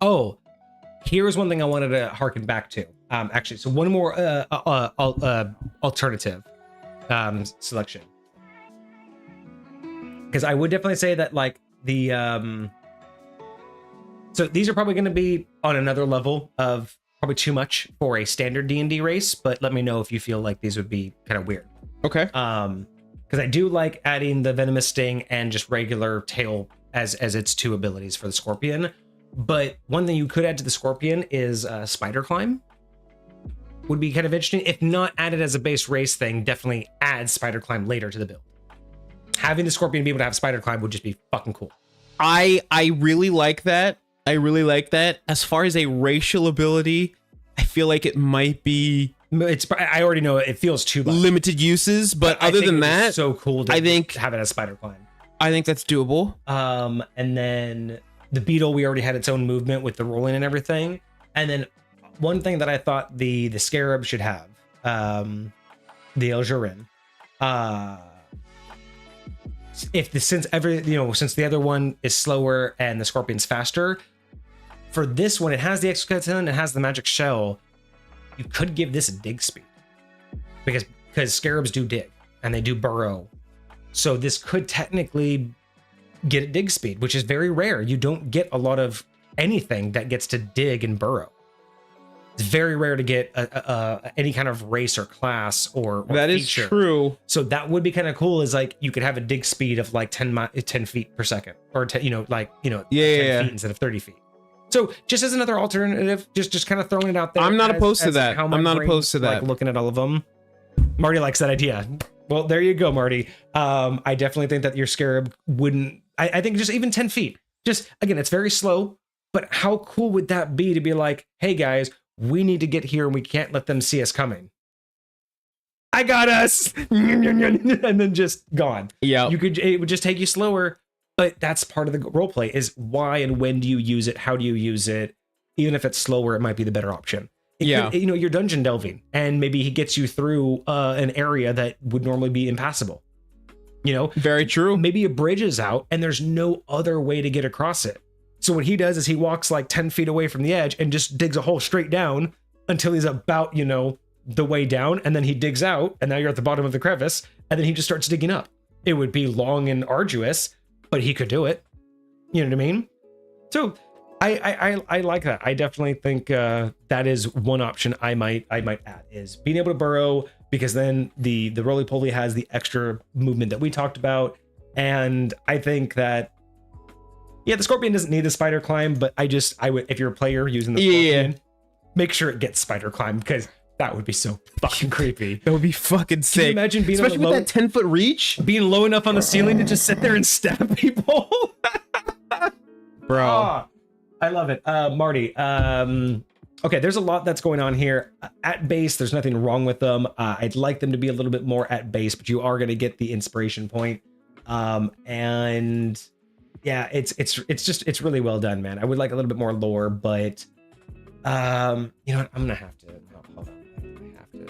Oh, here's one thing I wanted to harken back to. Actually, so one more alternative selection. Because I would definitely say that like the so these are probably going to be on another level of probably too much for a standard D&D race, but let me know if you feel like these would be kind of weird. Okay. Because I do like adding the venomous sting and just regular tail as its two abilities for the scorpion. But one thing you could add to the scorpion is spider climb. Would be kind of interesting. If not added as a base race thing, definitely add spider climb later to the build. Having the scorpion be able to have spider climb would just be fucking cool. I really like that. I really like that. As far as a racial ability, I feel like it might be I already know it feels too much. Limited uses, but other than that, so cool to I think have it as spider climb. I think that's doable. And then the beetle, we already had its own movement with the rolling and everything. And then one thing that I thought the scarab should have, the El Jorin, since the other one is slower and the scorpion's faster, for this one, it has the exoskeleton, it has the magic shell. You could give this a dig speed because scarabs do dig and they do burrow. So this could technically get a dig speed, which is very rare. You don't get a lot of anything that gets to dig and burrow. It's very rare to get any kind of race or class or that feature. Is true. So that would be kind of cool. Is like you could have a dig speed of like 10 feet per second, or 10 feet instead of 30 feet. So just as another alternative, just kind of throwing it out there. I'm not opposed to that. I'm not opposed to that. Like looking at all of them. Marty likes that idea. Well, there you go, Marty. I definitely think that your scarab wouldn't. I think just even 10 feet. Just again, it's very slow. But how cool would that be to be like, hey guys, we need to get here and we can't let them see us coming. I got us, and then just gone. Yeah, it would just take you slower. But that's part of the role play is why and when do you use it? How do you use it? Even if it's slower, it might be the better option. You're dungeon delving and maybe he gets you through an area that would normally be impassable. Very true. Maybe a bridge is out and there's no other way to get across it. So what he does is he walks like 10 feet away from the edge and just digs a hole straight down until he's about, the way down. And then he digs out and now you're at the bottom of the crevice and then he just starts digging up. It would be long and arduous, but he could do it. You know what I mean? So I like that. I definitely think that is one option I might add is being able to burrow, because then the roly-poly has the extra movement that we talked about. And I think that, the scorpion doesn't need the spider climb, but I would, if you're a player using the scorpion, make sure it gets spider climb, because that would be so fucking creepy. That would be fucking sick. Can you imagine being especially with that 10-foot reach, being low enough on the ceiling to just sit there and stab people? Bro. Oh, I love it. Marty, okay, there's a lot that's going on here. At base, there's nothing wrong with them. I'd like them to be a little bit more at base, but you are going to get the inspiration point. And yeah, it's really well done, man. I would like a little bit more lore, but you know what? I'm gonna have to hold on. I have to.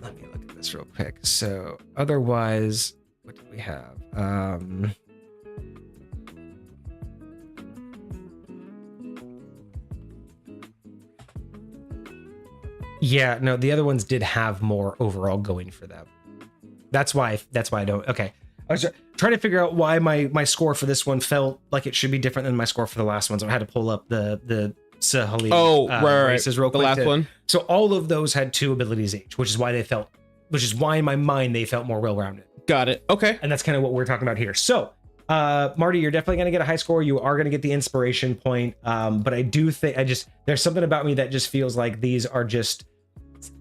Let me look at this real quick. So otherwise, what do we have? Yeah, no, the other ones did have more overall going for them. That's why I don't. Okay, I was trying to figure out why my score for this one felt like it should be different than my score for the last one. So I had to pull up the Sahali races real quick. The last one. So all of those had 2 abilities each, which is why in my mind they felt more well-rounded. Got it. Okay. And that's kind of what we're talking about here. So Marty, you're definitely going to get a high score. You are going to get the inspiration point. But I do think there's something about me that just feels like these are just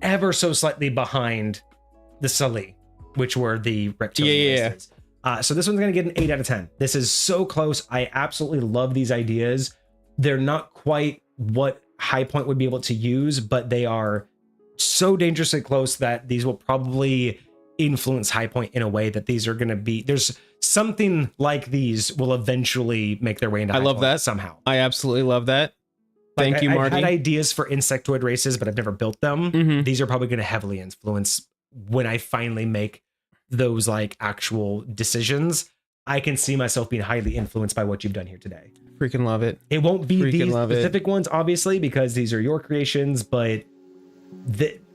ever so slightly behind the Sully, which were the reptilian races. So this one's going to get an 8 out of 10. This is so close. I absolutely love these ideas. They're not quite what High Point would be able to use, but they are so dangerously close that these will probably influence High Point in a way that these are going to be, there's something like these will eventually make their way into High Point. I love that somehow. I absolutely love that. Thank you, Marty. I had ideas for insectoid races, but I've never built them. Mm-hmm. These are probably going to heavily influence when I finally make those like actual decisions. I can see myself being highly influenced by what you've done here today. Freaking love it. It won't be these specific ones, obviously, because these are your creations, but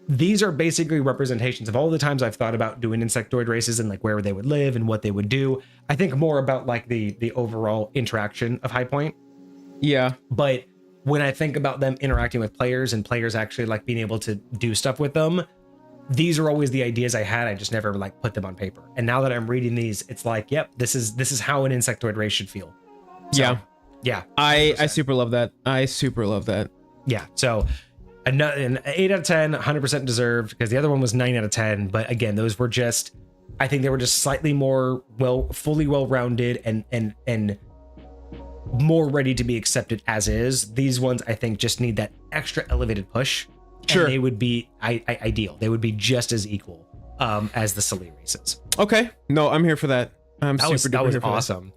these are basically representations of all the times I've thought about doing insectoid races and like where they would live and what they would do. I think more about like the overall interaction of High Point. Yeah. But when I think about them interacting with players and players actually like being able to do stuff with them, these are always the ideas I had. I just never like put them on paper. And now that I'm reading these, it's like, yep, this is how an insectoid race should feel. So, yeah. I super love that. I super love that. Yeah. So an 8 out of 10, 100% deserved, because the other one was 9 out of 10. But again, those were just, I think they were just slightly more fully well-rounded and more ready to be accepted as is. These ones I think just need that extra elevated push. Sure. And they would be ideal. They would be just as equal as the Sully races. Okay. No, I'm here for that. That was awesome.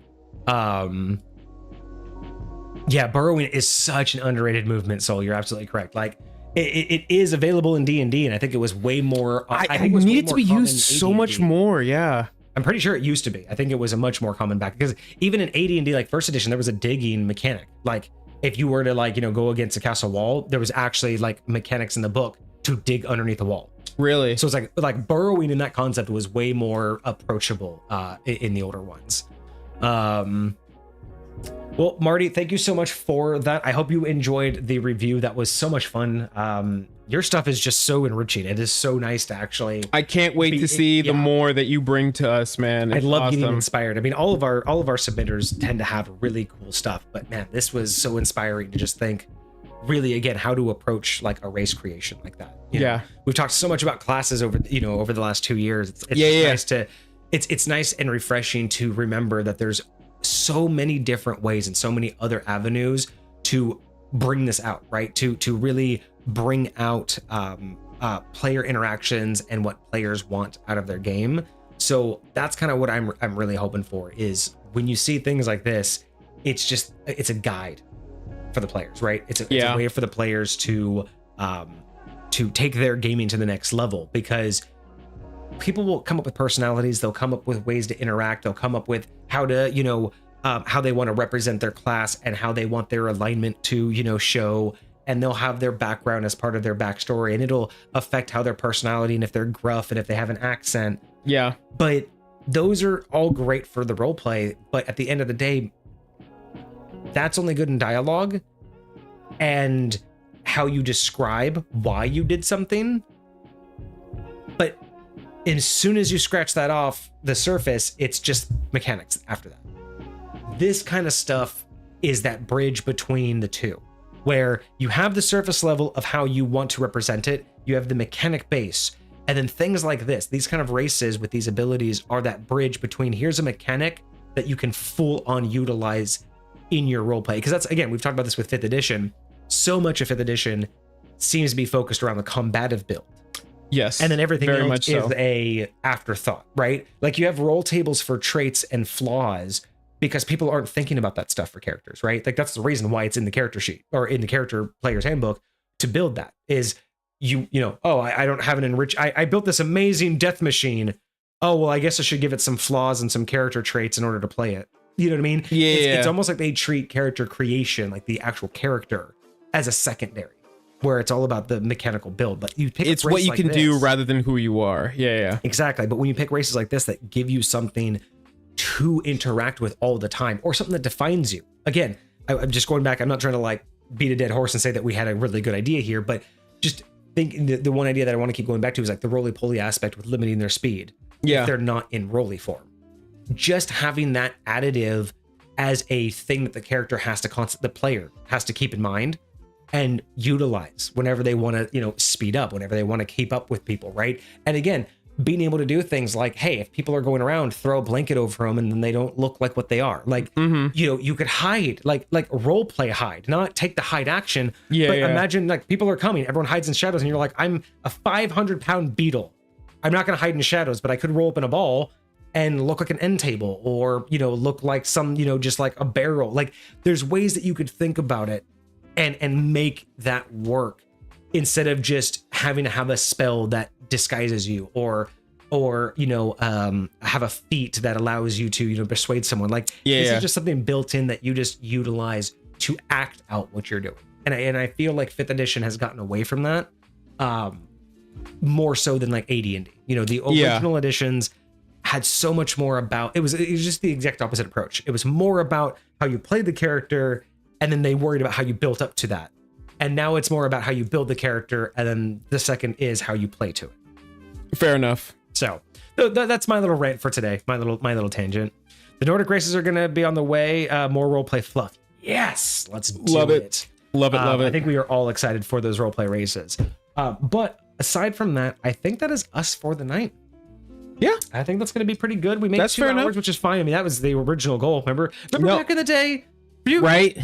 Yeah, burrowing is such an underrated movement, Soul. You're absolutely correct. Like, it is available in D&D, and I think it was way more. I think it was way needed to more be common used in so AD&D. much more. Yeah. I'm pretty sure it used to be. I think it was a much more common back, because even in AD&D, like first edition, there was a digging mechanic. Like if you were to like, go against a castle wall, there was actually like mechanics in the book to dig underneath the wall. Really? So it's like burrowing in that concept was way more approachable in the older ones. Well, Marty, thank you so much for that. I hope you enjoyed the review. That was so much fun. Your stuff is just so enriching. It is so nice to actually. I can't wait to see the more that you bring to us, man. I love getting inspired. I mean, all of our submitters tend to have really cool stuff, but man, this was so inspiring to just think, really, again, how to approach like a race creation like that. You know, we've talked so much about classes over the last 2 years. It's nice and refreshing to remember that there's so many different ways and so many other avenues to bring this out, right? To really bring out player interactions and what players want out of their game. So that's kind of what I'm really hoping for, is when you see things like this, it's a guide for the players, right? It's a way for the players to take their gaming to the next level, because people will come up with personalities, they'll come up with ways to interact, they'll come up with how to, how they want to represent their class and how they want their alignment to, show, and they'll have their background as part of their backstory, and it'll affect how their personality, and if they're gruff and if they have an accent. Yeah. But those are all great for the role play, but at the end of the day, that's only good in dialogue and how you describe why you did something. But as soon as you scratch that off the surface, it's just mechanics after that. This kind of stuff is that bridge between the two, where you have the surface level of how you want to represent it, you have the mechanic base, and then things like this, these kind of races with these abilities are that bridge between here's a mechanic that you can full on utilize in your roleplay. Because that's, again, we've talked about this with 5th edition. So much of 5th edition seems to be focused around the combative build. Yes. And then everything else is a afterthought, right? Like you have role tables for traits and flaws because people aren't thinking about that stuff for characters, right? Like that's the reason why it's in the character sheet or in the character player's handbook to build that is I don't have an I built this amazing death machine. Oh, well, I guess I should give it some flaws and some character traits in order to play it. You know what I mean? Yeah. It's almost like they treat character creation, like the actual character, as a secondary, where it's all about the mechanical build. But you pick it's what you can do rather than who you are. Yeah. Exactly. But when you pick races like this that give you something to interact with all the time, or something that defines you. Again, I'm just going back. I'm not trying to like beat a dead horse and say that we had a really good idea here, but just think the one idea that I want to keep going back to is like the roly-poly aspect with limiting their speed. Yeah. If they're not in roly form. Just having that additive as a thing that the character has to the player has to keep in mind and utilize whenever they want to, speed up, whenever they want to keep up with people, right? And again, being able to do things like, hey, if people are going around, throw a blanket over them and then they don't look like what they are. Like, you could hide, like role play hide, not take the hide action. But imagine like people are coming, everyone hides in shadows and you're like, I'm a 500-pound beetle. I'm not going to hide in shadows, but I could roll up in a ball and look like an end table or, look like some, just like a barrel. Like there's ways that you could think about it and make that work instead of just having to have a spell that disguises you or have a feat that allows you to, persuade someone. Like this is just something built in that you just utilize to act out what you're doing. And I feel like 5th edition has gotten away from that more so than like AD&D. The original editions had so much more about, it was just the exact opposite approach. It was more about how you played the character and then they worried about how you built up to that. And now it's more about how you build the character, and then the second is how you play to it. Fair enough. So that's my little rant for today. My little tangent. The Nordic races are going to be on the way. More roleplay fluff. Yes, let's do it. Love it. I think we are all excited for those roleplay races. But aside from that, I think that is us for the night. Yeah, I think that's going to be pretty good. We made 2 hours, which is fine. I mean, that was the original goal. Remember back in the day, right?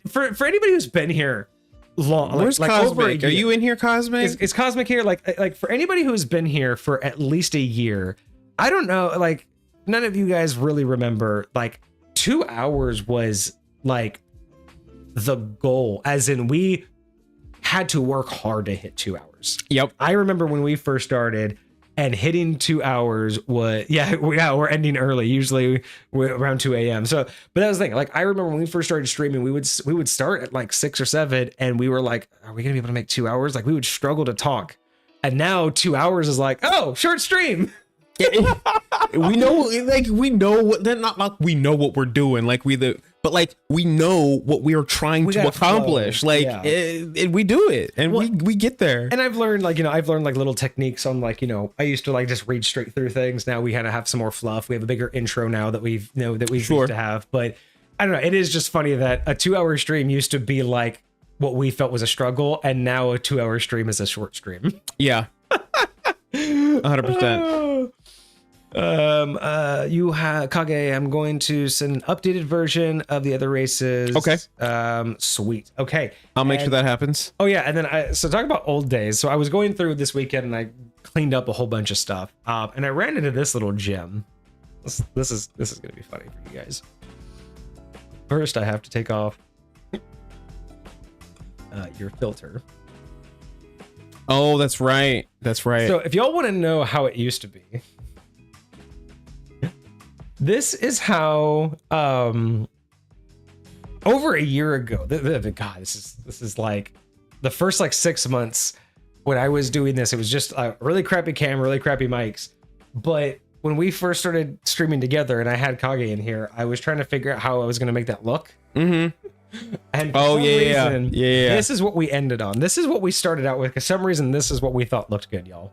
For anybody who's been here long, where's Cosmic? Are you in here, Cosmic? Is Cosmic here? Like for anybody who's been here for at least a year, I don't know. Like none of you guys really remember. Like 2 hours was like the goal, as in we had to work hard to hit 2 hours. Yep. I remember when we first started and hitting 2 hours was, we're ending early. Usually we're around 2 a.m. So, but that was the thing. Like, I remember when we first started streaming, we would start at like 6 or 7 and we were like, are we going to be able to make 2 hours? Like, we would struggle to talk. And now 2 hours is like, oh, short stream. We know, like, we know what, not like we know what we're doing, like but like we know what we are trying to accomplish. Flow. Like we do it, and we get there. And I've learned like little techniques on like, I used to like just read straight through things. Now we kind of have some more fluff. We have a bigger intro now that we used to have. But I don't know. It is just funny that a 2 hour stream used to be like what we felt was a struggle, and now a 2 hour stream is a short stream. Yeah. 100%. You have Kage. I'm going to send an updated version of the other races. Okay. Sweet. Okay. I'll make sure that happens. Oh yeah, and then so talk about old days. So I was going through this weekend and I cleaned up a whole bunch of stuff. And I ran into this little gem. This is gonna be funny for you guys. First, I have to take off your filter. Oh, that's right. That's right. So if y'all want to know how it used to be. This is how over a year ago. God, this is like the first like 6 months when I was doing this. It was just a really crappy camera, really crappy mics. But when we first started streaming together, and I had Kage in here, I was trying to figure out how I was going to make that look. Mm-hmm. And for some reason, this is what we ended on. This is what we started out with. For some reason, this is what we thought looked good, y'all.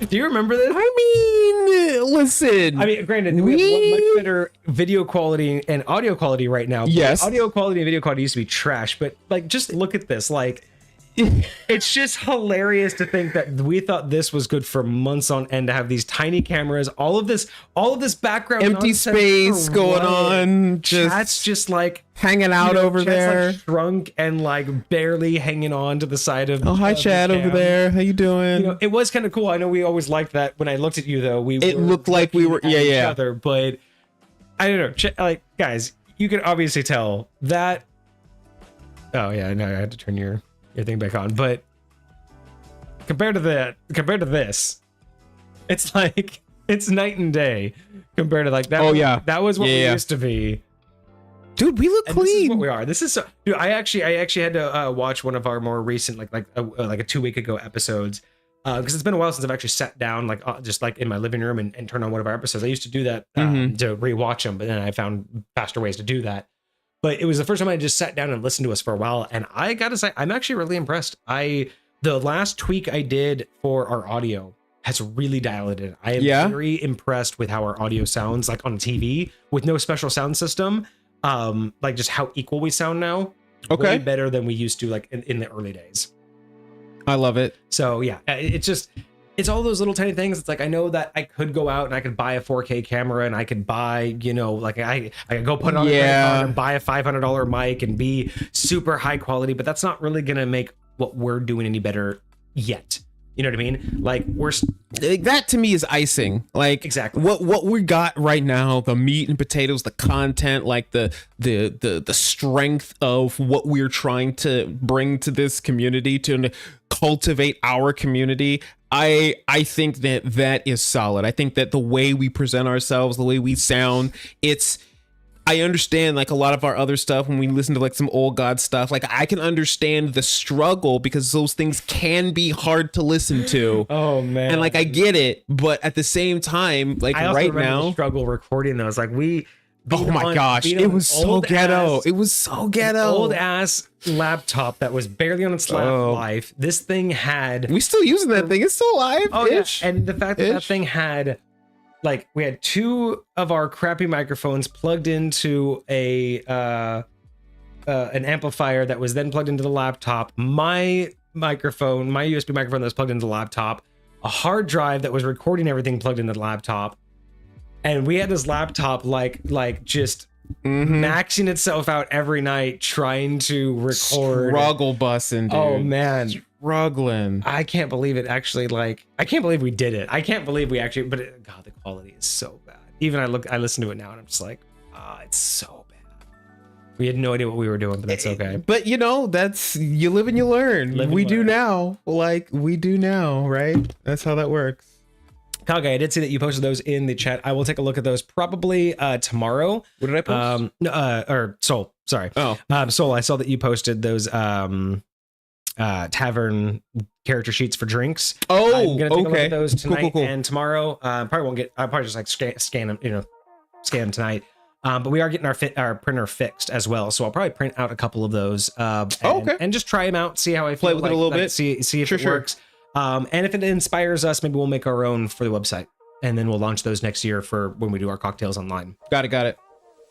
Do you remember this? I mean, listen. I mean, granted, we have much better video quality and audio quality right now. Yes. Audio quality and video quality used to be trash, but like, just look at this. Like, it's just hilarious to think that we thought this was good for months on end to have these tiny cameras, all of this background, empty space going on, chat's just like hanging out over there, like shrunk and like barely hanging on to the side of. Oh, hi, Chad over there. How you doing? It was kind of cool. I know we always liked that. When I looked at you, though, it looked like we were each other, but I don't know. Like, guys, you can obviously tell that. Oh yeah, no, I had to turn your thing back on, but compared to this, it's like it's night and day compared to like that. Oh yeah, that was what we used to be. Dude, we look clean. This is what we are. This is so, dude. I actually had to watch one of our more recent like a 2 week ago episodes because it's been a while since I've actually sat down just like in my living room and turned on one of our episodes. I used to do that to rewatch them, but then I found faster ways to do that. But it was the first time I just sat down and listened to us for a while, and I gotta say, I'm actually really impressed. The last tweak I did for our audio has really dialed it in. I am very impressed with how our audio sounds, like on TV with no special sound system. Like just how equal we sound now. Okay, way better than we used to, like in the early days. I love it. So yeah, it's all those little tiny things. It's like, I know that I could go out and I could buy a 4K camera and I could buy, like I could go put on a card and buy a $500 mic and be super high quality, but that's not really going to make what we're doing any better yet. You know what I mean? Like that to me is icing. Like exactly what we got right now, the meat and potatoes, the content, like the strength of what we're trying to bring to this community, to cultivate our community. I think that is solid. I think that the way we present ourselves, the way we sound, I understand like a lot of our other stuff when we listen to like some old god stuff, like I can understand the struggle because those things can be hard to listen to. Oh man. And like I get it, but at the same time, like I also right remember now the struggle recording those, like oh my gosh, it was so ghetto. It was so ghetto. Old ass laptop that was barely on its life. This thing had. We still using that thing. It's still alive. Oh yeah. And the fact that thing had, like, we had 2 of our crappy microphones plugged into an amplifier that was then plugged into the laptop. My microphone, my USB microphone that was plugged into the laptop. A hard drive that was recording everything plugged into the laptop. And we had this laptop like just maxing itself out every night trying to record. Struggle bussing, dude. Oh man, struggling. I can't believe it actually. Like, I can't believe we did it. I can't believe we actually. But God, the quality is so bad. Even I listen to it now and I'm just like, it's so bad. We had no idea what we were doing, but that's okay. But you know, that's you live and you learn. We do now, like we do now, right? That's how that works. Kage, I did see that you posted those in the chat. I will take a look at those probably tomorrow. What did I post? Or Soul, sorry. Oh. Soul, I saw that you posted those tavern character sheets for drinks. Oh, I'm gonna take a look at those tonight cool. and tomorrow. Probably won't get. I'll probably just like scan them, scan them tonight. But we are getting our printer fixed as well, so I'll probably print out a couple of those. And just try them out, see how I feel. Play with it a little bit. See if it works. And if it inspires us, maybe we'll make our own for the website, and then we'll launch those next year for when we do our cocktails online. Got it.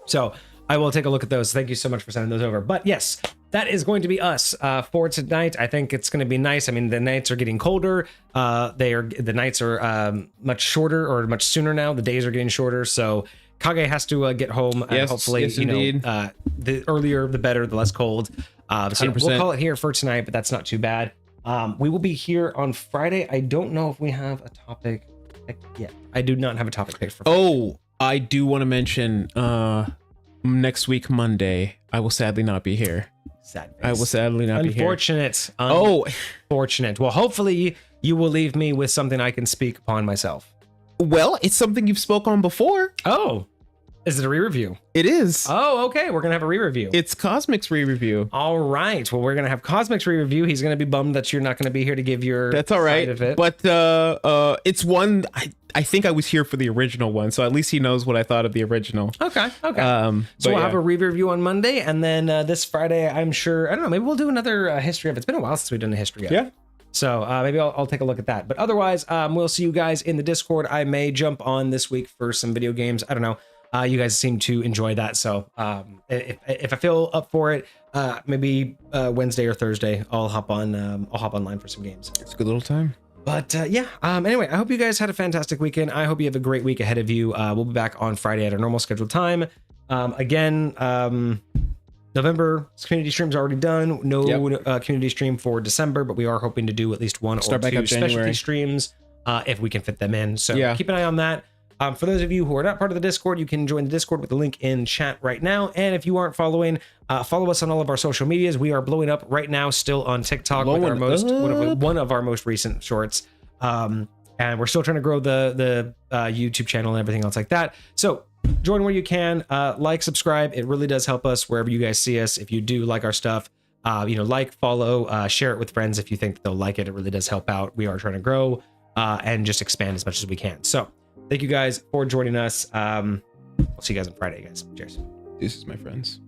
So I will take a look at those. Thank you so much for sending those over. But yes, that is going to be us for tonight. I think it's going to be nice. I mean, the nights are getting colder. The nights are much shorter or much sooner now. The days are getting shorter. So Kage has to get home. And hopefully, the earlier the better, the less cold. So we'll call it here for tonight, but that's not too bad. We will be here on Friday. I don't know if we have a topic picked yet. I do not have a topic picked for Friday. Oh, I do want to mention next week, Monday, I will sadly not be here. I will sadly not be here. Unfortunate. Well, hopefully you will leave me with something I can speak upon myself. Well, it's something you've spoke on before. Oh, is it a re-review? It is. Oh, okay. We're going to have a re-review. It's Cosmic's re-review. All right. Well, we're going to have Cosmic's re-review. He's going to be bummed that you're not going to be here to give your That's all right. side of it. But it's one, I think I was here for the original one, so at least he knows what I thought of the original. Okay. So we'll have a re-review on Monday, and then this Friday, I'm sure, I don't know, maybe we'll do another history of it. It's been a while since we've done a history of it. Yeah. So maybe I'll take a look at that. But otherwise, we'll see you guys in the Discord. I may jump on this week for some video games. I don't know. You guys seem to enjoy that. So if I feel up for it, maybe Wednesday or Thursday, I'll hop online for some games. It's a good little time. But anyway, I hope you guys had a fantastic weekend. I hope you have a great week ahead of you. We'll be back on Friday at our normal scheduled time. November community stream's already done. No community stream for December, but we are hoping to do at least one or two specialty streams if we can fit them in. So keep an eye on that. For those of you who are not part of the Discord, you can join the Discord with the link in chat right now. And if you aren't following, follow us on all of our social medias. We are blowing up right now, still on TikTok with our one of our most recent shorts. And we're still trying to grow the YouTube channel and everything else like that. So join where you can, like, subscribe. It really does help us wherever you guys see us. If you do like our stuff, like, follow, share it with friends if you think that they'll like it. It really does help out. We are trying to grow and just expand as much as we can. So thank you guys for joining us. We'll see you guys on Friday, guys. Cheers. This is my friends.